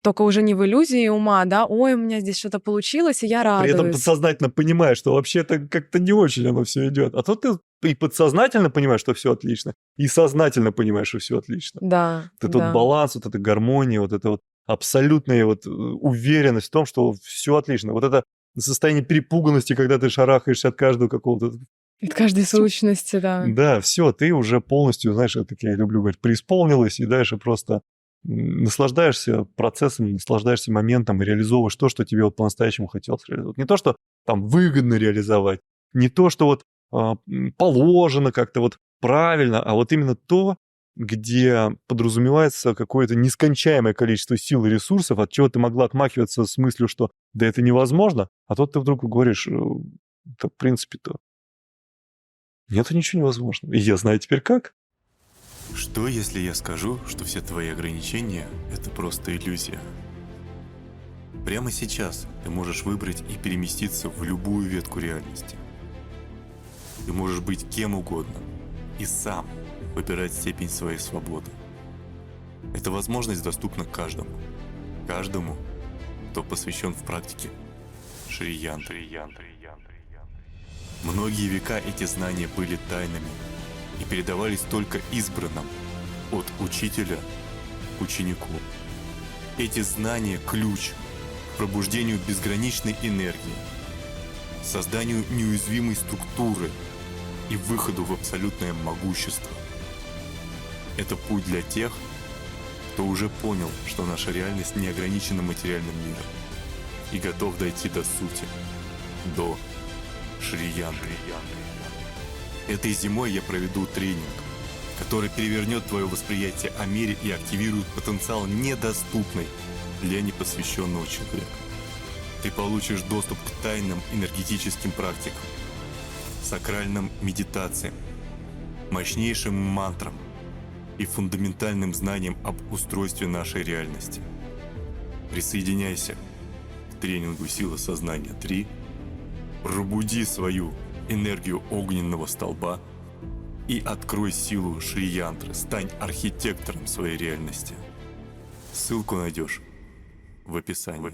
Только уже не в иллюзии ума, да, ой, у меня здесь что-то получилось, и я радуюсь. При этом подсознательно понимаешь, что вообще-то как-то не очень оно все идет. А тут ты и подсознательно понимаешь, что все отлично, и сознательно понимаешь, что все отлично. Да. Вот этот баланс, вот эта гармония, вот эта вот абсолютная вот уверенность в том, что все отлично. Вот это состояние перепуганности, когда ты шарахаешься от каждого какого-то... От каждой сущности, да. Да, все, ты уже полностью, знаешь, как я люблю говорить, преисполнилась, и дальше просто наслаждаешься процессом, наслаждаешься моментом и реализовываешь то, что тебе вот по-настоящему хотелось реализовать. Не то, что там выгодно реализовать, не то, что вот положено как-то вот правильно, а вот именно то, где подразумевается какое-то нескончаемое количество сил и ресурсов, от чего ты могла отмахиваться с мыслью, что да это невозможно, а тут ты вдруг говоришь, да в принципе-то нету ничего невозможного. И я знаю теперь как. Что, если я скажу, что все твои ограничения – это просто иллюзия? Прямо сейчас ты можешь выбрать и переместиться в любую ветку реальности. Ты можешь быть кем угодно и сам выбирать степень своей свободы. Эта возможность доступна каждому. Каждому, кто посвящен в практике шри-янтры. Многие века эти знания были тайнами и передавались только избранным, от учителя к ученику. Эти знания – ключ к пробуждению безграничной энергии, созданию неуязвимой структуры и выходу в абсолютное могущество. Это путь для тех, кто уже понял, что наша реальность не ограничена материальным миром и готов дойти до сути, до шри-янтры. Этой зимой я проведу тренинг, который перевернет твое восприятие о мире и активирует потенциал, недоступный для непосвященного человека. Ты получишь доступ к тайным энергетическим практикам, сакральным медитациям, мощнейшим мантрам и фундаментальным знаниям об устройстве нашей реальности. Присоединяйся к тренингу «Сила сознания 3». Пробуди свою энергию огненного столба и открой силу Шри-янтры. Стань архитектором своей реальности. Ссылку найдешь в описании.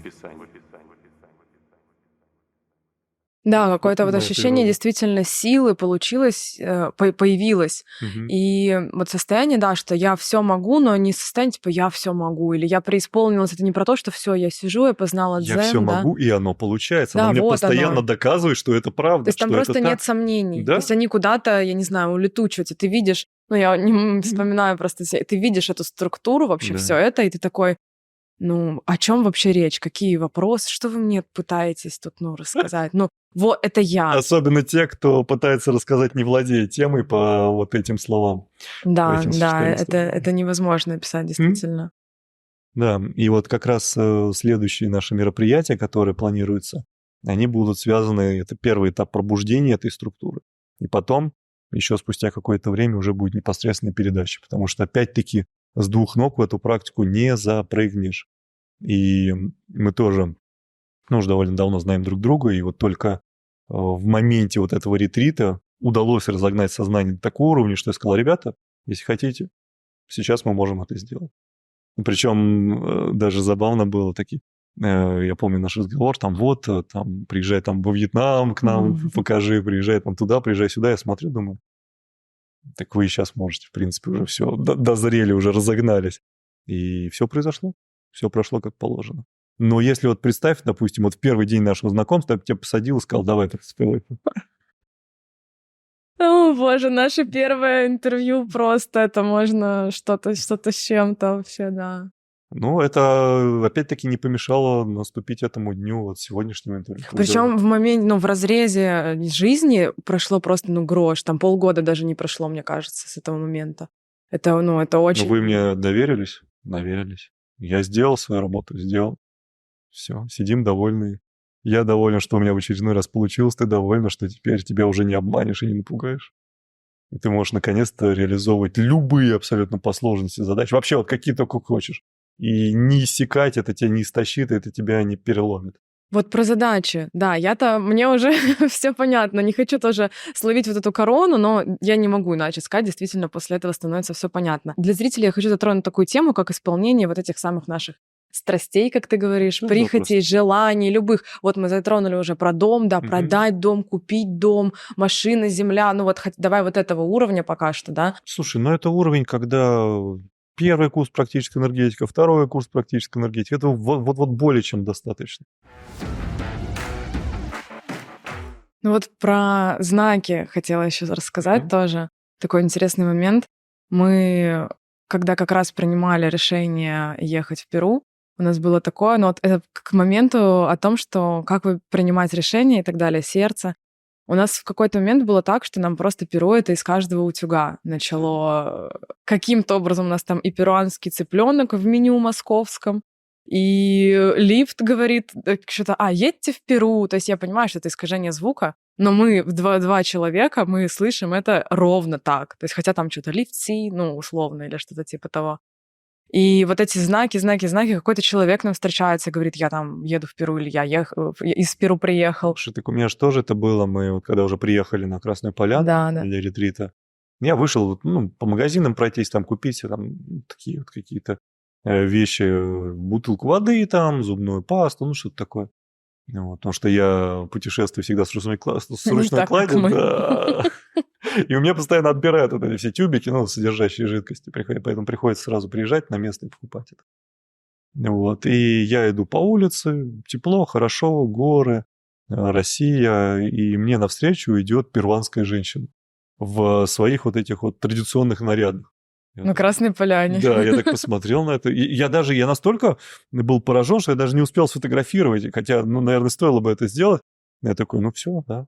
Да, какое-то вот Да, ощущение природа. действительно силы получилось, появилось. Мгм. И вот состояние, да, что я все могу, но не состояние, типа, я все могу, или я преисполнилась. Это не про то, что все, я сижу, я познала Я все дзен, да. могу, и оно получается. Да, Оно мне вот постоянно оно. доказывает, что это То правда, есть там что это просто нет так. сомнений. То Да? есть они куда-то, я не знаю, улетучиваются. Ты видишь, ну, я не вспоминаю просто, ты видишь эту структуру, вообще Да. все это, и ты такой, ну, о чем вообще речь? Какие вопросы? Что вы мне пытаетесь тут, ну, рассказать? Ну, вот это я. Особенно те, кто пытается рассказать, не владея темой по вот этим словам, по Да, этим да, сочетаниям слов. это невозможно описать, действительно. Да, и вот как раз следующие наши мероприятия, которые планируются, они будут связаны, это первый этап пробуждения этой структуры. И потом, еще спустя какое-то время, уже будет непосредственная передача, потому что, опять-таки, с двух ног в эту практику не запрыгнешь. И мы тоже, ну, уже довольно давно знаем друг друга, и вот только в моменте вот этого ретрита удалось разогнать сознание до такого уровня, что я сказал: ребята, если хотите, сейчас мы можем это сделать. Причем даже забавно было такие. Я помню наш разговор, там вот, там приезжай там во Вьетнам к нам, покажи, приезжай там туда, приезжай сюда. Я смотрю, думаю, так вы и сейчас можете, в принципе, уже все, дозрели, уже разогнались. И все произошло, все прошло как положено. Но если вот представь, допустим, вот в первый день нашего знакомства я бы тебя посадил и сказал: давай, приступай. О, боже, наше первое интервью просто, это можно что-то с чем-то вообще, да. Ну, это опять-таки не помешало наступить этому дню, вот сегодняшнему интервью. Причем в моменте, ну, в разрезе жизни прошло просто, ну, грош. Там полгода даже не прошло, мне кажется, с этого момента. Это, ну, это Ну, очень... вы мне доверились? Доверились. Я сделал свою работу, сделал. Все, сидим довольные. Я доволен, что у меня в очередной раз получилось. Ты довольна, что теперь тебя уже не обманешь и не напугаешь. И ты можешь наконец-то реализовывать любые абсолютно по сложности задачи. Вообще вот какие только хочешь. И не иссякать, это тебя не истощит, это тебя не переломит. Вот про задачи. Да, мне уже все понятно. Не хочу тоже словить вот эту корону, но я не могу иначе сказать. Действительно, после этого становится все понятно. Для зрителей я хочу затронуть такую тему, как исполнение вот этих самых наших страстей, как ты говоришь, Ну, прихотей, запросто. желаний, любых. Вот мы затронули уже про дом, да, Мгм. продать дом, купить дом, машина, земля. Ну вот давай вот этого уровня пока что, да. Слушай, ну это уровень, когда первый курс практической энергетики, второй курс практической энергетики. Это вот более чем достаточно. Ну вот про знаки хотела еще рассказать тоже. Такой интересный момент. Мы, когда как раз принимали решение ехать в Перу, у нас было такое, но вот это к моменту о том, что как вы принимать решения и так далее, сердце. У нас в какой-то момент было так, что нам просто перо это из каждого утюга начало. Каким-то образом у нас там и перуанский цыпленок в меню московском, и лифт говорит что-то, едьте в Перу. То есть я понимаю, что это искажение звука, но мы два человека, мы слышим это ровно так. То есть хотя там что-то лифти, ну, условно, или что-то типа того. И вот эти знаки, какой-то человек нам встречается и говорит: я там еду в Перу, или я из Перу приехал. Слушай, так у меня же тоже это было. Мы вот когда уже приехали на Красную Поляну Да. для ретрита, я вышел по магазинам пройтись, там купить там такие вот какие-то вещи, бутылку воды, там, зубную пасту, ну что-то такое. Вот, потому что я путешествую всегда с ручной Так, как кладью, мы. да. И у меня постоянно отбирают вот эти все тюбики, содержащие жидкости. Поэтому приходится сразу приезжать на место и покупать это. Вот. И я иду по улице, тепло, хорошо, горы, Россия, и мне навстречу идет перуанская женщина в своих вот этих вот традиционных нарядах. На Красной Поляне. Да, я так посмотрел на это. И я настолько был поражен, что я даже не успел сфотографировать. Хотя, наверное, стоило бы это сделать. Я такой, все, да.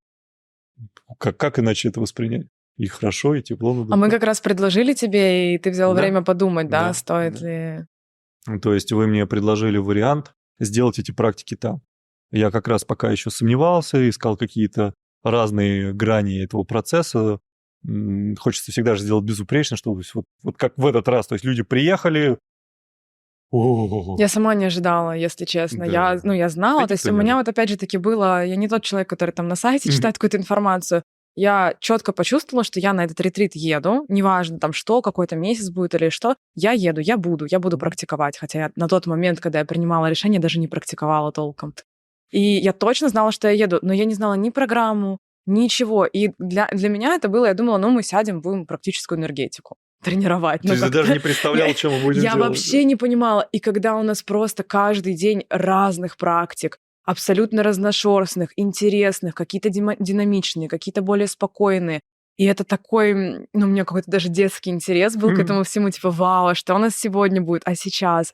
Как иначе это воспринять? И хорошо, и тепло. А мы как раз предложили тебе, и ты взял Да. время подумать, да, Да, стоит да. ли... То есть вы мне предложили вариант сделать эти практики там. Я как раз пока еще сомневался, искал какие-то разные грани этого процесса. Хочется всегда же сделать безупречно, чтобы вот как в этот раз. То есть люди приехали, Я сама не ожидала, если честно. Да. Я знала, Да то есть никто у не меня ожидал. вот опять же таки было, я не тот человек, который там на сайте Мгм. читает какую-то информацию. Я четко почувствовала, что я на этот ретрит еду, неважно там что, какой-то месяц будет или что, я еду, я буду практиковать. Хотя я на тот момент, когда я принимала решение, даже не практиковала толком. И я точно знала, что я еду, но я не знала ни программу, ничего. И для меня это было, я думала, мы сядем, будем практическую энергетику тренировать. То есть ты как-то даже не представлял, что мы будем я делать? вообще не понимала. И когда у нас просто каждый день разных практик, абсолютно разношерстных, интересных, какие-то динамичные, какие-то более спокойные. И это такой, у меня какой-то даже детский интерес был к этому всему, типа, вау, а что у нас сегодня будет, а сейчас.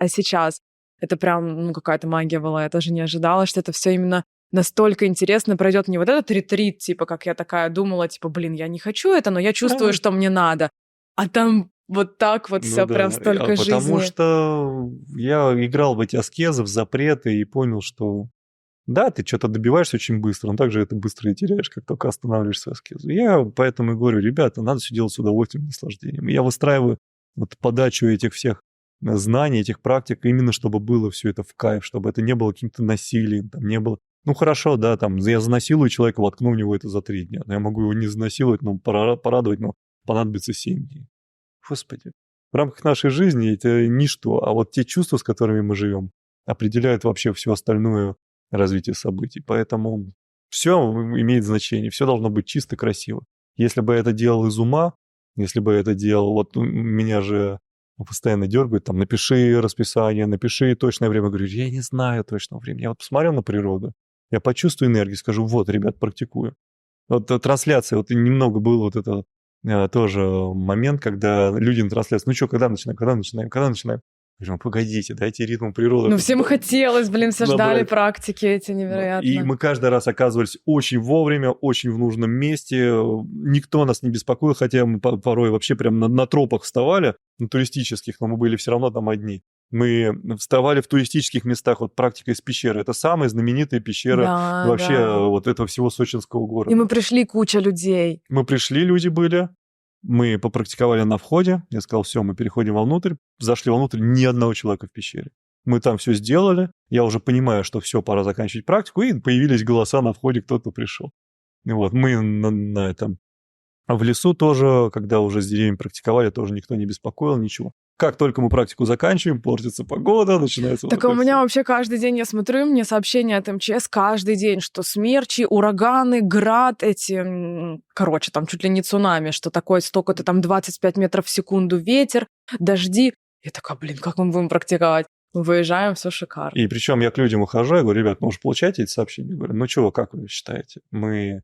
Это прям, какая-то магия была. Я даже не ожидала, что это все именно настолько интересно пройдет. Не вот этот ретрит, типа, как я такая думала, типа, я не хочу это, но я чувствую, что мне надо. А там вот так вот все прям столько Потому жизни. что я играл в эти аскезы, в запреты и понял, что да, ты что-то добиваешься очень быстро, но также это быстро и теряешь, как только останавливаешь свою аскезу. Я поэтому и говорю, ребята, надо все делать с удовольствием, наслаждением. И я выстраиваю вот подачу этих всех знаний, этих практик, именно чтобы было все это в кайф, чтобы это не было каким-то насилием, там не было... Ну хорошо, да, там я занасилую человека, воткну в него это за 3 дня. Я могу его не занасиловать, но порадовать, но понадобится 7 дней. Господи, в рамках нашей жизни это ничто, а вот те чувства, с которыми мы живем, определяют вообще все остальное развитие событий. Поэтому все имеет значение, все должно быть чисто красиво. Если бы я это делал из ума, если бы я это делал, вот меня же постоянно дергают, там, напиши расписание, напиши точное время. Говорю, я не знаю точного времени. Я вот посмотрел на природу, я почувствую энергию, скажу, вот, ребят, практикую. Вот трансляция, вот немного было вот это тоже момент, когда люди на трансляции, когда начинаем? Я говорю, погодите, дайте ритм природы. Всем хотелось, все ждали набрать. практики эти невероятно. И мы каждый раз оказывались очень вовремя, очень в нужном месте. Никто нас не беспокоил, хотя мы порой вообще прям на тропах вставали, на туристических, но мы были все равно там одни. Мы вставали в туристических местах, вот практика из пещеры. Это самая знаменитая пещера вообще вот этого всего сочинского города. И мы пришли, куча людей. Мы пришли, люди были. Мы попрактиковали на входе. Я сказал, все, мы переходим вовнутрь. Зашли вовнутрь, ни одного человека в пещере. Мы там все сделали. Я уже понимаю, что все, пора заканчивать практику. И появились голоса на входе, кто-то пришел. Вот мы на этом... А в лесу тоже, когда уже с деревьями практиковали, тоже никто не беспокоил, ничего. Как только мы практику заканчиваем, портится погода, начинается... Так у меня вообще каждый день, я смотрю, мне сообщения от МЧС каждый день, что смерчи, ураганы, град, там чуть ли не цунами, что такое столько-то там 25 метров в секунду ветер, дожди. Я такая, как мы будем практиковать? Мы выезжаем, все шикарно. И причем я к людям ухожу, я говорю, ребят, вы получаете эти сообщения? Я говорю, как вы считаете? Мы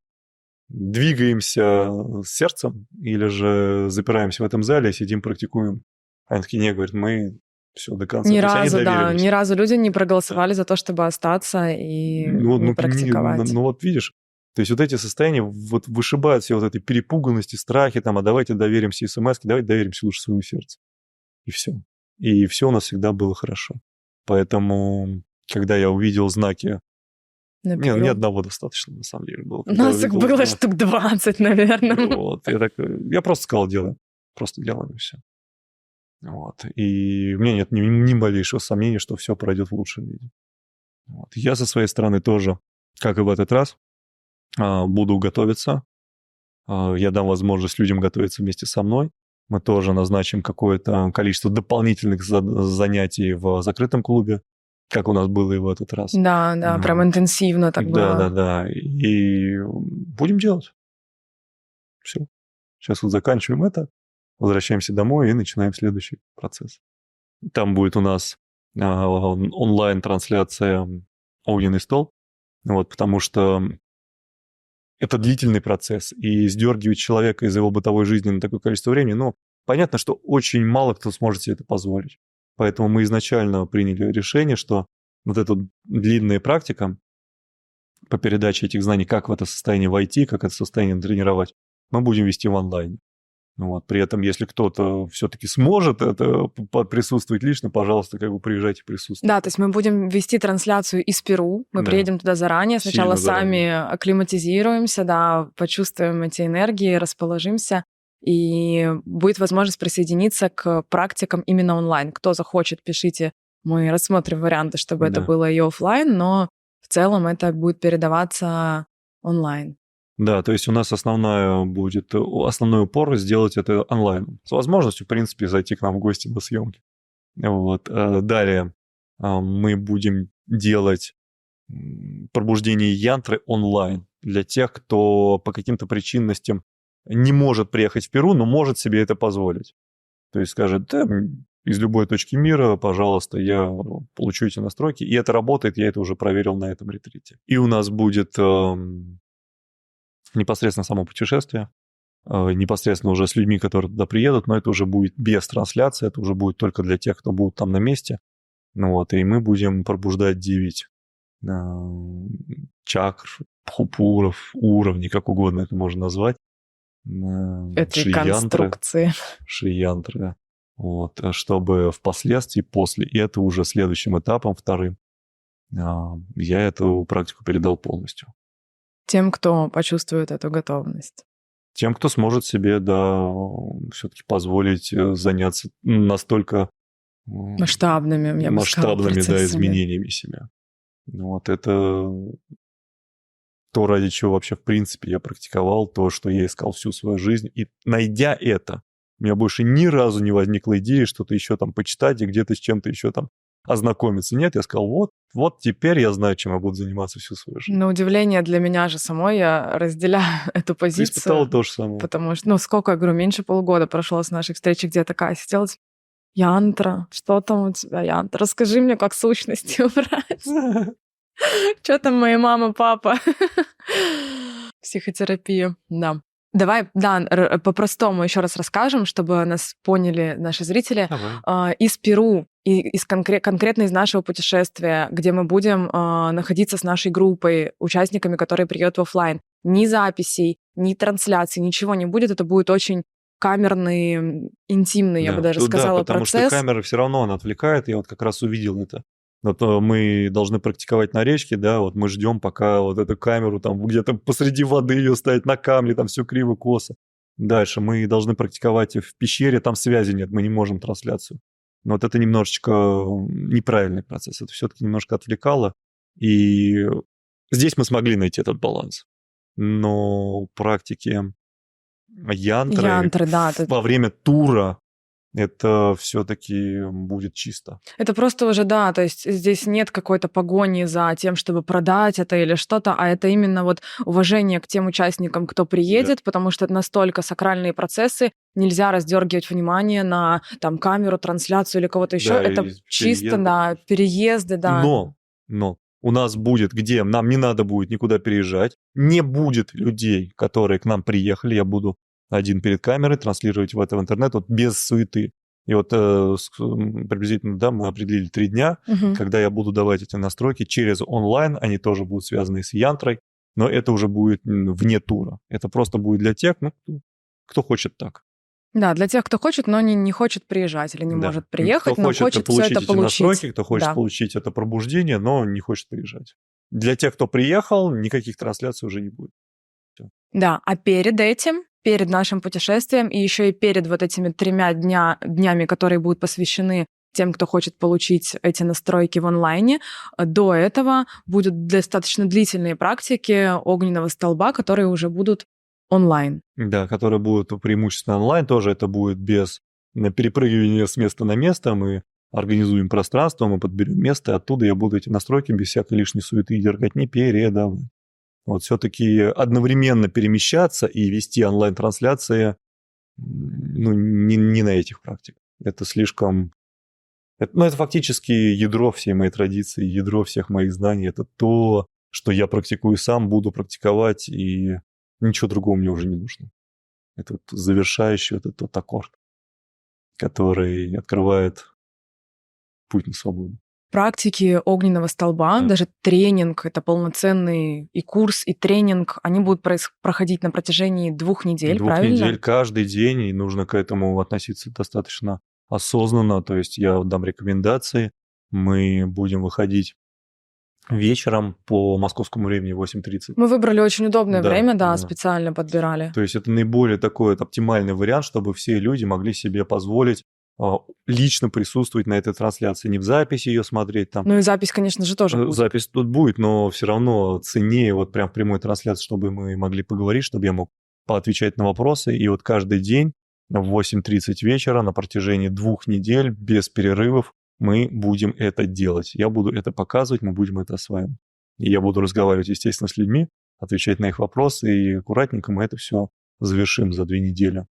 двигаемся сердцем или же запираемся в этом зале, сидим, практикуем? Они такие, не, говорят, мы все до конца. Ни разу люди не проголосовали за то, чтобы остаться и практиковать. Вот видишь, то есть вот эти состояния вот вышибают все вот этой перепуганности, страхи, там, а давайте доверимся смс-ке, давайте доверимся лучше своему сердцу. И все. И все у нас всегда было хорошо. Поэтому, когда я увидел знаки... ни одного достаточно, на самом деле, было. У нас их было штук 20, наверное. Вот, я просто сказал, делаем. Просто делаем, и все. Вот. И у меня нет ни малейшего сомнения, что все пройдет в лучшем виде. Вот. Я со своей стороны тоже, как и в этот раз, буду готовиться. Я дам возможность людям готовиться вместе со мной. Мы тоже назначим какое-то количество дополнительных занятий в закрытом клубе, как у нас было и в этот раз. Да, прям интенсивно так было. Да. И будем делать. Все. Сейчас вот заканчиваем это. Возвращаемся домой и начинаем следующий процесс. Там будет у нас онлайн-трансляция «Огненный стол», вот, потому что это длительный процесс, и сдергивать человека из его бытовой жизни на такое количество времени, понятно, что очень мало кто сможет себе это позволить. Поэтому мы изначально приняли решение, что вот эта длинная практика по передаче этих знаний, как в это состояние войти, как это состояние тренировать, мы будем вести в онлайне. Вот. При этом, если кто-то все-таки сможет это присутствовать лично, пожалуйста, приезжайте присутствовать. Да, то есть мы будем вести трансляцию из Перу. Мы приедем туда заранее. Сначала сами акклиматизируемся, почувствуем эти энергии, расположимся. И будет возможность присоединиться к практикам именно онлайн. Кто захочет, пишите Мы рассмотрим варианты, чтобы это Да. было и оффлайн, но в целом это будет передаваться онлайн. Да, то есть у нас основной упор сделать это онлайн. С возможностью, в принципе, зайти к нам в гости на съемки. Вот. Далее мы будем делать пробуждение янтры онлайн для тех, кто по каким-то причинностям не может приехать в Перу, но может себе это позволить. То есть скажет, да, из любой точки мира, пожалуйста, я получу эти настройки. И это работает, я это уже проверил на этом ретрите. И у нас будет непосредственно само путешествие, непосредственно уже с людьми, которые туда приедут, но это уже будет без трансляции, это уже будет только для тех, кто будут там на месте. Ну вот, и мы будем пробуждать 9 чакр, пхупуров, уровней, как угодно это можно назвать. Этой конструкции. Шри-янтры, да. Вот, чтобы впоследствии, после, и это уже следующим этапом, вторым, я эту практику передал полностью. Тем, кто почувствует эту готовность. Тем, кто сможет себе, да, все-таки позволить заняться настолько масштабными, я бы сказала, да, процессами. изменениями себя. Вот это то, ради чего вообще, в принципе, я практиковал, то, что я искал всю свою жизнь. И найдя это, у меня больше ни разу не возникла идея что-то еще там почитать и где-то с чем-то еще там ознакомиться. Нет, я сказал, вот теперь я знаю, чем я буду заниматься всю свою жизнь. На удивление для меня же самой, я разделяю эту позицию. Ты испытала то же самое. Потому что, сколько, я говорю, меньше полугода прошло с нашей встречи, где я такая сидела, янтра, что там у тебя, янтра? Расскажи мне, как сущности убрать. Что там моя мама, папа? Психотерапия, да. Давай, да, по-простому еще раз расскажем, чтобы нас поняли наши зрители. Из Перу, конкретно из нашего путешествия, где мы будем находиться с нашей группой, участниками, которые приедут в офлайн. Ни записей, ни трансляций, ничего не будет. Это будет очень камерный, интимный, я бы даже сказала, потому процесс. Что камера все равно она отвлекает. Я вот как раз увидел это. Вот мы должны практиковать на речке, да, вот мы ждем, пока вот эту камеру там где-то посреди воды ее ставить на камне, там все криво-косо. Дальше мы должны практиковать в пещере, там связи нет, мы не можем трансляцию. Но вот это немножечко неправильный процесс, это все-таки немножко отвлекало. И здесь мы смогли найти этот баланс. Но практики янтры да, во время тура это все-таки будет чисто. Это просто уже, да, то есть здесь нет какой-то погони за тем, чтобы продать это или что-то, а это именно вот уважение к тем участникам, кто приедет, потому что это настолько сакральные процессы, нельзя раздергивать внимание на там камеру, трансляцию или кого-то еще. Да, это чисто, да, переезды, да. Но у нас будет, где нам не надо будет никуда переезжать, не будет людей, которые к нам приехали, я буду один перед камерой, транслировать это в интернет вот без суеты. И вот приблизительно, да, мы определили 3 дня, когда я буду давать эти настройки через онлайн, они тоже будут связаны с янтрой, но это уже будет вне тура. Это просто будет для тех, кто хочет так. Да, для тех, кто хочет, но не хочет приезжать или не может приехать, но хочет все это получить. Настройки, кто хочет получить это пробуждение, но не хочет приезжать. Для тех, кто приехал, никаких трансляций уже не будет. Всё. Да, а перед этим, перед нашим путешествием и еще и перед вот этими 3 днями, которые будут посвящены тем, кто хочет получить эти настройки в онлайне, до этого будут достаточно длительные практики огненного столба, которые уже будут онлайн. Да, которые будут преимущественно онлайн, тоже это будет без перепрыгивания с места на место, мы организуем пространство, мы подберем место, оттуда я буду эти настройки без всякой лишней суеты и дерготни передавать. Вот все-таки одновременно перемещаться и вести онлайн-трансляции, не на этих практиках. Это слишком... это фактически ядро всей моей традиции, ядро всех моих знаний. Это то, что я практикую сам, буду практиковать, и ничего другого мне уже не нужно. Это вот завершающий вот этот аккорд, который открывает путь на свободу. Практики огненного столба, даже тренинг, это полноценный и курс, и тренинг, они будут проходить на протяжении 2 недель, 2 правильно? 2 недель каждый день, и нужно к этому относиться достаточно осознанно, то есть я дам рекомендации, мы будем выходить вечером по московскому времени 8:30. Мы выбрали очень удобное время, специально подбирали. То есть это наиболее такой оптимальный вариант, чтобы все люди могли себе позволить лично присутствовать на этой трансляции, не в записи ее смотреть там. Ну и запись, конечно же, тоже будет. Запись тут будет, но все равно ценнее вот прям в прямой трансляции, чтобы мы могли поговорить, чтобы я мог поотвечать на вопросы. И вот каждый день в 8:30 вечера на протяжении 2 недель без перерывов мы будем это делать. Я буду это показывать, мы будем это осваивать. И я буду разговаривать, естественно, с людьми, отвечать на их вопросы, и аккуратненько мы это все завершим за 2 недели.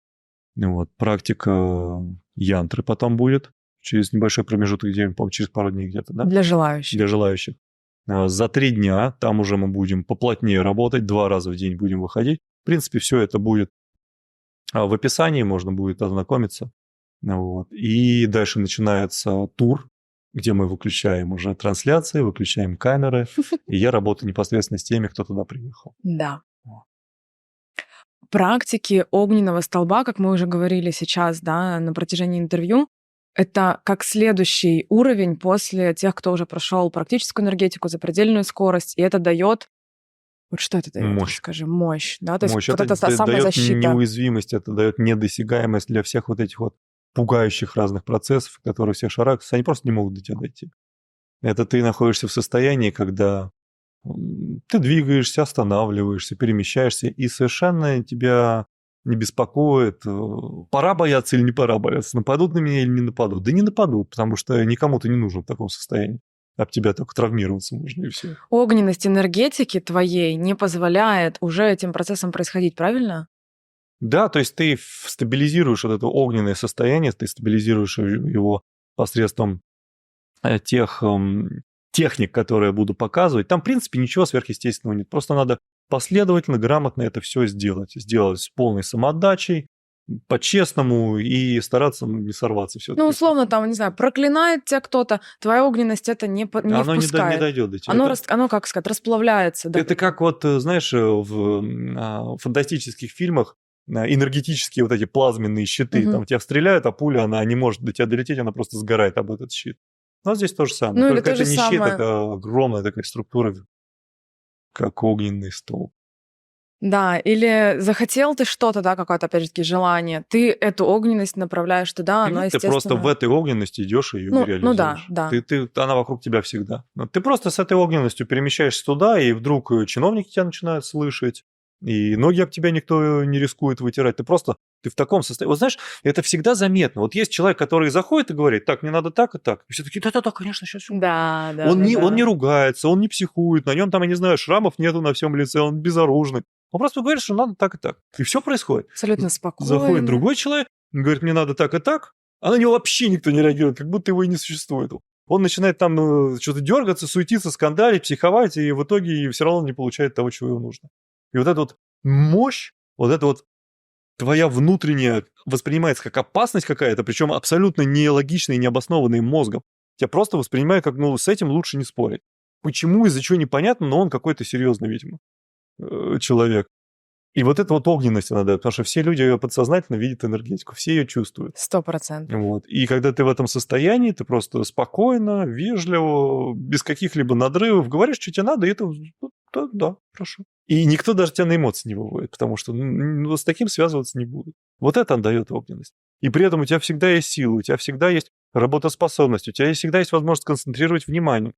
Вот. Практика янтры потом будет через небольшой промежуток времени, по-моему, через пару дней где-то, да? Для желающих. Для желающих. За 3 дня там уже мы будем поплотнее работать, 2 раза в день будем выходить. В принципе, все это будет в описании, можно будет ознакомиться. Вот. И дальше начинается тур, где мы выключаем уже трансляции, выключаем камеры, и я работаю непосредственно с теми, кто туда приехал. Да. Практики огненного столба, как мы уже говорили сейчас, да, на протяжении интервью, это как следующий уровень после тех, кто уже прошел практическую энергетику, запредельную скорость, и это дает... Вот что это дает? Мощь. Скажи, мощь, да? То есть Мощь. вот Это это та самая дает защита. неуязвимость, это дает недосягаемость для всех вот этих вот пугающих разных процессов, которые всех шарахаются, они просто не могут до тебя дойти. Это ты находишься в состоянии, когда ты двигаешься, останавливаешься, перемещаешься, и совершенно тебя не беспокоит, пора бояться или не пора бояться, нападут на меня или не нападут. Да не нападут, потому что никому ты не нужен в таком состоянии. Об тебя только травмироваться можно, и все. Огненность энергетики твоей не позволяет уже этим процессам происходить, правильно? Да, то есть ты стабилизируешь вот это огненное состояние, ты стабилизируешь его посредством тех техник, которые я буду показывать. Там, в принципе, ничего сверхъестественного нет. Просто надо последовательно, грамотно это все сделать. Сделать с полной самоотдачей, по-честному и стараться не сорваться все-таки. Ну, условно, там, не знаю, проклинает тебя кто-то, твоя огненность это не Оно впускает. не дойдет до тебя. Оно, как сказать, расплавляется. Да. Это как вот, знаешь, в фантастических фильмах энергетические вот эти плазменные щиты. Там тебя стреляют, а пуля, она не может до тебя долететь, она просто сгорает об этот щит. Но здесь то же самое. Ну, Только или то это же не щит, самое. это огромная такая структура, как огненный столб. Да, или захотел ты что-то, да, какое-то, опять же таки, желание, ты эту огненность направляешь туда, она, Ты естественно... просто в этой огненности идешь и ее реализуешь. Ну да. Она вокруг тебя всегда. Ты просто с этой огненностью перемещаешься туда, и вдруг чиновники тебя начинают слышать, и ноги об тебя никто не рискует вытирать. Ты в таком состоянии. Вот знаешь, это всегда заметно. Вот есть человек, который заходит и говорит, так, мне надо так и так. И все такие, да-да-да, конечно, сейчас. Да. Он не ругается, он не психует, на нем там, я не знаю, шрамов нету на всем лице, он безоружный. Он просто говорит, что надо так и так. И все происходит. Абсолютно спокойно. Заходит другой человек, говорит, мне надо так и так, а на него вообще никто не реагирует, как будто его и не существует. Он начинает там что-то дергаться, суетиться, скандалить, психовать, и в итоге все равно не получает того, чего ему нужно. И вот эта вот мощь, вот эта вот твоя внутренняя воспринимается как опасность какая-то, причем абсолютно нелогичная и необоснованная мозгом. Тебя просто воспринимают как, с этим лучше не спорить. Почему, из-за чего непонятно, но он какой-то серьезный, видимо, человек. И вот эта вот огненность она дает, потому что все люди ее подсознательно видят энергетику, все ее чувствуют. 100%. Вот. И когда ты в этом состоянии, ты просто спокойно, вежливо, без каких-либо надрывов говоришь, что тебе надо, и это да, хорошо. И никто даже тебя на эмоции не выводит, потому что с таким связываться не будут. Вот это дает огненность. И при этом у тебя всегда есть сила, у тебя всегда есть работоспособность, у тебя всегда есть возможность концентрировать внимание,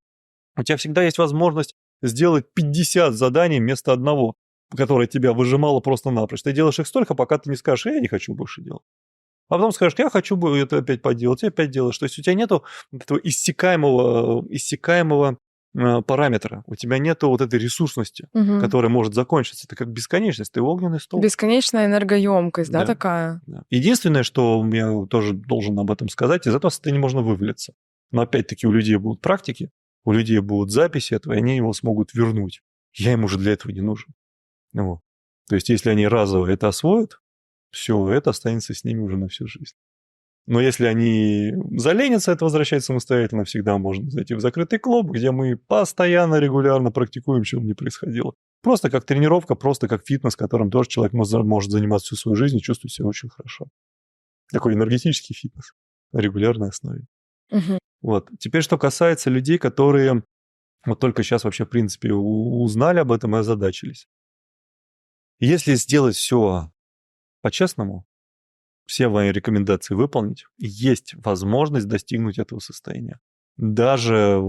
у тебя всегда есть возможность сделать 50 заданий вместо одного, которое тебя выжимало просто-напрочь. Ты делаешь их столько, пока ты не скажешь, я не хочу больше делать. А потом скажешь, я хочу бы это опять поделать, и опять делаешь. То есть у тебя нету этого иссякаемого параметра. У тебя нету вот этой ресурсности, которая может закончиться. Это как бесконечность, ты огненный столб. Бесконечная энергоемкость, да, такая? Да. Единственное, что я тоже должен об этом сказать, из этого состояния можно вывалиться. Но опять-таки у людей будут практики, у людей будут записи этого, и они его смогут вернуть. Я им уже для этого не нужен. Вот. То есть, если они разово это освоят, все, это останется с ними уже на всю жизнь. Но если они заленятся это возвращать самостоятельно, всегда можно зайти в закрытый клуб, где мы постоянно, регулярно практикуем, что бы ни происходило. Просто как тренировка, просто как фитнес, которым тоже человек может заниматься всю свою жизнь и чувствовать себя очень хорошо. Такой энергетический фитнес на регулярной основе. Вот. Теперь, что касается людей, которые вот только сейчас вообще, в принципе, узнали об этом и озадачились. Если сделать все по-честному, все мои рекомендации выполнить, есть возможность достигнуть этого состояния. Даже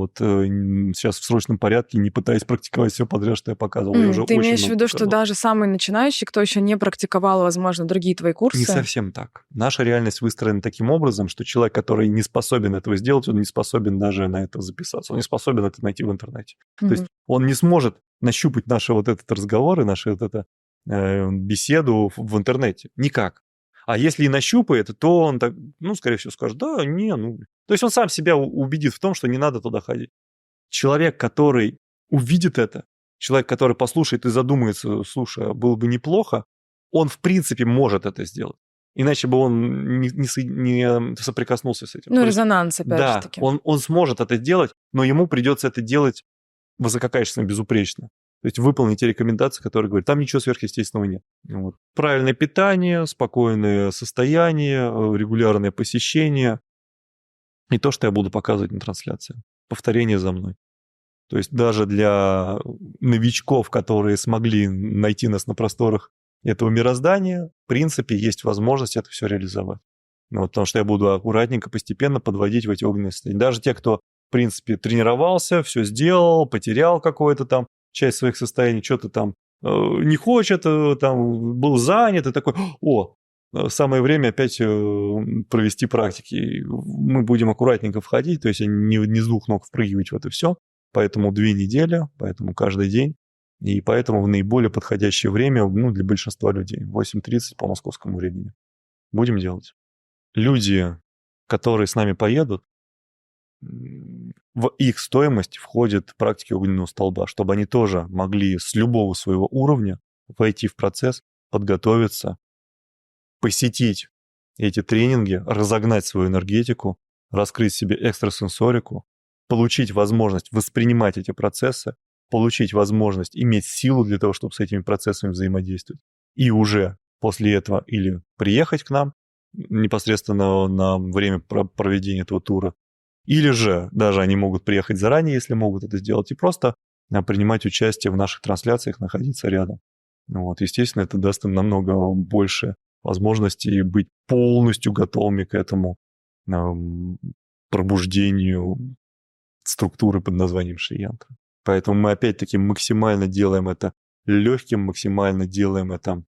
сейчас в срочном порядке, не пытаясь практиковать все подряд, что я показывал. Я уже Ты очень имеешь в много виду, что показал. даже самый начинающий, кто еще не практиковал, возможно, другие твои Не курсы? совсем так. Наша реальность выстроена таким образом, что человек, который не способен этого сделать, он не способен даже на это записаться, он не способен это найти в интернете. То есть он не сможет нащупать наши этот разговор и нашу беседу в интернете. Никак. А если и нащупает, то он так, скорее всего, скажет, да, не, То есть он сам себя убедит в том, что не надо туда ходить. Человек, который увидит это, человек, который послушает и задумается, слушай, было бы неплохо, он, в принципе, может это сделать. Иначе бы он не соприкоснулся с этим. Резонанс, опять же таки. Он сможет это делать, но ему придется это делать высококачественно, безупречно. То есть выполнить те рекомендации, которые говорят, там ничего сверхъестественного нет. Правильное питание, спокойное состояние, регулярное посещение. И то, что я буду показывать на трансляции. Повторение за мной. То есть даже для новичков, которые смогли найти нас на просторах этого мироздания, в принципе, есть возможность это все реализовать. Потому что я буду аккуратненько, постепенно подводить в эти огненные состояния. Даже те, кто, в принципе, тренировался, все сделал, потерял какую-то там часть своих состояний, что-то там не хочет, там был занят, и такой, самое время опять провести практики. Мы будем аккуратненько входить, то есть не с двух ног впрыгивать в это все. Поэтому 2 недели, поэтому каждый день. И поэтому в наиболее подходящее время для большинства людей. 8:30 по московскому времени. Будем делать. Люди, которые с нами поедут, в их стоимость входит практики огненного столба, чтобы они тоже могли с любого своего уровня войти в процесс, подготовиться, посетить эти тренинги, разогнать свою энергетику, раскрыть себе экстрасенсорику, получить возможность воспринимать эти процессы, получить возможность иметь силу для того, чтобы с этими процессами взаимодействовать. И уже после этого или приехать к нам непосредственно на время проведения этого тура, или же даже они могут приехать заранее, если могут это сделать, и просто принимать участие в наших трансляциях, находиться рядом. Естественно, это даст им намного больше возможностей быть полностью готовыми к этому пробуждению структуры под названием Шри-янтра. Поэтому мы опять-таки максимально делаем это легким, максимально делаем это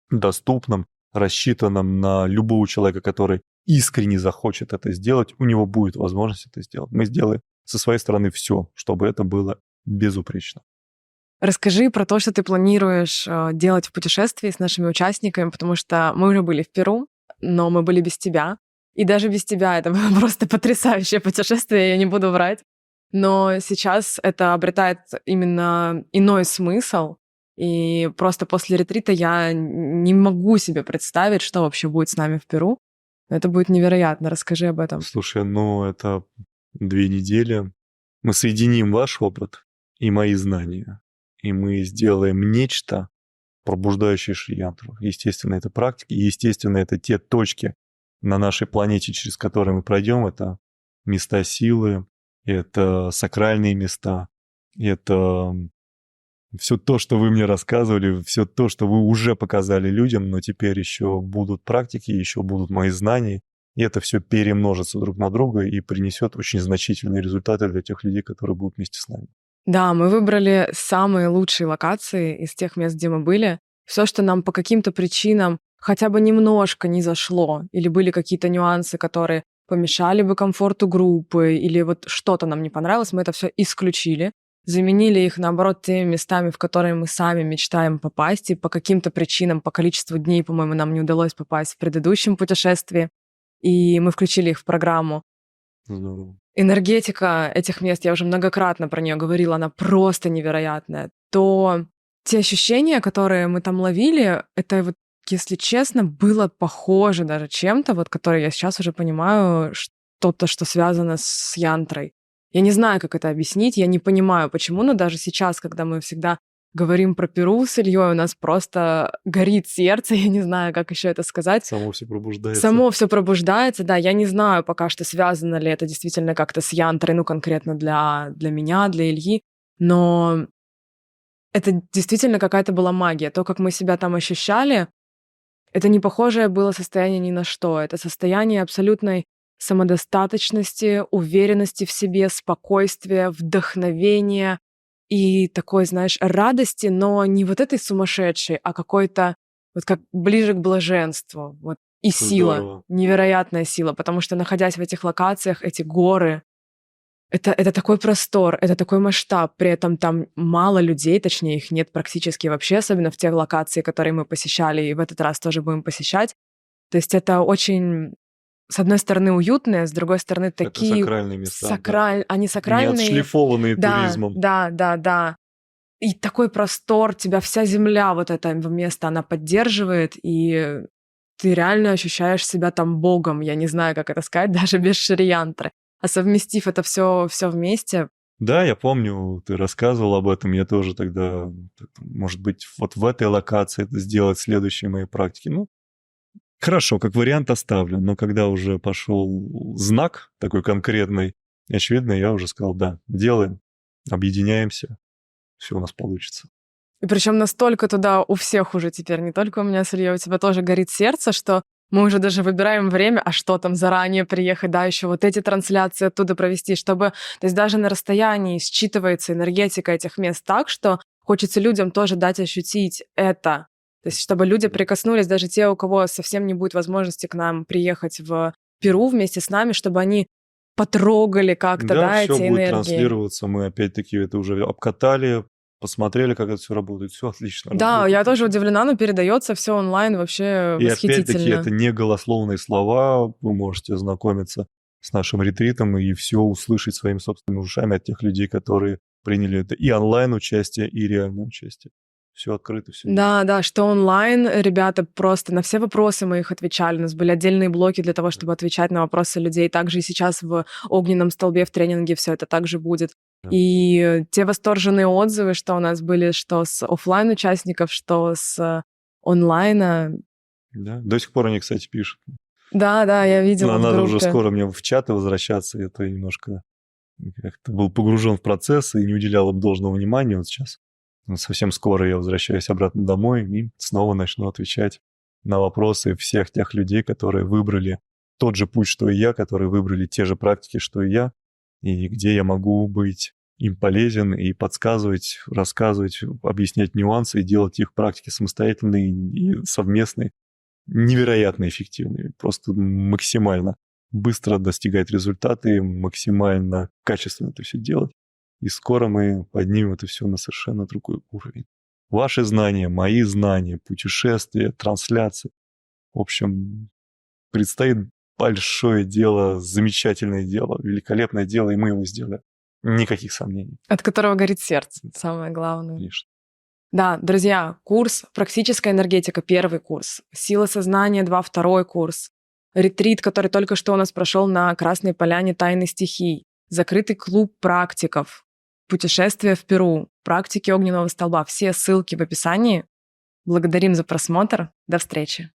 доступным, рассчитанным на любого человека, который искренне захочет это сделать, у него будет возможность это сделать. Мы сделаем со своей стороны все, чтобы это было безупречно. Расскажи про то, что ты планируешь делать в путешествии с нашими участниками, потому что мы уже были в Перу, но мы были без тебя. И даже без тебя это было просто потрясающее путешествие, я не буду врать. Но сейчас это обретает именно иной смысл. И просто после ретрита я не могу себе представить, что вообще будет с нами в Перу. Это будет невероятно. Расскажи об этом. Слушай, это 2 недели. Мы соединим ваш опыт и мои знания. И мы сделаем нечто, пробуждающее Шри-янтру. Естественно, это практики. Естественно, это те точки на нашей планете, через которые мы пройдем. Это места силы, это сакральные места, это все то, что вы мне рассказывали, все то, что вы уже показали людям, но теперь еще будут практики, еще будут мои знания, и это все перемножится друг на друга и принесет очень значительные результаты для тех людей, которые будут вместе с нами. Да, мы выбрали самые лучшие локации из тех мест, где мы были. Все, что нам по каким-то причинам хотя бы немножко не зашло, или были какие-то нюансы, которые помешали бы комфорту группы, или что-то нам не понравилось, мы это все исключили, заменили их, наоборот, теми местами, в которые мы сами мечтаем попасть, и по каким-то причинам, по количеству дней, по-моему, нам не удалось попасть в предыдущем путешествии, и мы включили их в программу. Здорово. Энергетика этих мест, я уже многократно про нее говорила, она просто невероятная. Те ощущения, которые мы там ловили, это если честно, было похоже даже чем-то, которое я сейчас уже понимаю, что-то, что связано с янтрой. Я не знаю, как это объяснить, я не понимаю, почему, но даже сейчас, когда мы всегда говорим про Перу с Ильей, у нас просто горит сердце, я не знаю, как еще это сказать. Само все пробуждается. Само все пробуждается, да, я не знаю пока что, связано ли это действительно как-то с янтрой, конкретно для меня, для Ильи, но это действительно какая-то была магия. То, как мы себя там ощущали, Это не похожее было состояние ни на что. Это состояние абсолютной самодостаточности, уверенности в себе, спокойствия, вдохновения и такой, знаешь, радости, но не вот этой сумасшедшей, а какой-то вот как ближе к блаженству. Вот. И сила, Здорово. невероятная сила, потому что, находясь в этих локациях, эти горы, это такой простор, это такой масштаб, при этом там мало людей, точнее, их нет практически вообще, особенно в тех локациях, которые мы посещали, и в этот раз тоже будем посещать. То есть это очень, с одной стороны, уютное, с другой стороны, Это такие сакральные места, да. они Не сакральные. отшлифованные Да, туризмом. да. И такой простор, тебя вся земля, вот это место, она поддерживает, и ты реально ощущаешь себя там богом. Я не знаю, как это сказать, даже без шри-янтры. А совместив это все вместе, Да, я помню, ты рассказывал об этом, я тоже тогда, может быть, вот в этой локации это сделать следующие мои практики. Ну, хорошо, как вариант оставлю, но когда уже пошел знак такой конкретный, очевидно, я уже сказал, да, делаем, объединяемся, все у нас получится. и причем настолько туда у всех уже теперь, не только у меня с Ильей, у тебя тоже горит сердце, что мы уже даже выбираем время, а что там заранее приехать, да, еще вот эти трансляции оттуда провести, чтобы, то есть даже на расстоянии считывается энергетика этих мест так, что хочется людям тоже дать ощутить это. То есть чтобы люди прикоснулись, даже те, у кого совсем не будет возможности к нам приехать в Перу вместе с нами, чтобы они потрогали как-то, да, все эти будет энергии. транслироваться, мы опять-таки это уже обкатали, посмотрели, как это все работает, все отлично Да, работает. я тоже удивлена, но передается все онлайн вообще И опять-таки восхитительно. это не голословные слова, вы можете ознакомиться с нашим ретритом и все услышать своими собственными ушами от тех людей, которые приняли это и онлайн-участие, и реальное участие. Все открыто, все. Да, что онлайн ребята просто на все вопросы мы их отвечали. У нас были отдельные блоки для того, чтобы отвечать на вопросы людей. Также и сейчас в огненном столбе в тренинге все это также будет. Да. И те восторженные отзывы, что у нас были, что с офлайн участников, что с онлайна. Да. До сих пор они, кстати, пишут. Да, я видела в Надо группе. уже скоро мне в чаты возвращаться. Это немножко как-то был погружен в процесс и не уделял им должного внимания. Вот сейчас совсем скоро я возвращаюсь обратно домой и снова начну отвечать на вопросы всех тех людей, которые выбрали тот же путь, что и я, которые выбрали те же практики, что и я, и где я могу быть им полезен и подсказывать, рассказывать, объяснять нюансы и делать их практики самостоятельные и совместные, невероятно эффективные, просто максимально быстро достигать результаты, максимально качественно это все делать. И скоро мы поднимем это все на совершенно другой уровень. Ваши знания, мои знания, путешествия, трансляции. В общем, предстоит большое дело, замечательное дело, великолепное дело, и мы его сделаем. Никаких сомнений. От которого горит сердце, самое главное. Конечно. Да, друзья, курс «Практическая энергетика», первый курс, «Сила сознания 2», второй курс, ретрит, который только что у нас прошел на Красной Поляне «Тайны стихий», закрытый клуб практиков, путешествие в Перу, практики огненного столба. Все ссылки в описании. Благодарим за просмотр. До встречи.